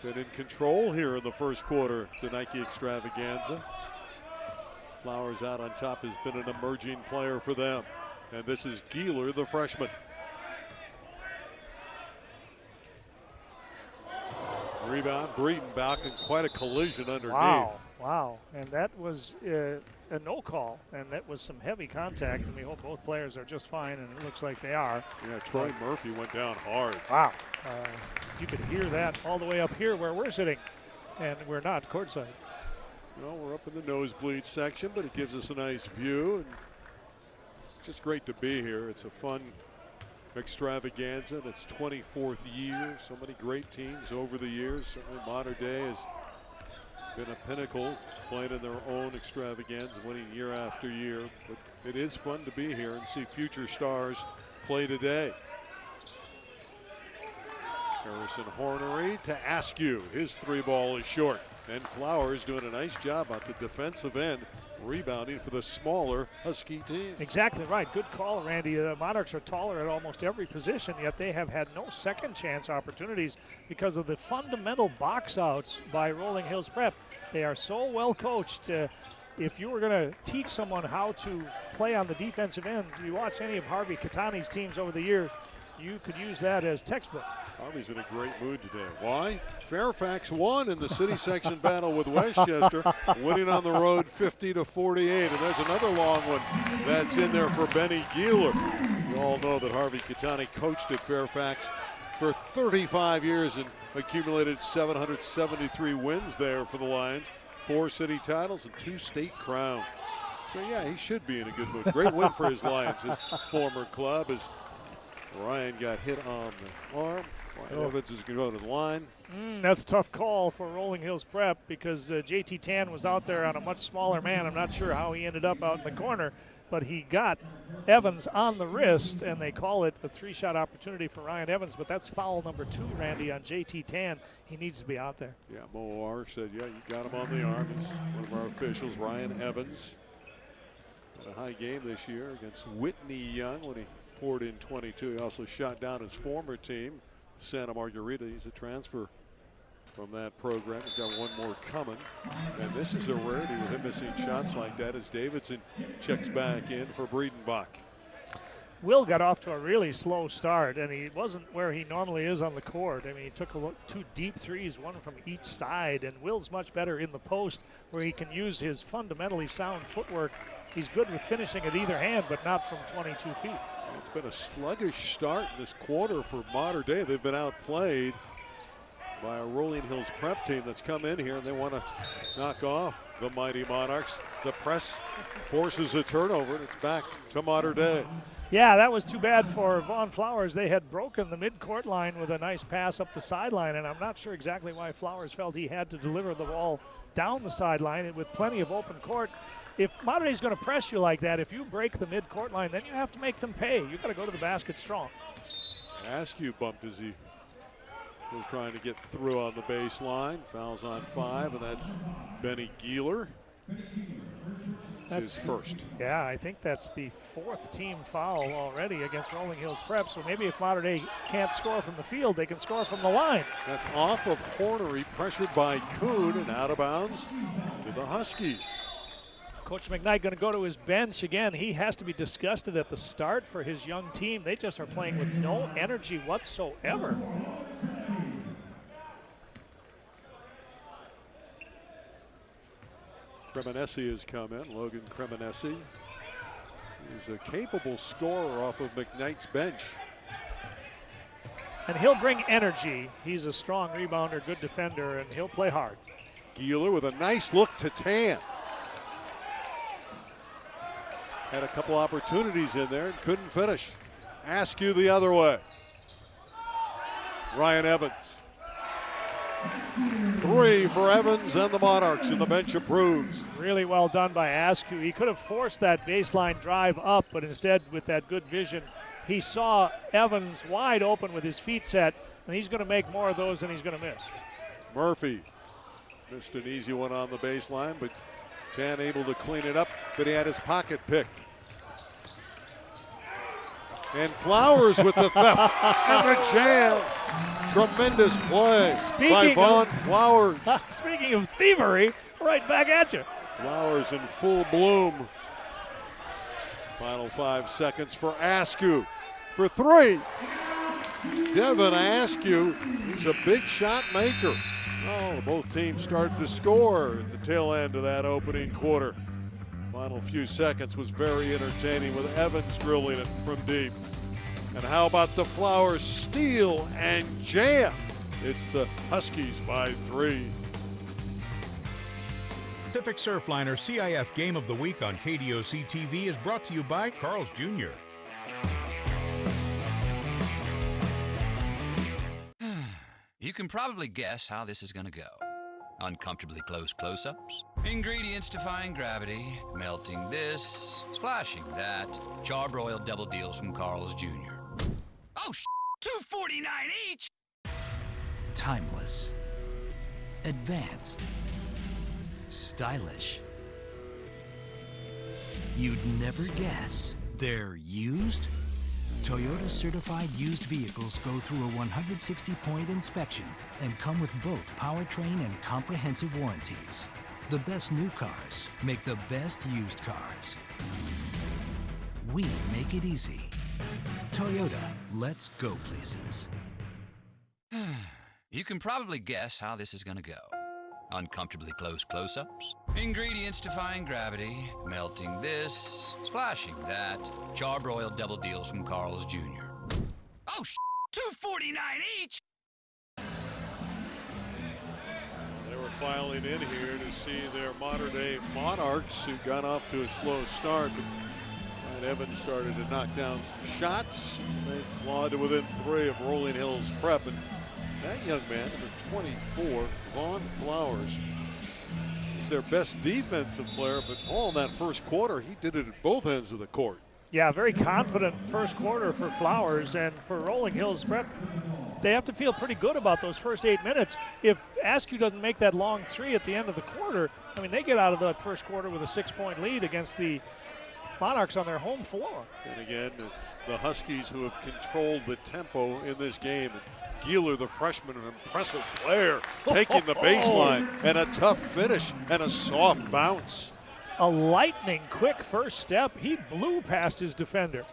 been in control here in the first quarter, the Nike Extravaganza. Flowers out on top has been an emerging player for them. And this is Geeler, the freshman. Rebound, Breedenbach, and quite a collision underneath. Wow. And that was a no call, and that was some heavy contact, and we hope both players are just fine, and it looks like they are. Yeah, Troy Murphy went down hard. Wow. You could hear that all the way up here where we're sitting, and we're not courtside. Well, we're up in the nosebleed section, but it gives us a nice view, and it's just great to be here. It's a fun extravaganza in its 24th year. So many great teams over the years. Certainly Modern Day has been a pinnacle, playing in their own extravaganza, winning year after year. But it is fun to be here and see future stars play today. Harrison Hornery to Askew. His three ball is short. And Flowers doing a nice job at the defensive end, rebounding for the smaller Husky team. Exactly right. Good call, Randy. The Monarchs are taller at almost every position, yet they have had no second chance opportunities because of the fundamental box outs by Rolling Hills Prep. They are so well coached. If you were going to teach someone how to play on the defensive end, you watch any of Harvey Catani's teams over the years, you could use that as textbook. Harvey's in a great mood today. Why? Fairfax won in the city section battle with Westchester, winning on the road 50-48. And there's another long one that's in there for Benny Geeler. You all know that Harvey Catani coached at Fairfax for 35 years and accumulated 773 wins there for the Lions, 4 city titles and 2 state crowns. So yeah, he should be in a good mood. Great win for his Lions, his former club, as Ryan got hit on the arm. Ryan Evans is going to go to the line. That's a tough call for Rolling Hills Prep because JT Tan was out there on a much smaller man. I'm not sure how he ended up out in the corner, but he got Evans on the wrist, and they call it a 3-shot opportunity for Ryan Evans, but that's foul number 2, Randy, on JT Tan. He needs to be out there. Yeah, Mo R said, yeah, you got him on the arm. He's one of our officials, Ryan Evans. Had a high game this year against Whitney Young when he poured in 22. He also shot down his former team, Santa Margarita. He's a transfer from that program. He's got one more coming. And this is a rarity with him missing shots like that as Davidson checks back in for Breedenbach. Will got off to a really slow start, and he wasn't where he normally is on the court. I mean, he took 2 deep threes, one from each side, and Will's much better in the post where he can use his fundamentally sound footwork. He's good with finishing at either hand, but not from 22 feet. It's been a sluggish start in this quarter for Modern Day. They've been outplayed by a Rolling Hills Prep team that's come in here, and they want to knock off the mighty Monarchs. The press forces a turnover, and it's back to Modern Day. Yeah, that was too bad for Vaughn Flowers. They had broken the midcourt line with a nice pass up the sideline, and I'm not sure exactly why Flowers felt he had to deliver the ball down the sideline with plenty of open court. If Modern Day's going to press you like that, if you break the midcourt line, then you have to make them pay. You've got to go to the basket strong. Askew bumped as he was trying to get through on the baseline. Fouls on 5, and that's Benny Geeler. That's his first. Yeah, I think that's the 4th team foul already against Rolling Hills Prep. So maybe if Modern Day can't score from the field, they can score from the line. That's off of Hornery, pressured by Kuhn, and out of bounds to the Huskies. Coach McKnight going to go to his bench again. He has to be disgusted at the start for his young team. They just are playing with no energy whatsoever. Cremonesi has come in, Logan Cremonesi. He's a capable scorer off of McKnight's bench. And he'll bring energy. He's a strong rebounder, good defender, and he'll play hard. Geeler with a nice look to Tan. Had a couple opportunities in there and couldn't finish. Askew the other way. Ryan Evans. 3 for Evans and the Monarchs, and the bench approves. Really well done by Askew. He could have forced that baseline drive up, but instead with that good vision, he saw Evans wide open with his feet set, and he's going to make more of those than he's going to miss. Murphy missed an easy one on the baseline, but Tan able to clean it up, but he had his pocket picked. And Flowers with the theft and the jam. Tremendous play by Vaughn Flowers. Speaking of thievery, right back at you. Flowers in full bloom. Final 5 seconds for Askew for 3. Devin Askew, he's a big shot maker. Oh, both teams started to score at the tail end of that opening quarter. Final few seconds was very entertaining with Evans drilling it from deep. And how about the Flowers steal and jam? It's the Huskies by 3. Pacific Surfliner CIF Game of the Week on KDOC TV is brought to you by Carl's Jr. You can probably guess how this is going to go. Uncomfortably close close-ups, ingredients defying gravity, melting this, splashing that, charbroiled double deals from Carl's Jr. Oh, $2.49 each! Timeless, advanced, stylish. You'd never guess they're used? Toyota certified used vehicles go through a 160-point inspection and come with both powertrain and comprehensive warranties. The best new cars make the best used cars. We make it easy. Toyota, let's go places. You can probably guess how this is going to go. Uncomfortably close close-ups, ingredients defying gravity, melting this, splashing that, charbroiled double deals from Carl's Jr. Oh, $2.49 each! They were filing in here to see their modern-day Monarchs who got off to a slow start. Ryan Evans started to knock down some shots. They clawed to within 3 of Rolling Hills Prep. And that young man, number 24, Vaughn Flowers, is their best defensive player, but all in that first quarter, he did it at both ends of the court. Yeah, very confident first quarter for Flowers, and for Rolling Hills Prep, they have to feel pretty good about those first 8 minutes. If Askew doesn't make that long 3 at the end of the quarter, I mean, they get out of that first quarter with a 6-point lead against the Monarchs on their home floor. And again, it's the Huskies who have controlled the tempo in this game. Gieler, the freshman, an impressive player, taking the baseline, and a tough finish and a soft bounce. A lightning quick first step. He blew past his defender.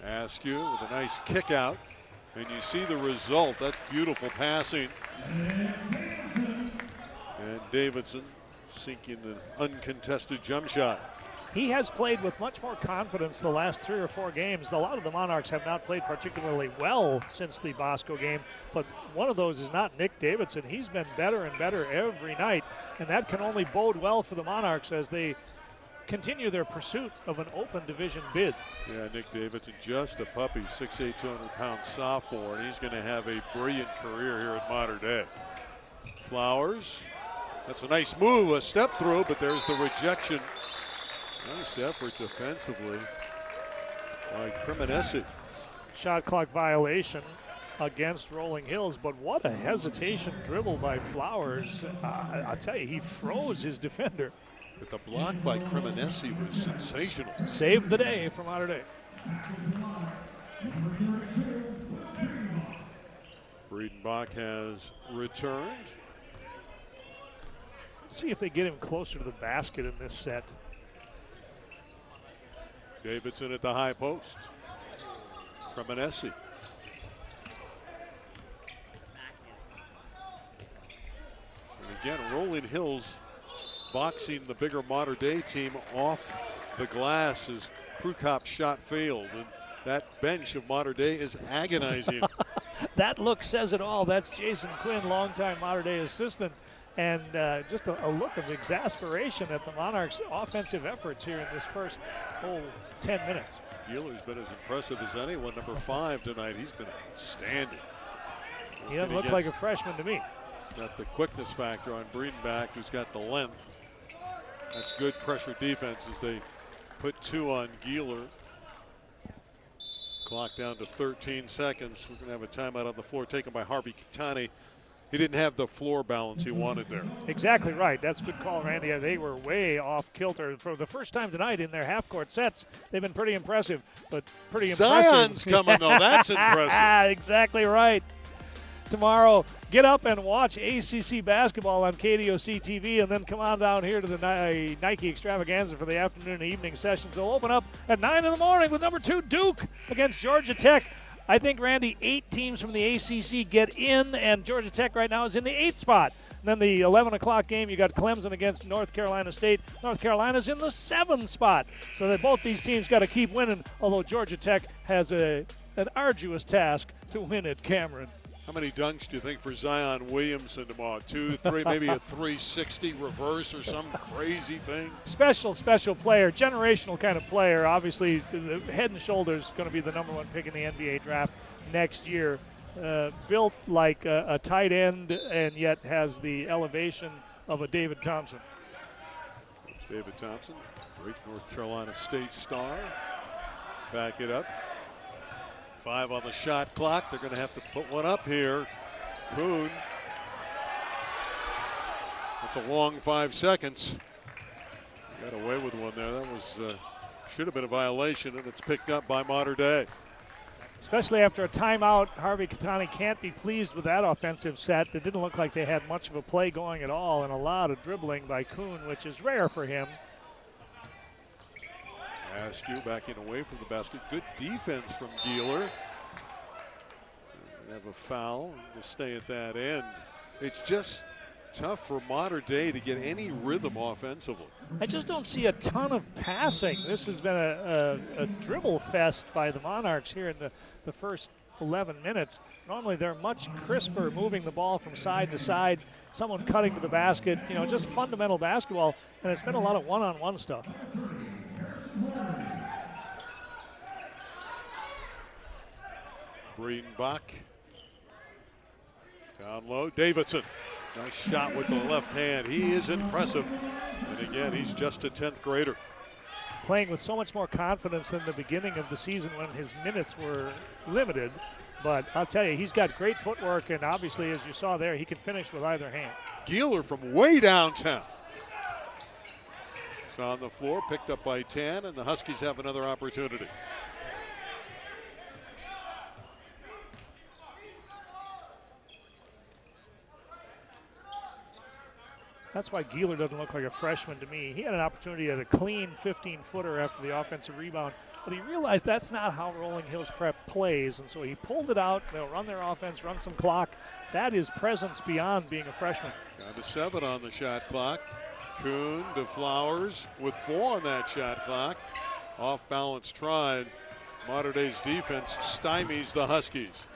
Askew with a nice kick out, and you see the result. That's beautiful passing. And Davidson sinking an uncontested jump shot. He has played with much more confidence the last 3 or 4 games. A lot of the Monarchs have not played particularly well since the Bosco game, but one of those is not Nick Davidson. He's been better and better every night, and that can only bode well for the Monarchs as they continue their pursuit of an open division bid. Yeah, Nick Davidson, just a puppy, 6'8", 200-pound sophomore, and he's going to have a brilliant career here at Mater Dei. Flowers, that's a nice move, a step through, but there's the rejection. Nice effort defensively by Cremonesi. Shot clock violation against Rolling Hills, but what a hesitation dribble by Flowers. I'll tell you, he froze his defender. But the block by Cremonesi was sensational. Saved the day for Mater Dei. Breedenbach has returned. Let's see if they get him closer to the basket in this set. Davidson at the high post. Cremonesi. And again, Rolling Hills boxing the bigger Mater Dei team off the glass as Prukop's shot failed. And that bench of Mater Dei is agonizing. That look says it all. That's Jason Quinn, longtime Mater Dei assistant. And just a look of exasperation at the Monarchs' offensive efforts here in this first 10 minutes. Gieler's been as impressive as anyone, number 5 tonight. He's been outstanding. He doesn't look like a freshman to me. Got the quickness factor on Breedenbach, who's got the length. That's good pressure defense as they put 2 on Gieler. Clock down to 13 seconds. We're going to have a timeout on the floor taken by Harvey Kitani. He didn't have the floor balance he wanted there. Exactly right. That's a good call, Randy. They were way off kilter. For the first time tonight in their half-court sets, they've been pretty impressive, but pretty impressive. Zion's coming, though. That's impressive. Exactly right. tomorrow. Get up and watch ACC basketball on KDOC TV, and then come on down here to the Nike Extravaganza for the afternoon and evening sessions. They'll open up at 9 in the morning with number 2 Duke against Georgia Tech. I think, Randy, 8 teams from the ACC get in, and Georgia Tech right now is in the 8th spot. And then the 11 o'clock game, you got Clemson against North Carolina State. North Carolina's in the 7th spot. So that both these teams got to keep winning, although Georgia Tech has an arduous task to win at Cameron. How many dunks do you think for Zion Williamson tomorrow? 2, 3, maybe a 360 reverse or some crazy thing? Special player, generational kind of player. Obviously, the head and shoulders going to be the number 1 pick in the NBA draft next year. Built like a tight end and yet has the elevation of a David Thompson. David Thompson, great North Carolina State star. Back it up. 5 on the shot clock. They're going to have to put one up here. Kuhn. That's a long 5 seconds. Got away with one there. That was should have been a violation, and it's picked up by Mater Dei. Especially after a timeout, Harvey Katani can't be pleased with that offensive set. It didn't look like they had much of a play going at all, and a lot of dribbling by Kuhn, which is rare for him. Askew backing away from the basket. Good defense from Gieler. Have a foul. We'll stay at that end. It's just tough for Mater Dei to get any rhythm offensively. I just don't see a ton of passing. This has been a dribble fest by the Monarchs here in the first 11 minutes. Normally they're much crisper, moving the ball from side to side, someone cutting to the basket, just fundamental basketball, and it's been a lot of one-on-one stuff. Breedenbach. Down low, Davidson. Nice shot with the left hand. He is impressive. And again, he's just a 10th grader. Playing with so much more confidence than the beginning of the season when his minutes were limited. But I'll tell you, he's got great footwork, and obviously, as you saw there, he can finish with either hand. Gieler from way downtown. It's on the floor, picked up by 10, and the Huskies have another opportunity. That's why Gieler doesn't look like a freshman to me. He had an opportunity at a clean 15-footer after the offensive rebound, but he realized that's not how Rolling Hills Prep plays, and so he pulled it out. They'll run their offense, run some clock. That is presence beyond being a freshman. Down to 7 on the shot clock. Kuhn to Flowers with 4 on that shot clock. Off balance try. Mater Dei's defense stymies the Huskies.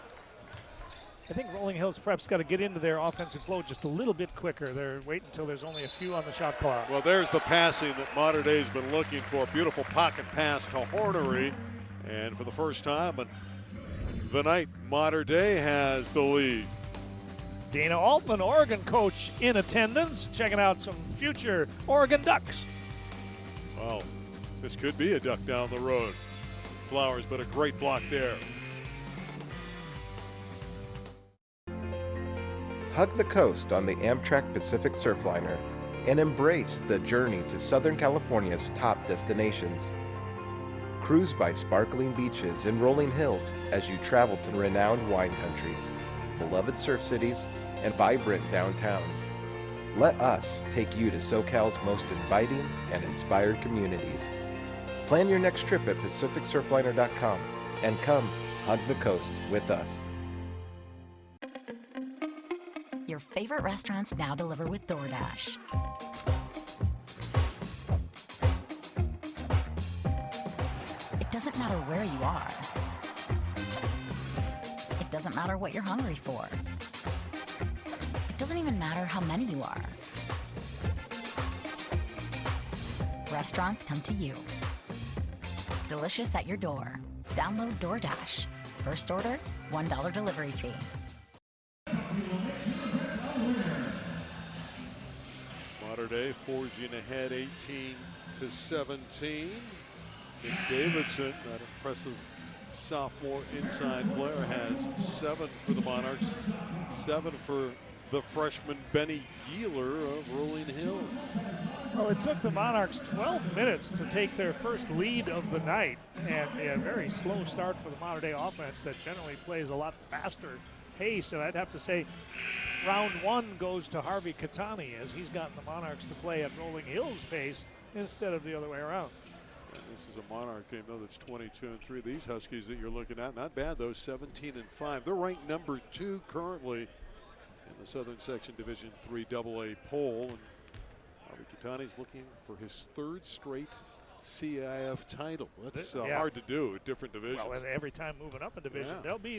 I think Rolling Hills Prep's got to get into their offensive flow just a little bit quicker. They're waiting until there's only a few on the shot clock. Well, there's the passing that Mater Dei's been looking for. Beautiful pocket pass to Hornery. And for the first time in the night, Mater Dei has the lead. Dana Altman, Oregon coach, in attendance, checking out some future Oregon Ducks. Well, this could be a duck down the road. Flowers, but a great block there. Hug the coast on the Amtrak Pacific Surfliner and embrace the journey to Southern California's top destinations. Cruise by sparkling beaches and rolling hills as you travel to renowned wine countries, beloved surf cities, and vibrant downtowns. Let us take you to SoCal's most inviting and inspired communities. Plan your next trip at PacificSurfliner.com and come hug the coast with us. Your favorite restaurants now deliver with DoorDash. It doesn't matter where you are. It doesn't matter what you're hungry for. It doesn't even matter how many you are. Restaurants come to you. Delicious at your door. Download DoorDash. First order, $1 delivery fee. Mater Dei forging ahead 18-17. Nick Davidson, that impressive sophomore inside player, has 7 for the Monarchs, 7 for the freshman Benny Gieler of Rolling Hills. Well, it took the Monarchs 12 minutes to take their first lead of the night, and a very slow start for the Mater Dei offense that generally plays a lot faster pace, and I'd have to say round one goes to Harvey Catani as he's gotten the Monarchs to play at Rolling Hills pace instead of the other way around. And this is a Monarch team, though, that's 22-3. These Huskies that you're looking at, not bad, though, 17-5. They're ranked number 2 currently in the Southern Section Division III AA poll. And Harvey Catani's looking for his 3rd straight CIF title. That's hard to do at different divisions. Well, and every time moving up a division,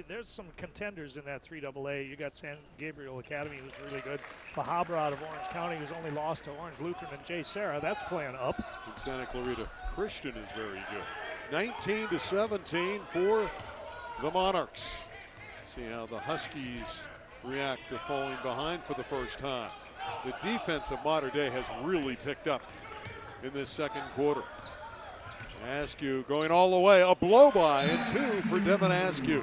there's some contenders in that 3AA. You got San Gabriel Academy, who's really good. Bahabra out of Orange County, who's only lost to Orange Lutheran and Jay Serra. That's playing up. And Santa Clarita Christian is very good. 19-17 for the Monarchs. See how the Huskies react to falling behind for the first time. The defense of Mater Dei has really picked up in this second quarter. Askew going all the way, a blow by and 2 for Devin Askew.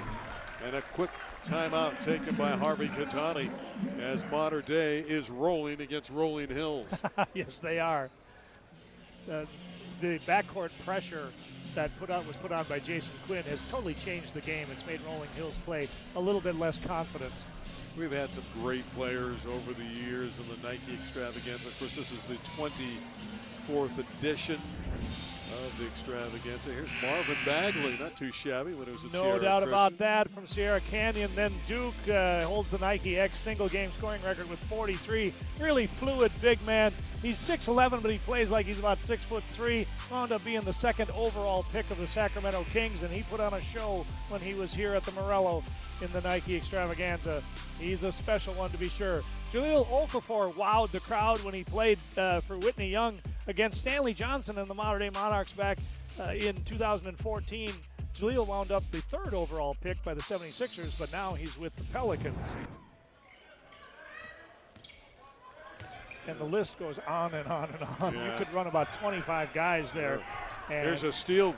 And a quick timeout taken by Harvey Catani as Mater Dei is rolling against Rolling Hills. Yes, they are. The backcourt pressure that was put on by Jason Quinn has totally changed the game. It's made Rolling Hills play a little bit less confident. We've had some great players over the years in the Nike Extravaganza. Of course, this is the 24th edition of the Extravaganza. Here's Marvin Bagley, not too shabby when it was at Sierra No doubt Christian. about that from Sierra Canyon. Then Duke holds the Nike X single game scoring record with 43. Really fluid big man. He's 6'11", but he plays like he's about 6'3". Wound up being the 2nd overall pick of the Sacramento Kings, and he put on a show when he was here at the Morello in the Nike Extravaganza. He's a special one to be sure. Jaleel Okafor wowed the crowd when he played for Whitney Young against Stanley Johnson and the Mater Dei Monarchs back in 2014. Jaleel wound up the 3rd overall pick by the 76ers, but now he's with the Pelicans. And the list goes on and on and on. Yes. You could run about 25 guys there. And there's a steal.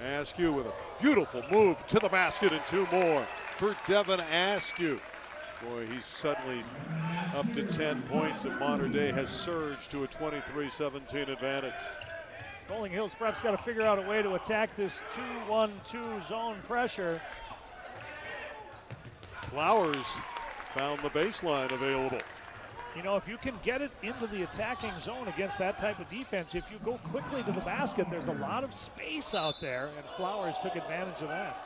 Askew with a beautiful move to the basket and 2 more for Devin Askew. Boy, he's suddenly up to 10 points, and Mater Dei has surged to a 23-17 advantage. Rolling Hills perhaps got to figure out a way to attack this 2-1-2 zone pressure. Flowers found the baseline available. You know, if you can get it into the attacking zone against that type of defense, if you go quickly to the basket, there's a lot of space out there, and Flowers took advantage of that.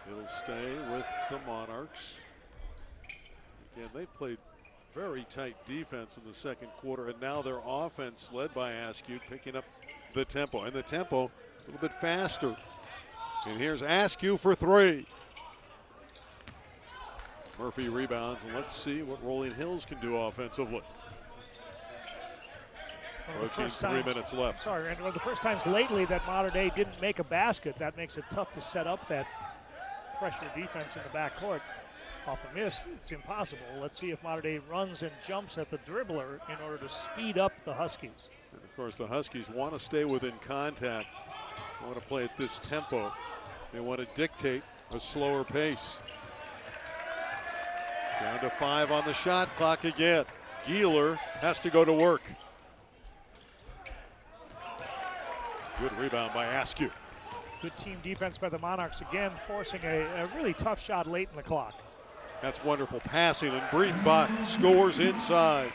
He'll stay with the Monarchs. Again, they've played very tight defense in the second quarter, and now their offense, led by Askew, picking up the tempo. And the tempo a little bit faster. And here's Askew for 3. Murphy rebounds, and let's see what Rolling Hills can do offensively. Approaching 3 minutes left. Sorry, Randy, one of the first times lately that Mater Dei didn't make a basket. That makes it tough to set up that pressure defense in the backcourt. Off a miss, it's impossible. Let's see if Mater Dei runs and jumps at the dribbler in order to speed up the Huskies. And of course, the Huskies want to stay within contact. They want to play at this tempo. They want to dictate a slower pace. Down to 5 on the shot clock again. Gieler has to go to work. Good rebound by Askew. Good team defense by the Monarchs again, forcing a really tough shot late in the clock. That's wonderful passing, and Breitenbach scores inside.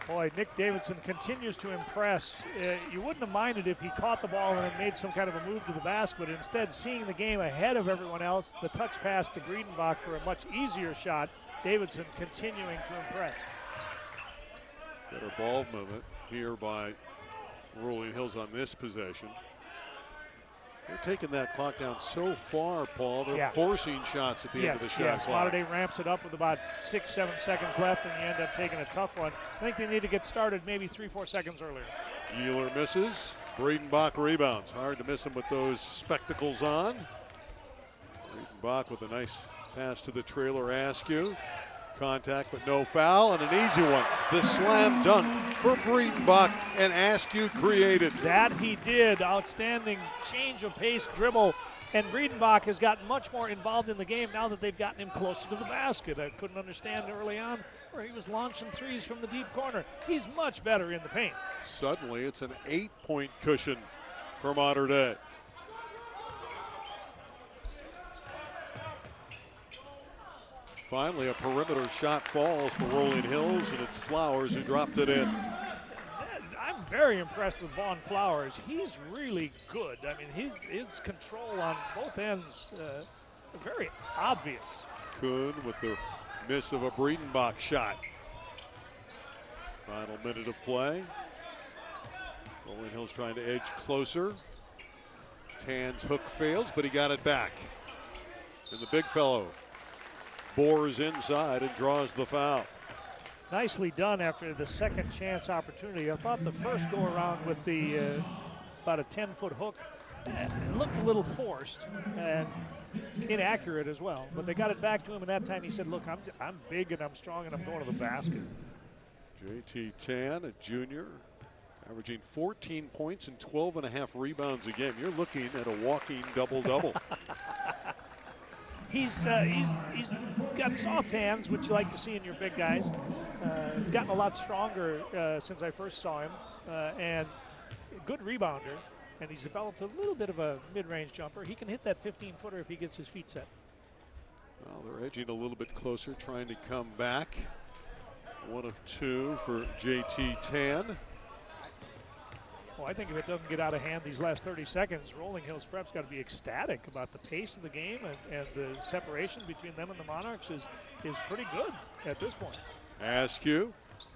Boy, Nick Davidson continues to impress. You wouldn't have minded if he caught the ball and made some kind of a move to the basket, but instead seeing the game ahead of everyone else, the touch pass to Breitenbach for a much easier shot. Davidson continuing to impress. Better ball movement here by Rolling Hills on this possession. They're taking that clock down so far, Paul. They're forcing shots at the end of the shot clock. Mater Dei ramps it up with about 6-7 seconds left, and you end up taking a tough one. I think they need to get started maybe 3-4 seconds earlier. Gieler misses. Breitenbach rebounds. Hard to miss him with those spectacles on. Breitenbach with a nice pass to the trailer Askew. Contact but no foul, and an easy one. The slam dunk for Breitenbach, and Askew created. That he did. Outstanding change of pace dribble, and Breitenbach has gotten much more involved in the game now that they've gotten him closer to the basket. I couldn't understand early on where he was launching threes from the deep corner. He's much better in the paint. Suddenly it's an 8-point cushion for Mater Dei. Finally, a perimeter shot falls for Rolling Hills, and it's Flowers who dropped it in. I'm very impressed with Vaughn Flowers. He's really good. I mean, his control on both ends very obvious. Kuhn with the miss of a Breedenbach shot. Final minute of play. Rolling Hills trying to edge closer. Tan's hook fails, but he got it back. And the big fellow bores inside and draws the foul. Nicely done after the second chance opportunity. I thought the first go around with the about a 10-foot hook, it looked a little forced and inaccurate as well. But they got it back to him, and that time he said, look, I'm big and I'm strong and I'm going to the basket. JT Tan, a junior, averaging 14 points and 12.5 rebounds a game. You're looking at a walking double-double. He's got soft hands, which you like to see in your big guys. He's gotten a lot stronger since I first saw him, and a good rebounder. And he's developed a little bit of a mid-range jumper. He can hit that 15-footer if he gets his feet set. Well, they're edging a little bit closer, trying to come back. 1 of 2 for JT Tan. Well, I think if it doesn't get out of hand these last 30 seconds, Rolling Hills Prep's got to be ecstatic about the pace of the game, and the separation between them and the Monarchs is pretty good at this point. Askew,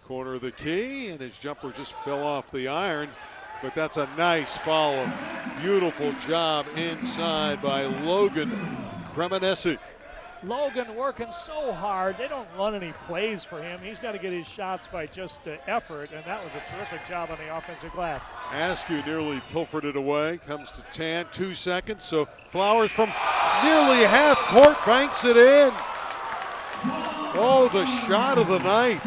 corner of the key, and his jumper just fell off the iron, but that's a nice follow. Beautiful job inside by Logan Cremonesi. Logan working so hard. They don't run any plays for him. He's got to get his shots by just effort, and that was a terrific job on the offensive glass. Askew nearly pilfered it away. Comes to Tan, 2 seconds. So Flowers from nearly half court banks it in. Oh, the shot of the night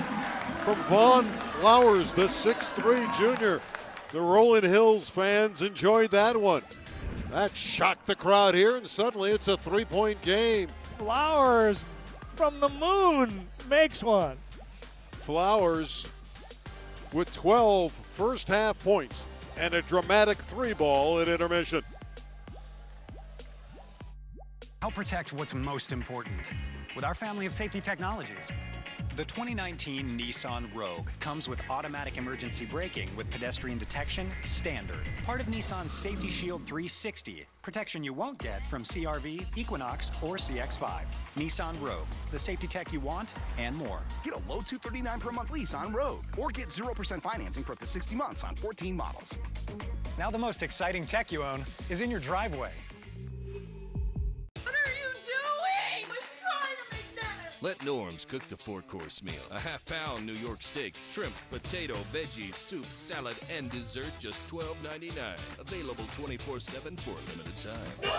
from Vaughn Flowers, the 6'3 junior. The Rolling Hills fans enjoyed that one. That shocked the crowd here, and suddenly it's a 3-point game. Flowers from the moon makes one. Flowers with 12 first half points and a dramatic 3-ball at intermission. Help protect what's most important with our family of safety technologies. The 2019 Nissan Rogue comes with automatic emergency braking with pedestrian detection standard. Part of Nissan's Safety Shield 360, protection you won't get from CR-V, Equinox, or CX-5. Nissan Rogue, the safety tech you want and more. Get a low $239 per month lease on Rogue, or get 0% financing for up to 60 months on 14 models. Now the most exciting tech you own is in your driveway. Let Norm's cook the 4-course meal. A half-pound New York steak, shrimp, potato, veggies, soup, salad, and dessert, just $12.99. Available 24/7 for a limited time.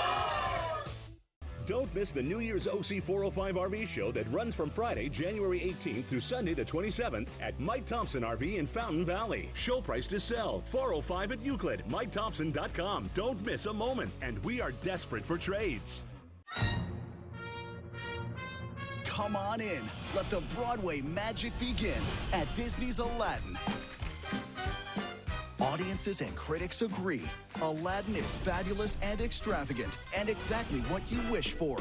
Don't miss the New Year's OC 405 RV show that runs from Friday, January 18th through Sunday the 27th at Mike Thompson RV in Fountain Valley. Show price to sell, $405 at Euclid, MikeThompson.com. Don't miss a moment, and we are desperate for trades. Come on in. Let the Broadway magic begin at Disney's Aladdin. Audiences and critics agree. Aladdin is fabulous and extravagant, and exactly what you wish for.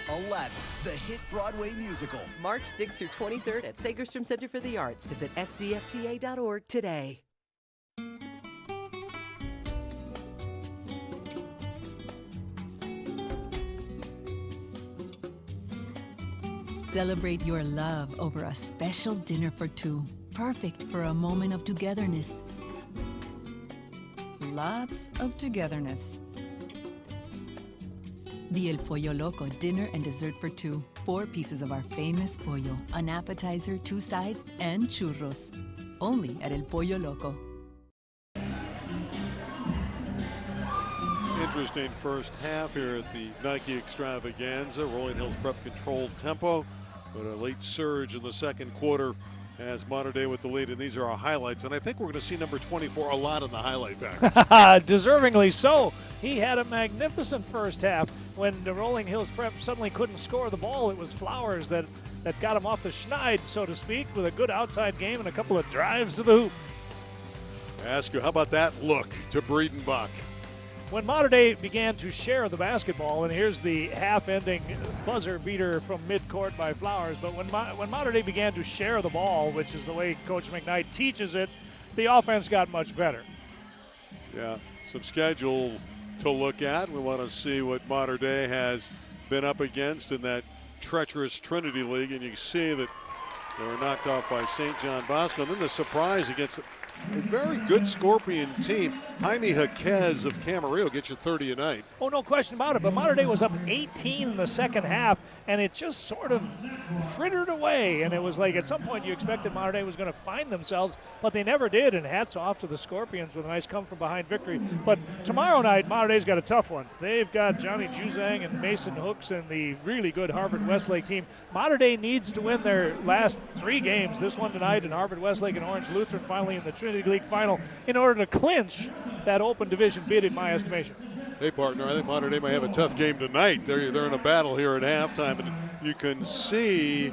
Aladdin, the hit Broadway musical. March 6th through 23rd at Sagerstrom Center for the Arts. Visit scfta.org today. Celebrate your love over a special dinner for two, perfect for a moment of togetherness. Lots of togetherness. The El Pollo Loco dinner and dessert for two. 4 pieces of our famous pollo, an appetizer, 2 sides, and churros. Only at El Pollo Loco. Interesting first half here at the Nike Extravaganza. Rolling Hills Prep controlled tempo, but a late surge in the second quarter as Modern Day with the lead, and these are our highlights. And I think we're going to see number 24 a lot in the highlight package. Deservingly so. He had a magnificent first half. When the Rolling Hills Prep suddenly couldn't score the ball, it was Flowers that got him off the schneid, so to speak, with a good outside game and a couple of drives to the hoop. Ask you, how about that look to Breedenbach? when Mater Dei began to share the basketball, and here's the half-ending buzzer beater from midcourt by Flowers, but when Mater Dei began to share the ball, which is the way Coach McKnight teaches it, the offense got much better. Yeah, some schedule to look at. We want to see what Mater Dei has been up against in that treacherous Trinity League, and you see that they were knocked off by St. John Bosco. And then the surprise against a very good Scorpion team. Jaime Jaquez of Camarillo gets you 30 a night. Oh, no question about it. But Mater Dei was up 18 in the second half, and it just sort of frittered away. And it was like at some point you expected Mater Dei was going to find themselves, but they never did. And hats off to the Scorpions with a nice come-from-behind victory. But tomorrow night, Mater Dei's got a tough one. They've got Johnny Juzang and Mason Hooks and the really good Harvard-Westlake team. Mater Dei needs to win their last 3 games, this one tonight, and Harvard-Westlake and Orange Lutheran finally in the Trinity League final, in order to clinch that open division bid, in my estimation. Hey, partner, I think Mater Dei may have a tough game tonight. They're in a battle here at halftime, and you can see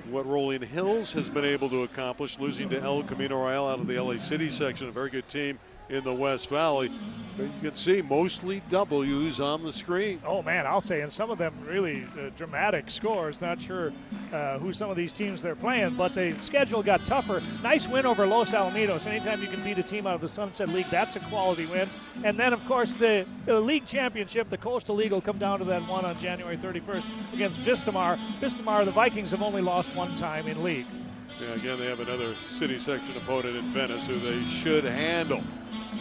what Rolling Hills has been able to accomplish, losing to El Camino Real out of the LA City section, a very good team in the West Valley. But you can see mostly W's on the screen. Oh, man, I'll say, and some of them really dramatic scores. Not sure who some of these teams they're playing, but the schedule got tougher. Nice win over Los Alamitos. Anytime you can beat a team out of the Sunset League, that's a quality win. And then, of course, the league championship, the Coastal League, will come down to that one on January 31st against Vistamar. Vistamar, the Vikings, have only lost 1 time in league. Yeah, again, they have another city section opponent in Venice who they should handle.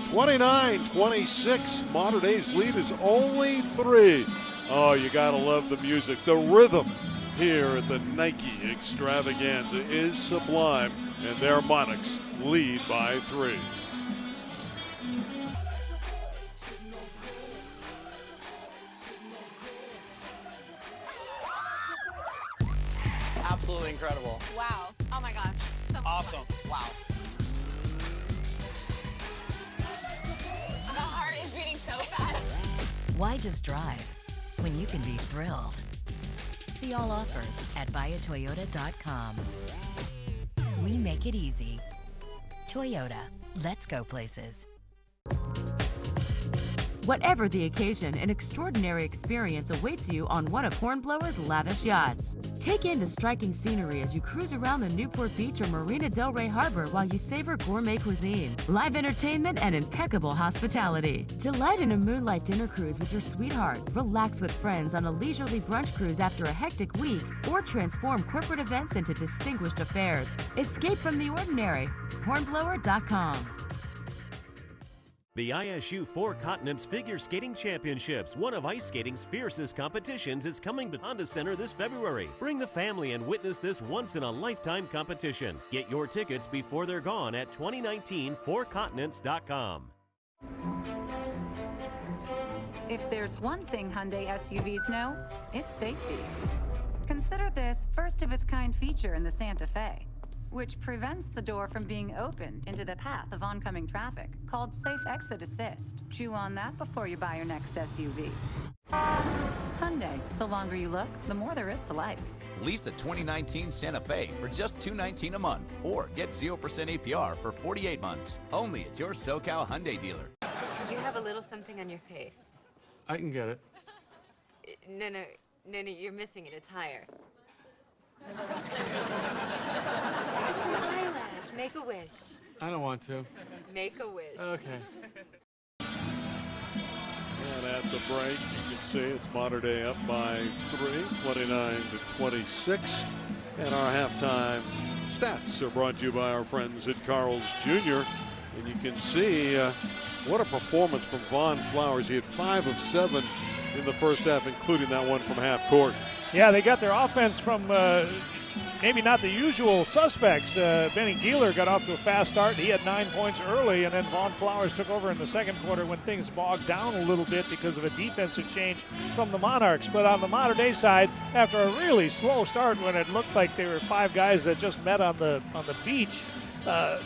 29-26, Mater Dei's lead is only 3. Oh, you gotta love the music. The rhythm here at the Nike Extravaganza is sublime, and their Monarchs lead by 3. Absolutely incredible. Wow. Oh my gosh. So much awesome. Fun. Wow. My heart is beating so fast. Why just drive when you can be thrilled? See all offers at buyatoyota.com. We make it easy. Toyota, let's go places. Whatever the occasion, an extraordinary experience awaits you on one of Hornblower's lavish yachts. Take in the striking scenery as you cruise around the Newport Beach or Marina Del Rey Harbor while you savor gourmet cuisine, live entertainment, and impeccable hospitality. Delight in a moonlight dinner cruise with your sweetheart, relax with friends on a leisurely brunch cruise after a hectic week, or transform corporate events into distinguished affairs. Escape from the ordinary. Hornblower.com. The ISU Four Continents Figure Skating Championships, one of ice skating's fiercest competitions, is coming to Honda Center this February. Bring the family and witness this once-in-a-lifetime competition. Get your tickets before they're gone at 2019fourcontinents.com. If there's one thing Hyundai SUVs know, it's safety. Consider this first-of-its-kind feature in the Santa Fe, which prevents the door from being opened into the path of oncoming traffic, called Safe Exit Assist. Chew on that before you buy your next SUV. Hyundai, the longer you look, the more there is to like. Lease the 2019 Santa Fe for just $219 a month, or get 0% APR for 48 months. Only at your SoCal Hyundai dealer. You have a little something on your face. I can get it. No, you're missing it. It's higher. It's an eyelash. Make a wish. I don't want to. Make a wish. Okay. And at the break, you can see it's Mater Dei up by 3, 29-26. And our halftime stats are brought to you by our friends at Carl's Jr. And you can see what a performance from Vaughn Flowers. He had 5 of 7 in the first half, including that one from half court. Yeah, they got their offense from maybe not the usual suspects. Benny Geeler got off to a fast start. He had 9 points early, and then Vaughn Flowers took over in the second quarter when things bogged down a little bit because of a defensive change from the Monarchs. But on the Mater Dei side, after a really slow start when it looked like there were 5 guys that just met on the beach,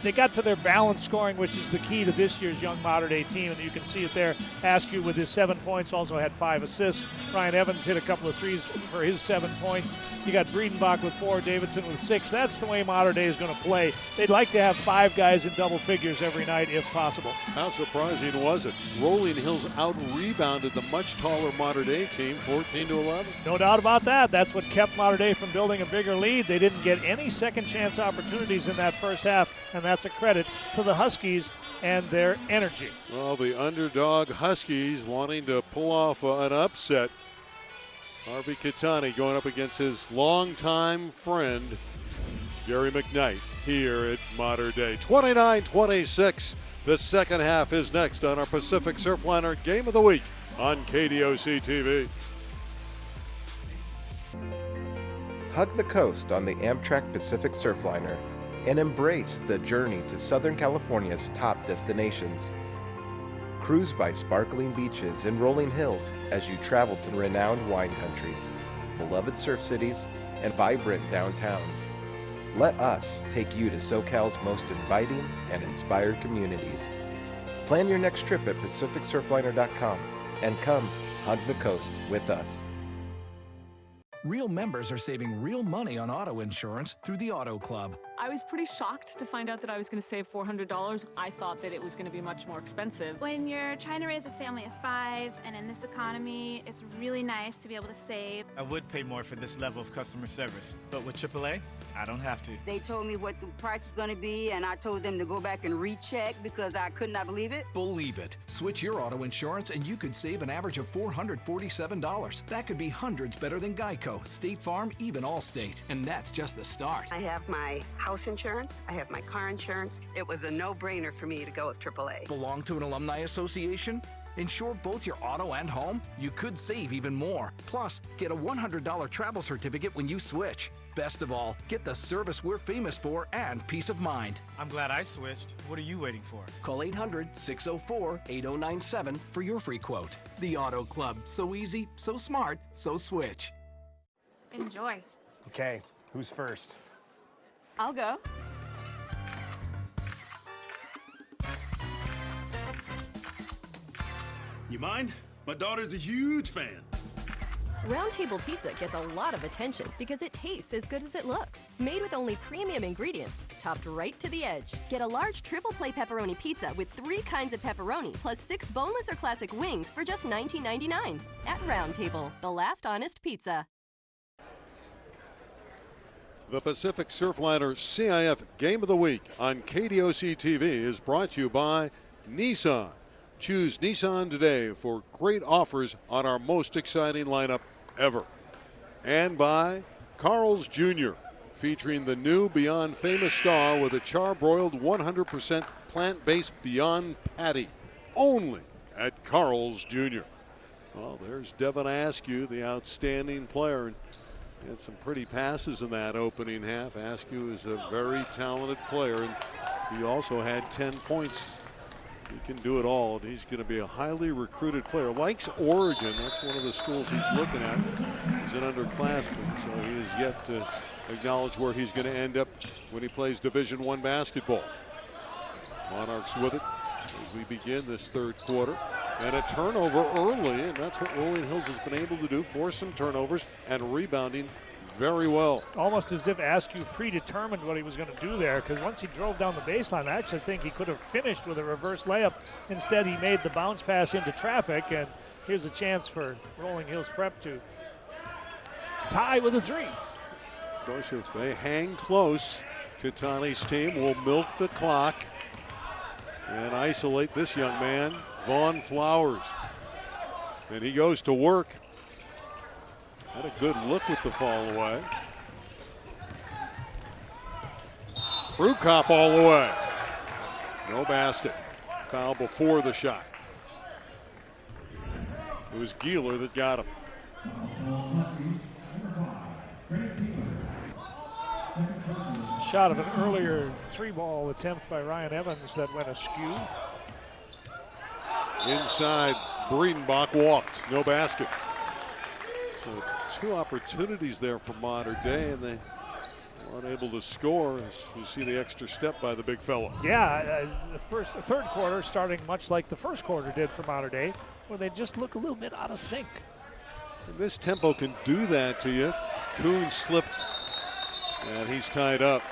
they got to their balanced scoring, which is the key to this year's young Mater Dei team, and you can see it there. Askew with his 7 points also had 5 assists. Ryan Evans hit a couple of threes for his 7 points. You got Breedenbach with 4, Davidson with 6. That's the way Mater Dei is going to play. They'd like to have 5 guys in double figures every night if possible. How surprising was it? Rolling Hills out-rebounded the much taller Mater Dei team, 14-11. No doubt about that. That's what kept Mater Dei from building a bigger lead. They didn't get any second chance opportunities in that first half, and that's a credit to the Huskies and their energy. Well, the underdog Huskies wanting to pull off an upset. Harvey Catani going up against his longtime friend, Gary McKnight, here at Mater Dei. 29-26. The second half is next on our Pacific Surfliner Game of the Week on KDOC TV. Hug the coast on the Amtrak Pacific Surfliner and embrace the journey to Southern California's top destinations. Cruise by sparkling beaches and rolling hills as you travel to renowned wine countries, beloved surf cities, and vibrant downtowns. Let us take you to SoCal's most inviting and inspired communities. Plan your next trip at PacificSurfliner.com and come hug the coast with us. Real members are saving real money on auto insurance through the Auto Club. I was pretty shocked to find out that I was going to save $400. I thought that it was going to be much more expensive. When you're trying to raise a family of 5, and in this economy, it's really nice to be able to save. I would pay more for this level of customer service, but with AAA, I don't have to. They told me what the price was going to be, and I told them to go back and recheck because I could not believe it. Believe it. Switch your auto insurance and you could save an average of $447. That could be hundreds better than Geico, State Farm, even Allstate. And that's just the start. I have my house insurance. I have my car insurance. It was a no-brainer for me to go with AAA. Belong to an alumni association? Insure both your auto and home? You could save even more. Plus, get a $100 travel certificate when you switch. Best of all, get the service we're famous for and peace of mind. I'm glad I switched. What are you waiting for? Call 800-604-8097 for your free quote. The Auto Club. So easy, so smart, so switch. Enjoy. Okay, who's first? I'll go. You mind? My daughter's a huge fan. Round Table Pizza gets a lot of attention because it tastes as good as it looks. Made with only premium ingredients, topped right to the edge. Get a large triple play pepperoni pizza with 3 kinds of pepperoni plus 6 boneless or classic wings for just $19.99. At Round Table, the last honest pizza. The Pacific Surfliner CIF Game of the Week on KDOC TV is brought to you by Nissan. Choose Nissan today for great offers on our most exciting lineup ever. And by Carl's Jr., featuring the new Beyond Famous Star with a charbroiled 100% plant-based Beyond Patty, only at Carl's Jr. Well, there's Devin Askew, the outstanding player. He had some pretty passes in that opening half. Askew is a very talented player, and he also had 10 points. He can do it all, and he's going to be a highly recruited player. Likes Oregon. That's one of the schools he's looking at. He's an underclassman, so he is yet to acknowledge where he's going to end up when he plays Division I basketball. Monarchs with it as we begin this third quarter. And a turnover early, and that's what Rolling Hills has been able to do, force some turnovers and rebounding very well. Almost as if Askew predetermined what he was going to do there, because once he drove down the baseline, I actually think he could have finished with a reverse layup. Instead, he made the bounce pass into traffic, and here's a chance for Rolling Hills Prep to tie with a 3. Of course, if they hang close, Catani's team will milk the clock and isolate this young man, Vaughn Flowers. And he goes to work. Had a good look with the fall away. Brewcop all the way. No basket. Foul before the shot. It was Gieler that got him. Shot of an earlier 3-ball attempt by Ryan Evans that went askew. Inside, Breedenbach walked. No basket. So 2 opportunities there for Mater Dei, and they Unable to score as you see the extra step by the big fellow. Yeah, the third quarter starting much like the first quarter did for Mater Dei, where they just look a little bit out of sync. And this tempo can do that to you. Kuhn slipped, and he's tied up.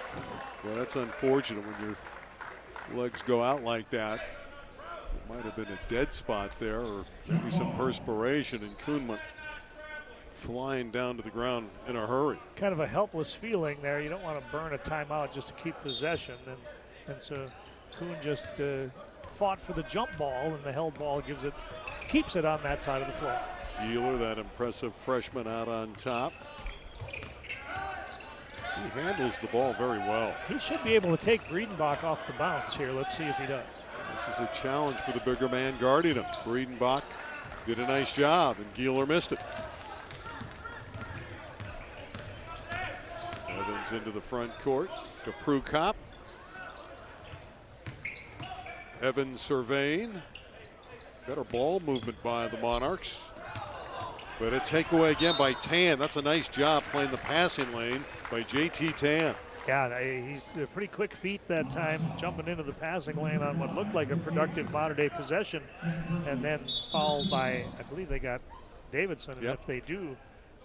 Well, that's unfortunate when your legs go out like that. It might have been a dead spot there, or maybe some perspiration, and Kuhn went flying down to the ground in a hurry. Kind of a helpless feeling there. You don't want to burn a timeout just to keep possession. And so Kuhn just fought for the jump ball, and the held ball keeps it on that side of the floor. Gieler, that impressive freshman, out on top. He handles the ball very well. He should be able to take Breedenbach off the bounce here. Let's see if he does. This is a challenge for the bigger man guarding him. Breedenbach did a nice job, and Gieler missed it. Evans into the front court to Prukop. Evans surveying. Better ball movement by the Monarchs. But a takeaway again by Tan. That's a nice job playing the passing lane by JT Tan. Yeah, he's a pretty quick feet that time, jumping into the passing lane on what looked like a productive Mater Dei possession, and then fouled by, I believe they got Davidson. And if they do,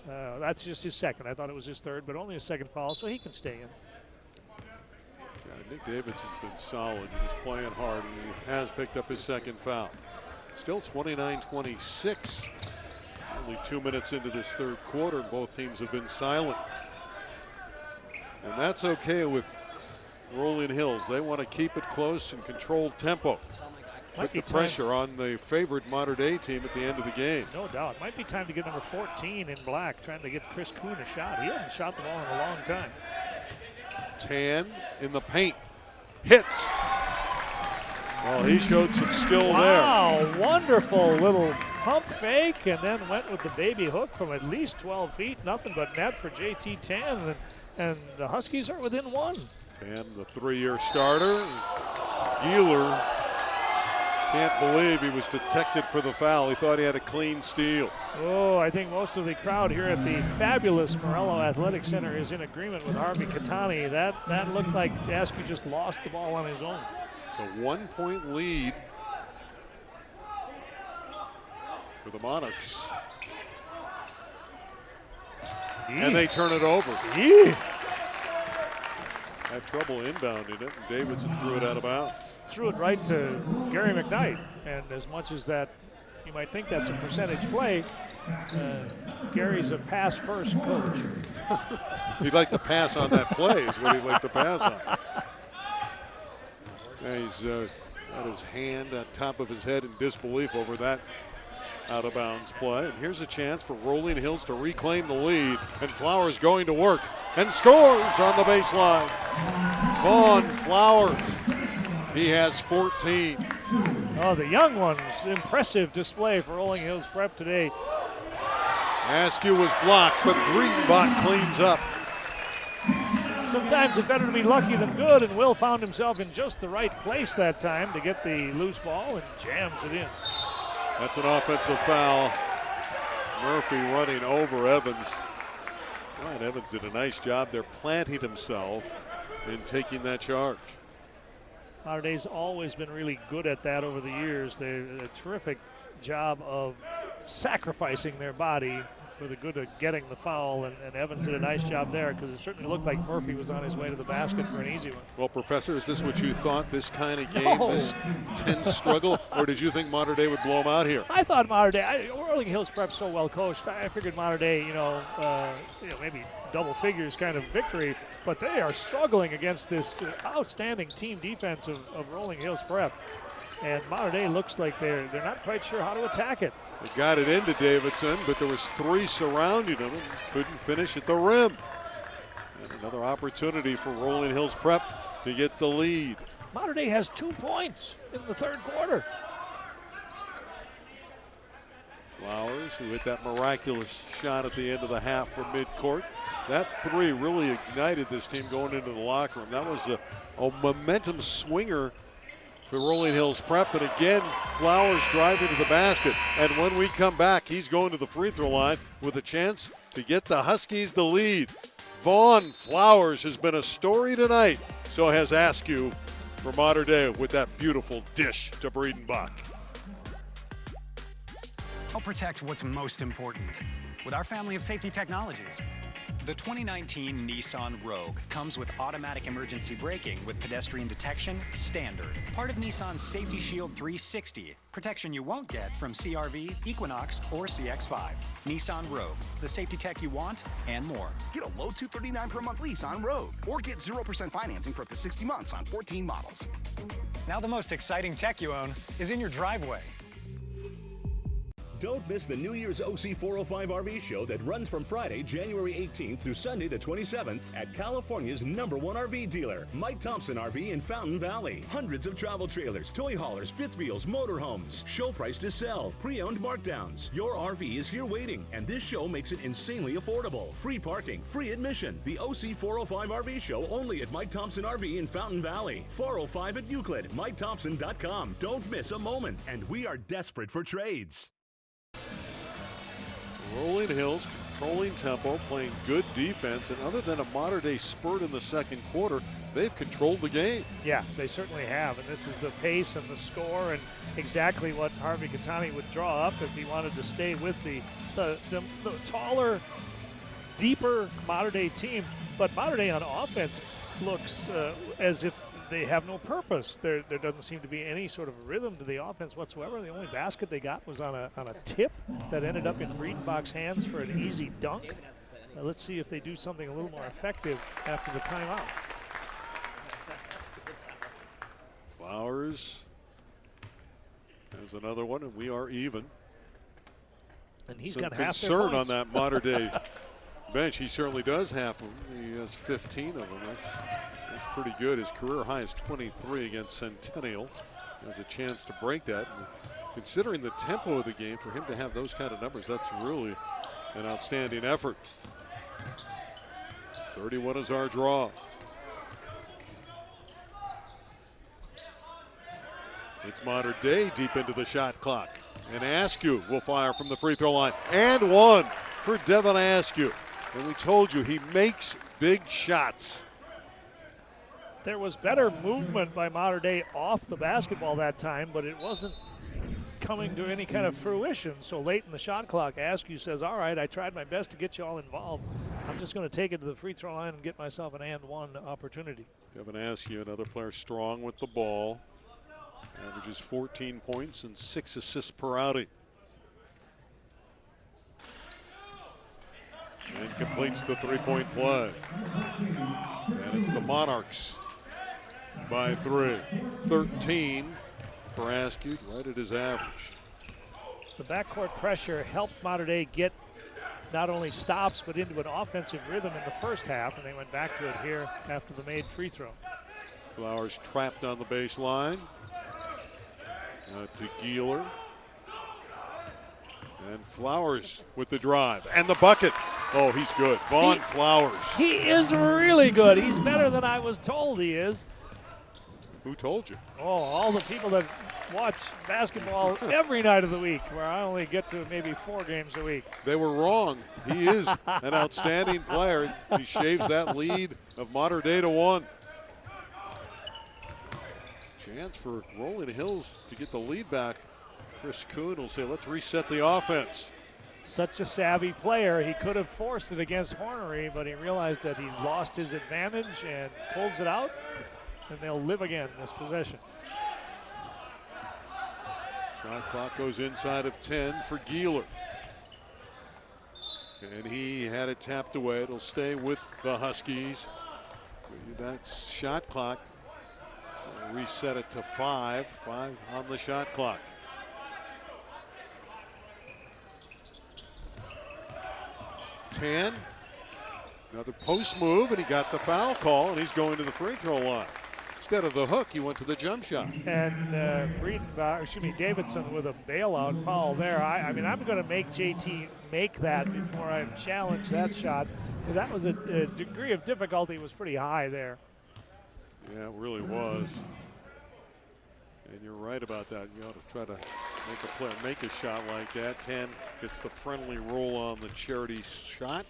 that's just his second. I thought it was his third, but only a second foul, so he can stay in. Yeah, Nick Davidson's been solid. He's playing hard, and he has picked up his second foul. Still 29-26. Only 2 minutes into this third quarter, and both teams have been silent. And that's okay with Rolling Hills. They want to keep it close and control tempo. Put the pressure on the favorite Mater Dei team at the end of the game. No doubt. Might be time to get number 14 in black, trying to get Chris Kuhn a shot. He hasn't shot the ball in a long time. Tan in the paint. Hits. Well, he showed some skill there. Wow, wonderful little pump fake, and then went with the baby hook from at least 12 feet. Nothing but net for JT Tan, and the Huskies are within one. Tan, the 3-year starter. Gieler can't believe he was detected for the foul. He thought he had a clean steal. Oh, I think most of the crowd here at the fabulous Morello Athletic Center is in agreement with Harvey Catani. That looked like Askew just lost the ball on his own. It's a 1-point lead for the Monarchs. And they turn it over. Had trouble inbounding it, and Davidson threw it out of bounds. Threw it right to Gary McKnight, and as much as that you might think that's a percentage play, Gary's a pass-first coach. He'd like to pass on that play is what he'd like to pass on. And he's got his hand on top of his head in disbelief over that out-of-bounds play. And here's a chance for Rolling Hills to reclaim the lead, and Flowers going to work and scores on the baseline. Vaughn Flowers, he has 14. Oh, the young ones, impressive display for Rolling Hills Prep today. Askew was blocked, but Breedenbach cleans up. Sometimes it's better to be lucky than good, and Will found himself in just the right place that time to get the loose ball and jams it in. That's an offensive foul. Murphy running over Evans. Ryan Evans did a nice job there, planting himself in taking that charge. Mater Dei's always been really good at that over the years. They did a terrific job of sacrificing their body for the good of getting the foul, and Evans did a nice job there because it certainly looked like Murphy was on his way to the basket for an easy one. Well, Professor, is this what you thought, this kind of game, this tense struggle, or did you think Mater Dei would blow them out here? I thought Mater Dei, Rolling Hills Prep so well coached, I figured Mater Dei, maybe double figures kind of victory, but they are struggling against this outstanding team defense of Rolling Hills Prep. And Mater Dei looks like they're not quite sure how to attack it. They got it into Davidson, but there was 3 surrounding him and couldn't finish at the rim. And another opportunity for Rolling Hills Prep to get the lead. Mater Dei has 2 points in the third quarter. Flowers, who hit that miraculous shot at the end of the half from midcourt. That 3 really ignited this team going into the locker room. That was a momentum swinger for Rolling Hills Prep, and again, Flowers driving to the basket. And when we come back, he's going to the free throw line with a chance to get the Huskies the lead. Vaughn Flowers has been a story tonight. So has Askew for Mater Dei with that beautiful dish to Breedenbach. Help protect what's most important with our family of safety technologies. The 2019 Nissan Rogue comes with automatic emergency braking with pedestrian detection standard. Part of Nissan's Safety Shield 360. Protection you won't get from CR-V, Equinox, or CX-5. Nissan Rogue, the safety tech you want and more. Get a low $239 per month lease on Rogue, or get 0% financing for up to 60 months on 14 models. Now the most exciting tech you own is in your driveway. Don't miss the New Year's OC 405 RV show that runs from Friday, January 18th through Sunday the 27th at California's #1 RV dealer, Mike Thompson RV in Fountain Valley. Hundreds of travel trailers, toy haulers, fifth wheels, motorhomes. Show price to sell, pre-owned markdowns. Your RV is here waiting, and this show makes it insanely affordable. Free parking, free admission. The OC 405 RV show only at Mike Thompson RV in Fountain Valley. 405 at Euclid, MikeThompson.com. Don't miss a moment, and we are desperate for trades. Rolling Hills, controlling tempo, playing good defense, and other than a Mater Dei spurt in the second quarter, they've controlled the game. Yeah, they certainly have, and this is the pace and the score and exactly what Harvey Katani would draw up if he wanted to stay with the taller, deeper Mater Dei team. But Mater Dei on offense looks as if they have no purpose. There doesn't seem to be any sort of rhythm to the offense whatsoever. The only basket they got was on a tip that ended up in Breedenbach's hands for an easy dunk. Let's see if they do something a little more effective after the timeout. Flowers has another one, and we are even. And he's some got half their concern on points. that Mater Dei bench. He certainly does half of them. He has 15 of them. That's pretty good. His career high is 23 against Centennial. He has a chance to break that. And considering the tempo of the game, for him to have those kind of numbers, that's really an outstanding effort. 31 is our draw. It's Mater Dei deep into the shot clock. And Askew will fire from the free throw line. And one for Devin Askew. And we told you he makes big shots. There was better movement by Mater Dei off the basketball that time, but it wasn't coming to any kind of fruition. So late in the shot clock, Askew says, all right, I tried my best to get you all involved. I'm just going to take it to the free throw line and get myself an and one opportunity. Devin Askew, another player strong with the ball. Averages 14 points and 6 assists per outing. And completes the three-point play. And it's the Monarchs by 3. 13 for Askew, right at his average. The backcourt pressure helped Mater Dei get not only stops but into an offensive rhythm in the first half, and they went back to it here after the made free throw. Flowers trapped on the baseline. To Geeler. And Flowers with the drive. And the bucket. Oh, he's good. Vaughn Flowers. He is really good. He's better than I was told he is. Who told you? Oh, all the people that watch basketball every night of the week, where I only get to maybe 4 games a week. They were wrong. He is an outstanding player. He shaves that lead of Mater Dei to 1. Chance for Rolling Hills to get the lead back. Chris Kuhn will say, let's reset the offense. Such a savvy player. He could have forced it against Hornery, but he realized that he lost his advantage and pulls it out, and they'll live again this possession. Shot clock goes inside of 10 for Geeler. And he had it tapped away. It'll stay with the Huskies. That shot clock. Reset it to 5 on the shot clock. Another post move, and he got the foul call, and he's going to the free throw line. Instead of the hook, he went to the jump shot. And Davidson with a bailout foul there. I mean, I'm going to make JT make that before I challenge that shot, because that was a degree of difficulty was pretty high there. Yeah, it really was. And you're right about that. You ought to try to make a play, make a shot like that. 10 gets the friendly roll on the charity shot.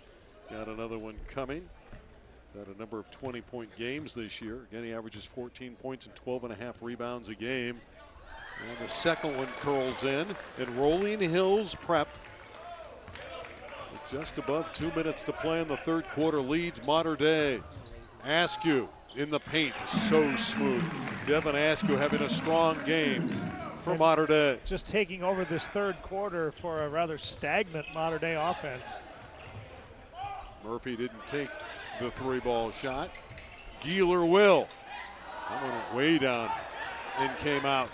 Got another one coming. Had a number of 20-point games this year. Again, he averages 14 points and 12.5 rebounds a game. And the second one curls in. And Rolling Hills Prep, with just above 2 minutes to play in the third quarter, leads Mater Dei. Askew in the paint, so smooth. Devin Askew having a strong game for Mater Dei. Just taking over this third quarter for a rather stagnant Mater Dei offense. Murphy didn't take the three-ball shot. Gieler will. That went way down and came out.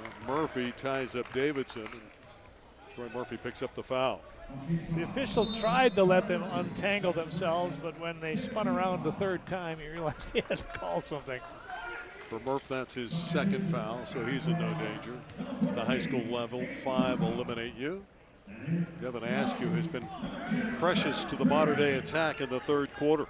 And Murphy ties up Davidson, and Troy Murphy picks up the foul. The official tried to let them untangle themselves, but when they spun around the third time, he realized he had to call something. For Murph, that's his second foul, so he's in no danger. At the high school level, 5 eliminate you. Devin Askew has been precious to the Mater Dei attack in the third quarter.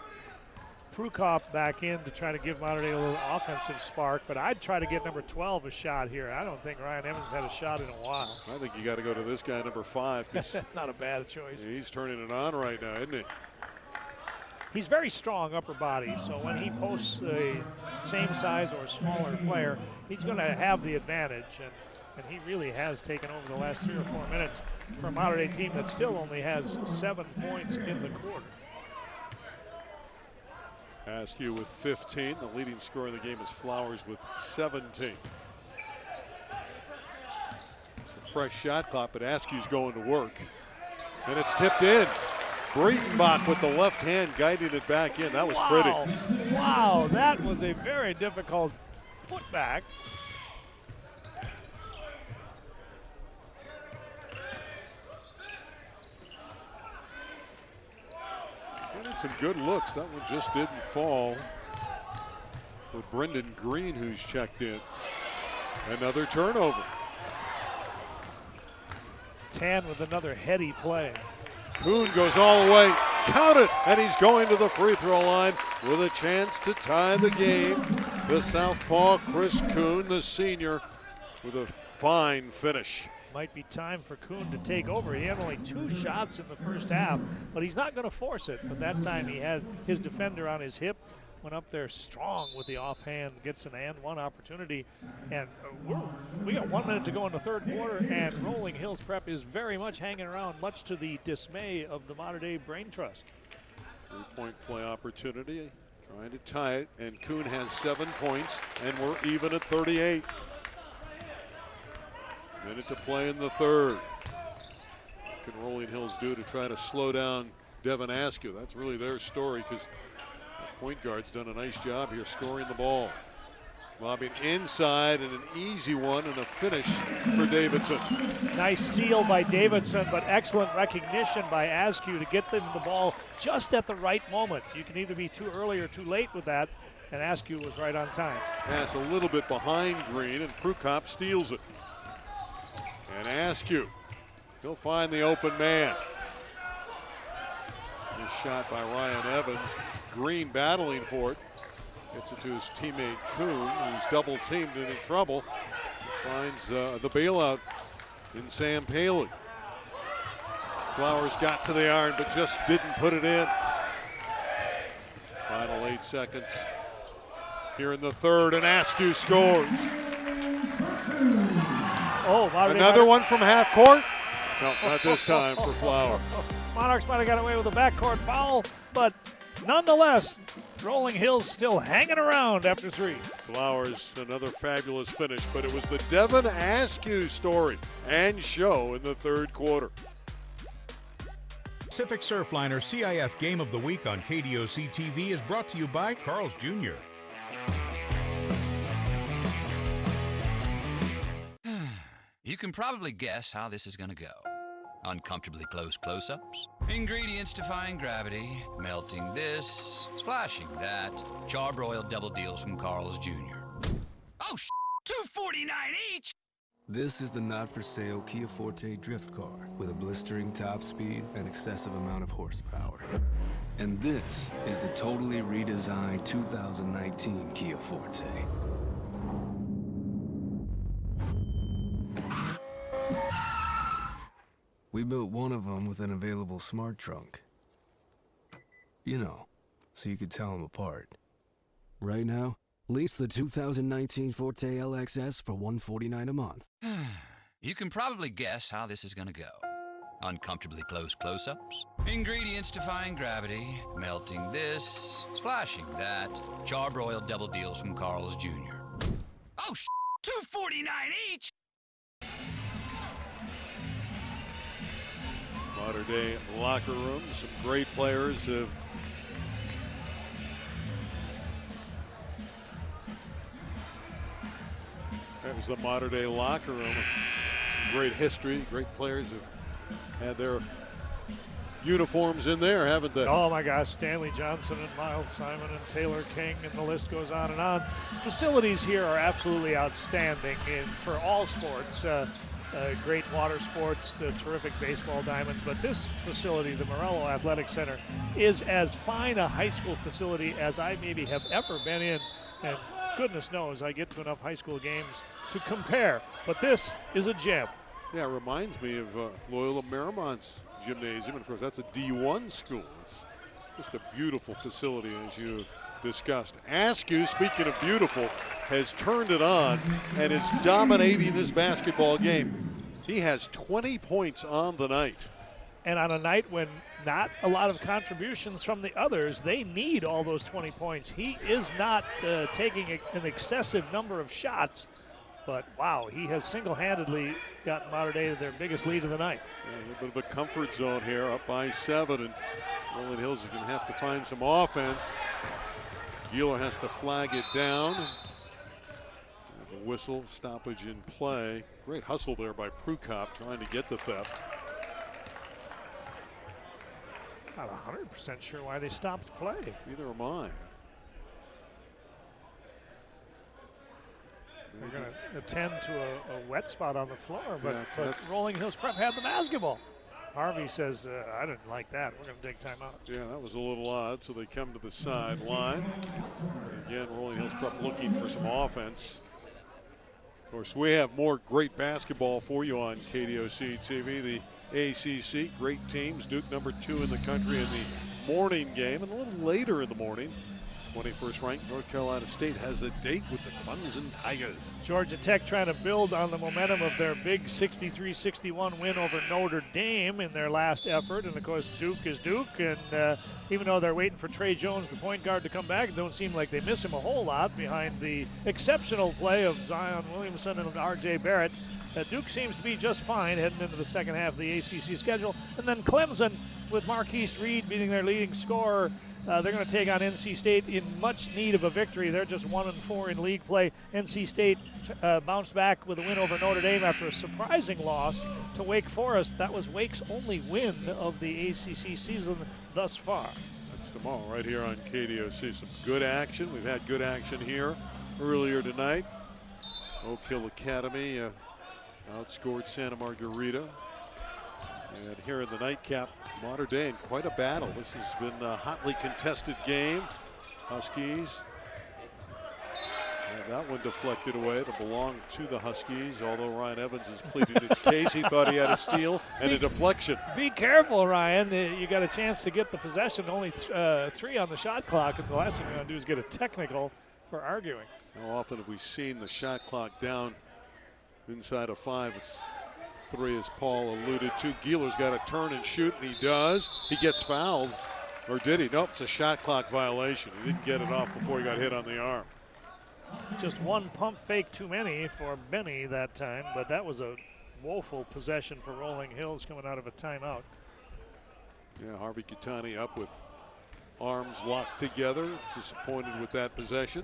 Prukop back in to try to give Mater Dei a little offensive spark, but I'd try to get number 12 a shot here. I don't think Ryan Evans had a shot in a while. I think you got to go to this guy, number 5. Not a bad choice. He's turning it on right now, isn't he? He's very strong upper body, so when he posts a same size or smaller player, he's going to have the advantage, and he really has taken over the last 3 or 4 minutes for a Mater Dei team that still only has 7 points in the quarter. Askew with 15. The leading scorer in the game is Flowers with 17. It's a fresh shot clock, but Askew's going to work. And it's tipped in. Breitenbach with the left hand guiding it back in. That was pretty. Wow, that was a very difficult putback. Getting some good looks. That one just didn't fall for Brendan Green, who's checked in. Another turnover. Tan with another heady play. Kuhn goes all the way. Count it! And he's going to the free throw line with a chance to tie the game. The southpaw, Chris Kuhn, the senior, with a fine finish. Might be time for Kuhn to take over. He had only 2 shots in the first half, but he's not going to force it. But that time he had his defender on his hip, went up there strong with the offhand, gets an and one opportunity. And we got 1 minute to go in the third quarter, and Rolling Hills Prep is very much hanging around, much to the dismay of the Mater Dei Brain Trust. 3-point play opportunity, trying to tie it, and Kuhn has 7 points, and we're even at 38. Minute to play in the third. What can Rolling Hills do to try to slow down Devin Askew? That's really their story, because the point guard's done a nice job here scoring the ball. Lobbing inside, and an easy one and a finish for Davidson. Nice seal by Davidson, but excellent recognition by Askew to get them the ball just at the right moment. You can either be too early or too late with that, and Askew was right on time. Pass a little bit behind Green, and Prukop steals it. And Askew, he'll find the open man. This shot by Ryan Evans. Green battling for it. Gets it to his teammate Kuhn, who's double teamed and in trouble. Finds the bailout in Sam Paley. Flowers got to the iron, but just didn't put it in. Final 8 seconds here in the third, and Askew scores. Oh, another one from half court? No, not this time for Flowers. Monarchs might have got away with a backcourt foul, but nonetheless, Rolling Hills still hanging around after 3. Flowers, another fabulous finish, but it was the Devin Askew story and show in the third quarter. Pacific Surfliner CIF Game of the Week on KDOC TV is brought to you by Carl's Jr. You can probably guess how this is going to go. Uncomfortably close close-ups, ingredients defying gravity, melting this, splashing that, charbroiled double deals from Carl's Jr. Oh, $2.49 each! This is the not-for-sale Kia Forte drift car with a blistering top speed and excessive amount of horsepower. And this is the totally redesigned 2019 Kia Forte. We built one of them with an available smart trunk. You know, so you could tell them apart. Right now, lease the 2019 Forte LXS for $149 a month. You can probably guess how this is gonna go. Uncomfortably close close-ups, ingredients defying gravity, melting this, splashing that, charbroiled double deals from Carl's Jr. Oh, $249 each! Modern day locker room. Some great players have that was the modern day locker room. Some great history. Great players have had their uniforms in there, haven't they? Oh my gosh, Stanley Johnson and Miles Simon and Taylor King, and the list goes on and on. Facilities here are absolutely outstanding for all sports. Great water sports, terrific baseball diamond, but this facility, the Morello Athletic Center, is as fine a high school facility as I maybe have ever been in, and goodness knows I get to enough high school games to compare, but this is a gem. Yeah, it reminds me of Loyola Marimont's gymnasium, and of course that's a D1 school. It's just a beautiful facility, as you've discussed. Askew, speaking of beautiful, has turned it on and is dominating this basketball game. He has 20 points on the night. And on a night when not a lot of contributions from the others, they need all those 20 points. He is not taking an excessive number of shots, but wow, he has single-handedly gotten Mater Dei to their biggest lead of the night. Yeah, a little bit of a comfort zone here, up by 7, and Rolling Hills is going to have to find some offense. Gieler has to flag it down. A whistle, stoppage in play. Great hustle there by Prukop trying to get the theft. Not 100% sure why they stopped play. Neither am I. They're going to attend to a wet spot on the floor, but, Yeah, but Rolling Hills Prep had the basketball. Harvey says, I didn't like that. We're going to take time out. Yeah, that was a little odd, so they come to the sideline. Again, Rolling Hills Prep looking for some offense. Of course, we have more great basketball for you on KDOC TV. The ACC, great teams. Duke #2 in the country in the morning game, and a little later in the morning, 21st ranked North Carolina State has a date with the Clemson Tigers. Georgia Tech trying to build on the momentum of their big 63-61 win over Notre Dame in their last effort. And of course, Duke is Duke. And even though they're waiting for Trey Jones, the point guard, to come back, it don't seem like they miss him a whole lot behind the exceptional play of Zion Williamson and R.J. Barrett. Duke seems to be just fine heading into the second half of the ACC schedule. And then Clemson, with Marquise Reed being their leading scorer, they're going to take on NC State in much need of a victory. They're just 1-4 in league play. NC State bounced back with a win over Notre Dame after a surprising loss to Wake Forest. That was Wake's only win of the ACC season thus far. That's tomorrow right here on KDOC. Some good action. We've had good action here earlier tonight. Oak Hill Academy outscored Santa Margarita. And here in the nightcap, Mater Dei in quite a battle. This has been a hotly contested game. Huskies. And that one deflected away. It belonged to the Huskies, although Ryan Evans has pleaded his case. He thought he had a steal and a deflection. Be careful, Ryan. You got a chance to get the possession. Only 3 on the shot clock, and the last thing you're going to do is get a technical for arguing. How often have we seen the shot clock down inside of 5? It's 3, as Paul alluded to. Gieler's got to turn and shoot, and he does. He gets fouled. Or did he? Nope, it's a shot clock violation. He didn't get it off before he got hit on the arm. Just one pump fake too many for Benny that time, but that was a woeful possession for Rolling Hills coming out of a timeout. Yeah, Harvey Kitani up with arms locked together, disappointed with that possession.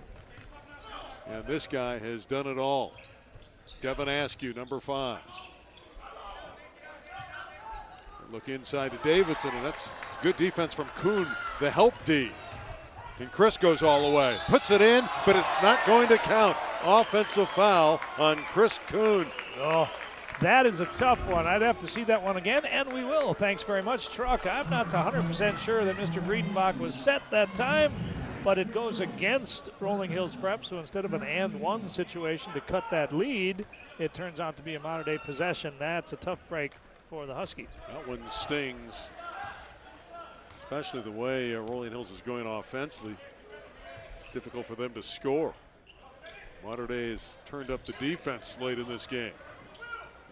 And this guy has done it all. Devin Askew, #5. Look inside to Davidson, and that's good defense from Kuhn, the help D. And Chris goes all the way, puts it in, but it's not going to count. Offensive foul on Chris Kuhn. Oh, that is a tough one. I'd have to see that one again, and we will. Thanks very much, Truck. I'm not 100% sure that Mr. Breedenbach was set that time, but it goes against Rolling Hills Prep, so instead of an and-one situation to cut that lead, it turns out to be a Mater Dei possession. That's a tough break for the Huskies. That one stings. especially the way Rolling Hills is going offensively. It's difficult for them to score. Mater Dei has turned up the defense late in this game.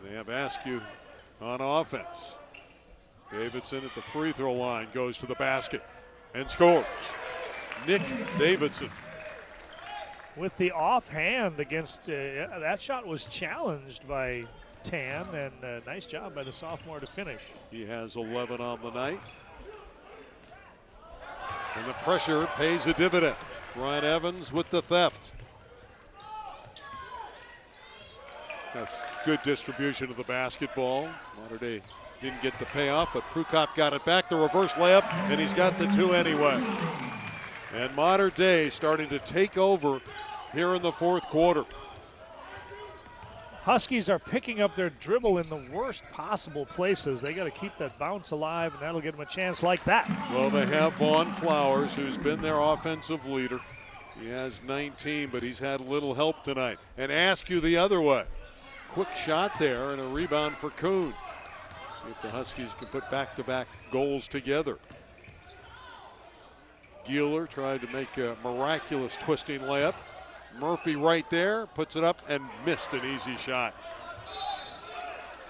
They have Askew on offense. Davidson at the free throw line goes to the basket and scores. Nick Davidson. With the offhand against, that shot was challenged by Tan, and nice job by the sophomore to finish. He has 11 on the night. And the pressure pays a dividend. Ryan Evans with the theft. That's good distribution of the basketball. Mater Dei didn't get the payoff, but Prukop got it back. The reverse layup, and he's got the two anyway. And Mater Dei starting to take over here in the fourth quarter. Huskies are picking up their dribble in the worst possible places. They got to keep that bounce alive, and that'll give them a chance like that. Well, they have Vaughn Flowers, who's been their offensive leader. He has 19, but he's had little help tonight. And Askew the other way. Quick shot there and a rebound for Kuhn. See if the Huskies can put back-to-back goals together. Gieler tried to make a miraculous twisting layup. Murphy right there, puts it up and missed an easy shot.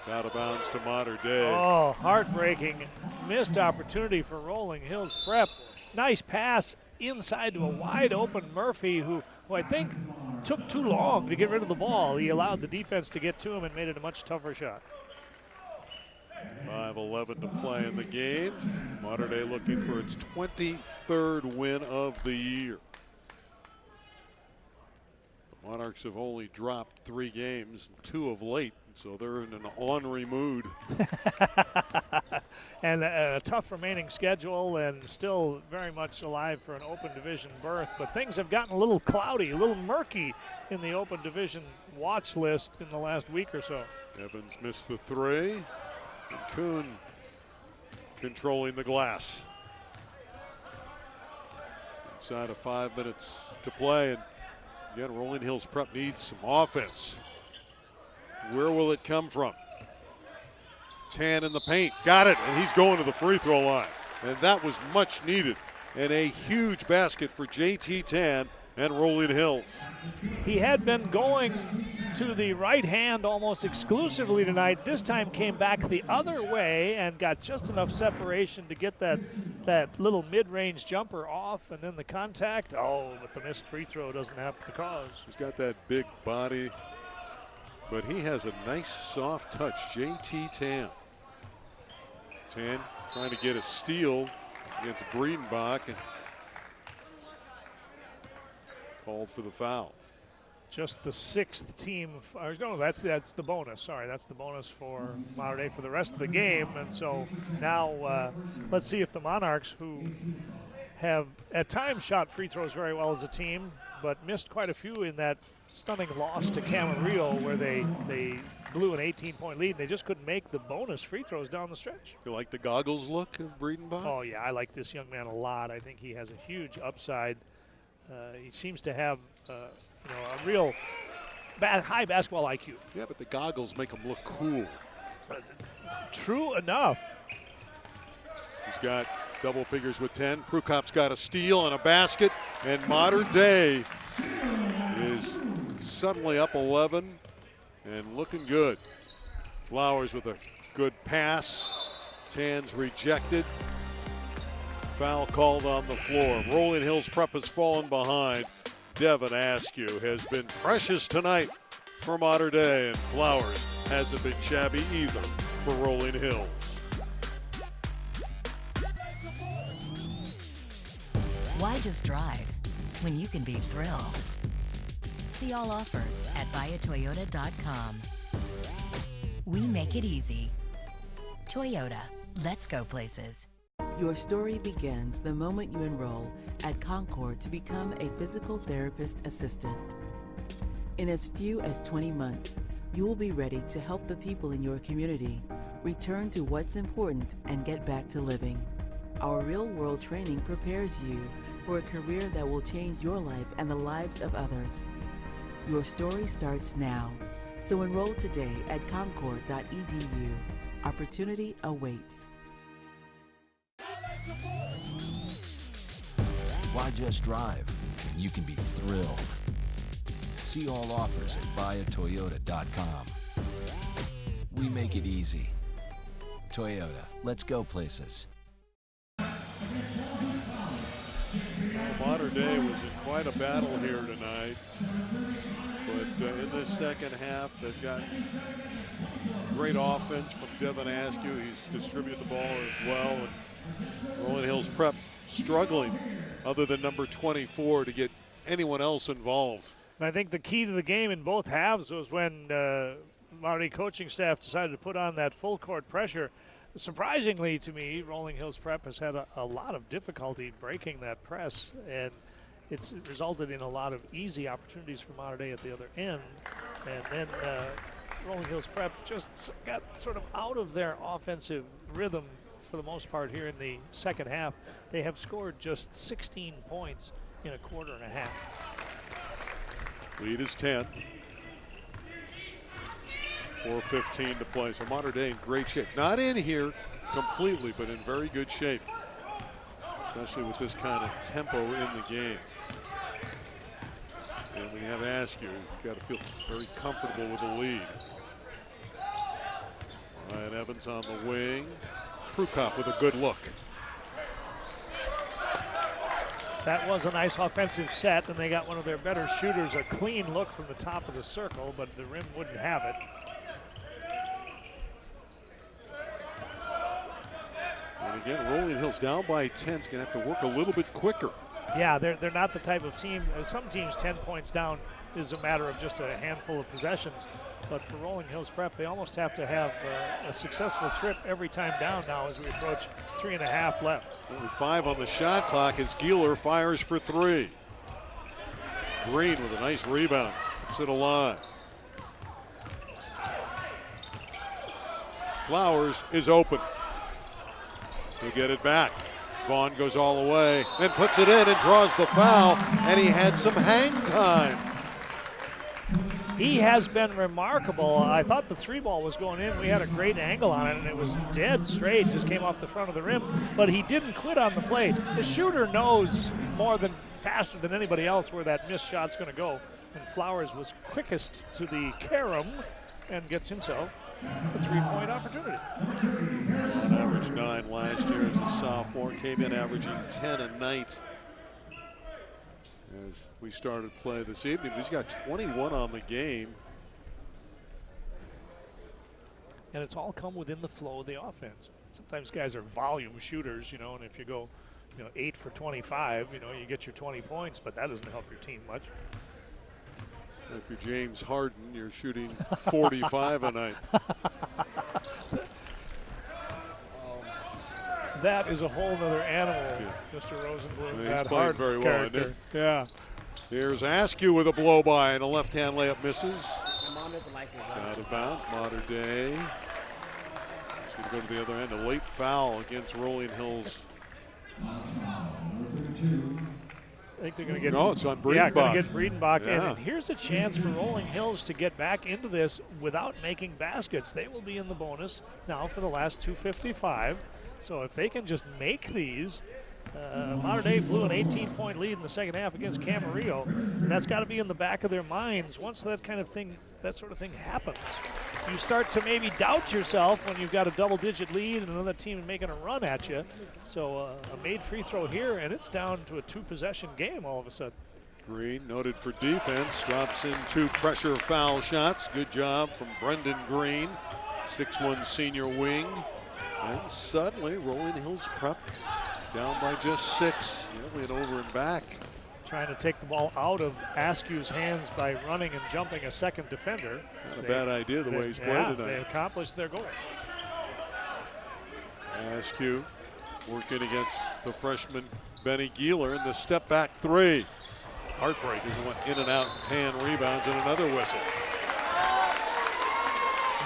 It's out of bounds to Mater Dei. Oh, heartbreaking. Missed opportunity for Rolling Hills Prep. Nice pass inside to a wide open Murphy who I think took too long to get rid of the ball. He allowed the defense to get to him and made it a much tougher shot. 5:11 to play in the game. Mater Dei looking for its 23rd win of the year. The Monarchs have only dropped 3 games, 2 of late, so they're in an ornery mood. And a tough remaining schedule, and still very much alive for an open division berth. But things have gotten a little cloudy, a little murky in the open division watch list in the last week or so. Evans missed the 3, and Kuhn controlling the glass. Inside of 5 minutes to play, and again, Rolling Hills Prep needs some offense. Where will it come from? Tan in the paint, got it, and he's going to the free throw line. And that was much needed. And a huge basket for JT Tan and Rolling Hills. He had been going to the right hand almost exclusively tonight. This time came back the other way and got just enough separation to get that little mid-range jumper off, and then the contact. Oh, but the missed free throw doesn't have the cause. He's got that big body, but he has a nice soft touch. JT Tan. Tan trying to get a steal against Breedenbach and called for the foul. Just the 6th team. No, that's the bonus. Sorry, that's the bonus for Mater Dei for the rest of the game. And so now let's see if the Monarchs, who have at times shot free throws very well as a team, but missed quite a few in that stunning loss to Camarillo where they blew an 18-point lead. They just couldn't make the bonus free throws down the stretch. You like the goggles look of Breedenbach? Oh, yeah, I like this young man a lot. I think he has a huge upside. He seems to have a real high basketball IQ. Yeah, but the goggles make him look cool. True enough. He's got double figures with 10. Prukop's got a steal and a basket, and Mater Dei is suddenly up 11 and looking good. Flowers with a good pass. Tan's rejected. Foul called on the floor. Rolling Hills Prep has fallen behind. Devin Askew has been precious tonight for Mater Dei, and Flowers hasn't been shabby either for Rolling Hills. Why just drive when you can be thrilled? See all offers at buyatoyota.com. We make it easy. Toyota, let's go places. Your story begins the moment you enroll at Concord to become a physical therapist assistant. In as few as 20 months, you will be ready to help the people in your community return to what's important and get back to living. Our real-world training prepares you for a career that will change your life and the lives of others. Your story starts now, so enroll today at concord.edu. Opportunity awaits. Why just drive when you can be thrilled? See all offers at buyatoyota.com. We make it easy. Toyota, let's go places. Modern Day was in quite a battle here tonight. But in this second half, they've got great offense from Devin Askew. He's distributed the ball as well. And Rolling Hills Prep struggling, other than number 24, to get anyone else involved. And I think the key to the game in both halves was when Marty coaching staff decided to put on that full court pressure. Surprisingly to me, Rolling Hills Prep has had a lot of difficulty breaking that press, and it's resulted in a lot of easy opportunities for Mater Dei at the other end. And then Rolling Hills Prep just got sort of out of their offensive rhythm for the most part here in the second half. They have scored just 16 points in a quarter and a half. Lead is 10. 4:15 to play. So Mater Dei in great shape. Not in here completely, but in very good shape, especially with this kind of tempo in the game. And when you have Askew, you've got to feel very comfortable with the lead. Ryan Evans on the wing. Prukop with a good look. That was a nice offensive set, and they got one of their better shooters a clean look from the top of the circle, but the rim wouldn't have it. And again, Rolling Hills down by 10 is going to have to work a little bit quicker. Yeah, they're not the type of team. Some teams 10 points down is a matter of just a handful of possessions. But for Rolling Hills Prep, they almost have to have a successful trip every time down now as we approach 3.5 left. Only 5 on the shot clock as Gieler fires for 3. Green with a nice rebound. Keeps it alive. Flowers is open. He'll get it back. Vaughn goes all the way and puts it in and draws the foul, and he had some hang time. He has been remarkable. I thought the 3 ball was going in. We had a great angle on it, and it was dead straight. Just came off the front of the rim, but he didn't quit on the play. The shooter knows faster than anybody else where that missed shot's going to go. And Flowers was quickest to the carom and gets himself a 3-point opportunity. On average 9 last year as a sophomore. Came in averaging 10 a night as we started play this evening. He's got 21 on the game. And it's all come within the flow of the offense. Sometimes guys are volume shooters, and if you go 8 for 25, you get your 20 points, but that doesn't help your team much. If you're James Harden, you're shooting 45 a night. That is a whole other animal, Mr. Rosenblum. He's played very well, isn't it? Yeah. Here's Askew with a blow-by, and a left-hand layup misses. My mom doesn't like me. Out of bounds, Mater Dei. He's going to go to the other end. A late foul against Rolling Hills. I think they're going to get. No, it's on Breedenbach. Yeah, going to get Breedenbach in. Yeah. And here's a chance for Rolling Hills to get back into this without making baskets. They will be in the bonus now for the last 2:55. So if they can just make these, Mater Dei blew an 18-point lead in the second half against Camarillo, and that's got to be in the back of their minds. Once that sort of thing happens, you start to maybe doubt yourself when you've got a double-digit lead and another team making a run at you. So a made free throw here, and it's down to a 2-possession game all of a sudden. Green, noted for defense, drops in 2 pressure foul shots. Good job from Brendan Green, 6'1" senior wing. And suddenly, Rolling Hills Prep down by just 6. Went over and back. Trying to take the ball out of Askew's hands by running and jumping a second defender. Not a bad idea the way he's played tonight. They accomplished their goal. Askew working against the freshman Benny Gieler, and the step back 3. Heartbreak as it went in and out, 10 rebounds and another whistle.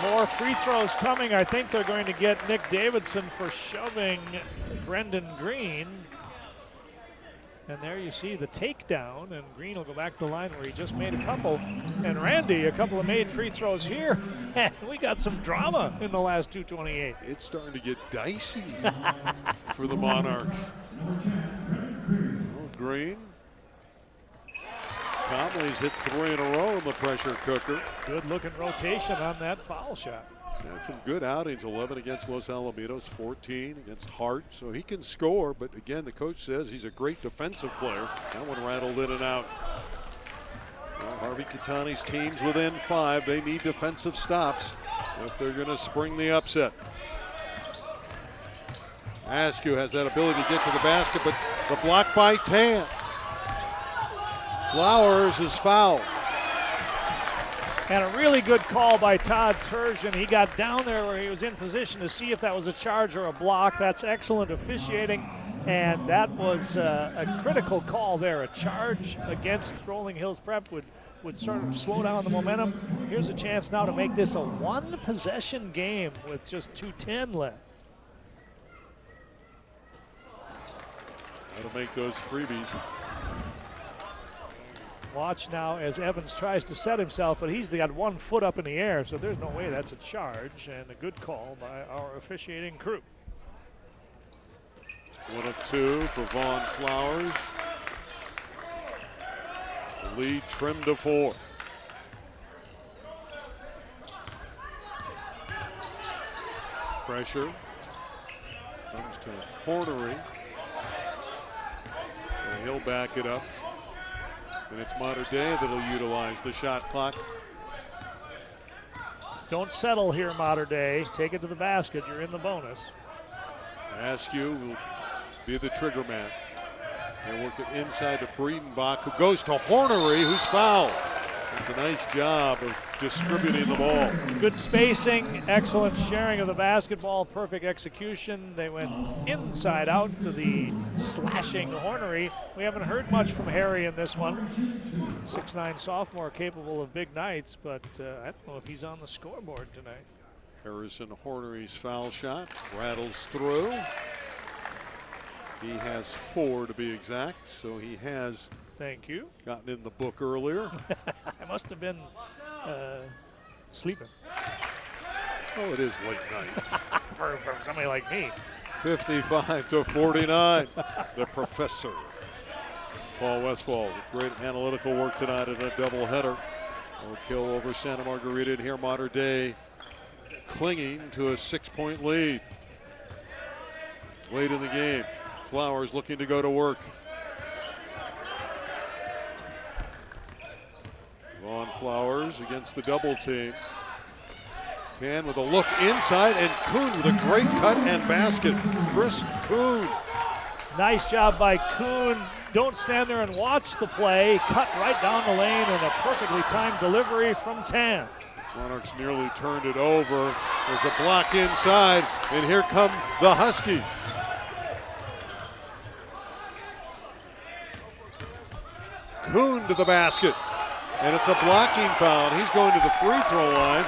More free throws coming. I think they're going to get Nick Davidson for shoving Brendan Green. And there you see the takedown, and Green will go back to the line where he just made a couple. And Randy, a couple of made free throws here. And we got some drama in the last 2:28. It's starting to get dicey for the Monarchs. Green. Conley's hit 3 in a row in the pressure cooker. Good looking rotation on that foul shot. He's had some good outings, 11 against Los Alamitos, 14 against Hart, so he can score, but again, the coach says he's a great defensive player. That one rattled in and out. Well, Harvey Catani's team's within 5. They need defensive stops if they're going to spring the upset. Askew has that ability to get to the basket, but the block by Tan. Flowers is fouled. And a really good call by Todd Turgeon. He got down there where he was in position to see if that was a charge or a block. That's excellent officiating, and that was a critical call there. A charge against Rolling Hills Prep would sort of slow down the momentum. Here's a chance now to make this a one-possession game with just 2:10 left. How to make those freebies. Watch now as Evans tries to set himself, but he's got 1 foot up in the air, so there's no way that's a charge, and a good call by our officiating crew. 1 of 2 for Vaughn Flowers. The lead trimmed to 4. Pressure comes to Hornery, and he'll back it up. And it's Mater Dei that'll utilize the shot clock. Don't settle here, Mater Dei. Take it to the basket. You're in the bonus. Askew will be the trigger man. They work it inside to Breedenbach, who goes to Hornery, who's fouled. It's a nice job of distributing the ball. Good spacing, excellent sharing of the basketball, perfect execution. They went inside out to the slashing Hornery. We haven't heard much from Harry in this one. 6'9" sophomore capable of big nights, but I don't know if he's on the scoreboard tonight. Harrison Hornery's foul shot rattles through. He has 4 to be exact, so he has Thank you. gotten in the book earlier. I must have been sleeping. Oh, it is late night. for somebody like me. 55-49. The professor, Paul Westphal, great analytical work tonight in a doubleheader. Oak Hill over Santa Margarita, and here Mater Dei clinging to a 6-point lead. Late in the game, Flowers looking to go to work. Vaughn Flowers against the double team. Tan with a look inside, and Kuhn with a great cut and basket. Chris Kuhn. Nice job by Kuhn. Don't stand there and watch the play. Cut right down the lane and a perfectly timed delivery from Tan. Monarchs nearly turned it over. There's a block inside, and here come the Huskies. Kuhn to the basket, and it's a blocking foul. He's going to the free throw line.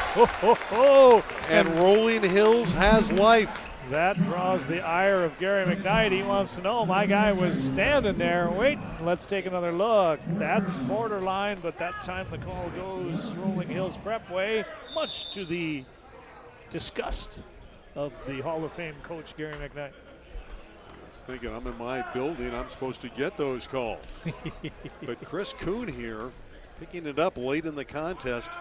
And Rolling Hills has life. That draws the ire of Gary McKnight. He wants to know, my guy was standing there waiting. Let's take another look. That's borderline, but that time the call goes Rolling Hills Prep way, much to the disgust of the Hall of Fame coach Gary McKnight. I was thinking, I'm in my building, I'm supposed to get those calls. But Chris Kuhn here, picking it up late in the contest.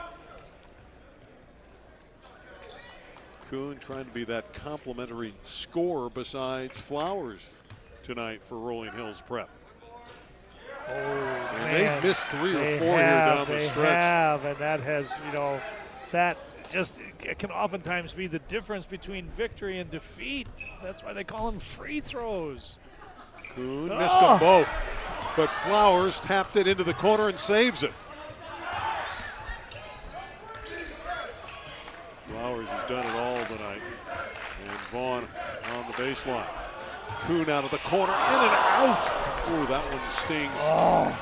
Kuhn trying to be that complimentary scorer besides Flowers tonight for Rolling Hills Prep. Oh, and man. they've missed 3 or 4 They here down the stretch. They have, and that has, that just can oftentimes be the difference between victory and defeat. That's why they call them free throws. Kuhn missed them both, but Flowers tapped it into the corner and saves it. Flowers has done it all tonight. And Vaughn on the baseline. Kuhn out of the corner, in and out. Ooh, that one stings. Oh,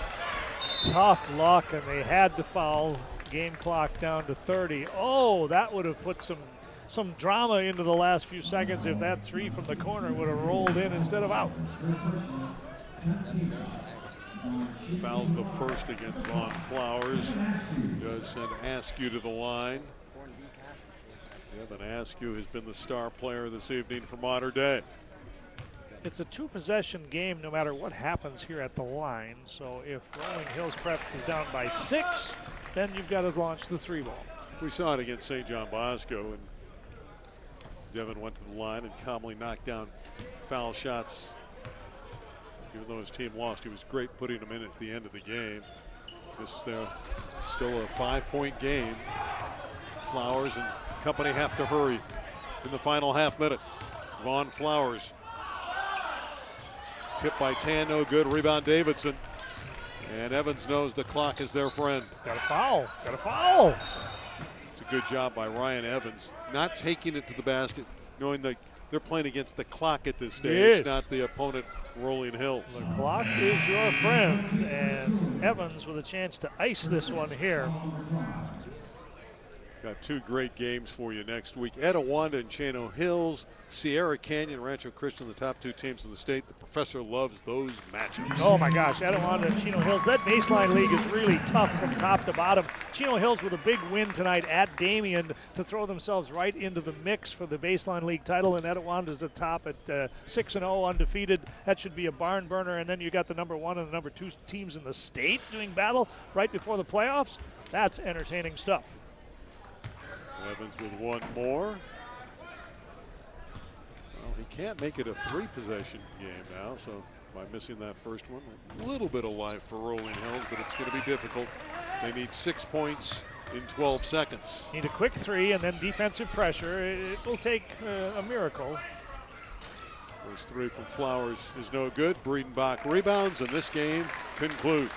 tough luck, and they had to foul. Game clock down to 30. Oh, that would have put some drama into the last few seconds if that 3 from the corner would have rolled in instead of out. Fouls the first against Vaughn Flowers. Does send Askew to the line. Evan Askew has been the star player this evening for Mater Dei. It's a two-possession game no matter what happens here at the line. So if Rolling Hills Prep is down by 6, then you've got to launch the 3-ball. We saw it against St. John Bosco, and Devin went to the line and calmly knocked down foul shots. Even though his team lost, he was great putting them in at the end of the game. This still a 5-point game. Flowers and company have to hurry in the final half minute. Vaughn Flowers. Tip by Tan, no good. Rebound Davidson. And Evans knows the clock is their friend. Got a foul. Got a foul. It's a good job by Ryan Evans. Not taking it to the basket, knowing that they're playing against the clock at this stage, not the opponent, Rolling Hills. The clock is your friend, and Evans with a chance to ice this one here. Got 2 great games for you next week. Etiwanda and Chino Hills, Sierra Canyon, Rancho Christian, the top 2 teams in the state. The professor loves those matchups. Oh my gosh, Etiwanda and Chino Hills. That baseline league is really tough from top to bottom. Chino Hills with a big win tonight at Damien to throw themselves right into the mix for the baseline league title. And Etiwanda's at top at 6-0 undefeated. That should be a barn burner. And then you got the number 1 and the number 2 teams in the state doing battle right before the playoffs. That's entertaining stuff. Evans with one more. Well, he can't make it a 3-possession game now, so by missing that first one, a little bit of life for Rolling Hills, but it's going to be difficult. They need 6 points in 12 seconds. Need a quick 3 and then defensive pressure. It will take a miracle. First 3 from Flowers is no good. Breedenbach rebounds, and this game concludes.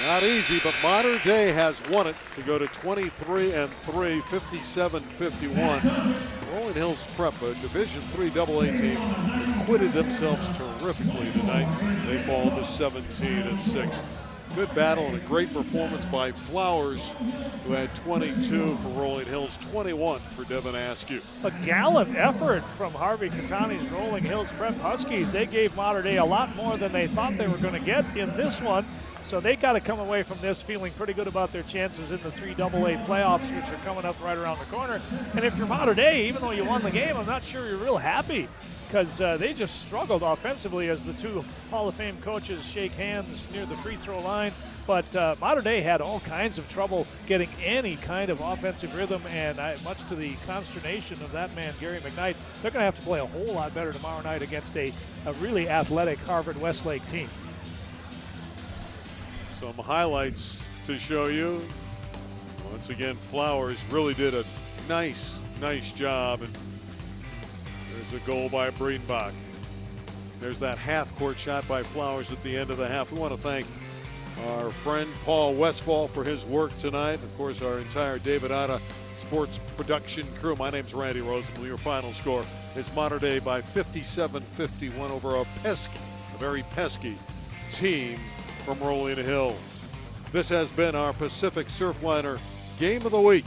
Not easy, but Modern Day has won it to go to 23-3, 57-51. Rolling Hills Prep, a Division III AA team, acquitted themselves terrifically tonight. They fall to 17-6. Good battle and a great performance by Flowers, who had 22 for Rolling Hills, 21 for Devin Askew. A gallant effort from Harvey Catani's Rolling Hills Prep Huskies. They gave Modern Day a lot more than they thought they were going to get in this one. So they got to come away from this feeling pretty good about their chances in the 3AA playoffs, which are coming up right around the corner. And if you're Modern Day, even though you won the game, I'm not sure you're real happy, because they just struggled offensively as the 2 Hall of Fame coaches shake hands near the free throw line. But Modern Day had all kinds of trouble getting any kind of offensive rhythm, and much to the consternation of that man, Gary McKnight, they're going to have to play a whole lot better tomorrow night against a really athletic Harvard Westlake team. Some highlights to show you. Once again, Flowers really did a nice job. And there's a goal by Breedenbach. There's that half-court shot by Flowers at the end of the half. We want to thank our friend Paul Westfall for his work tonight. Of course, our entire David Otta sports production crew. My name's Randy Rosenbluth. Your final score is Modern Day by 57-51 over a very pesky team from Rolling Hills. This has been our Pacific Surfliner Game of the Week.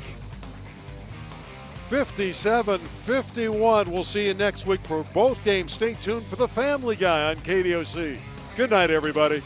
57-51. We'll see you next week for both games. Stay tuned for the Family Guy on KDOC. Good night, everybody.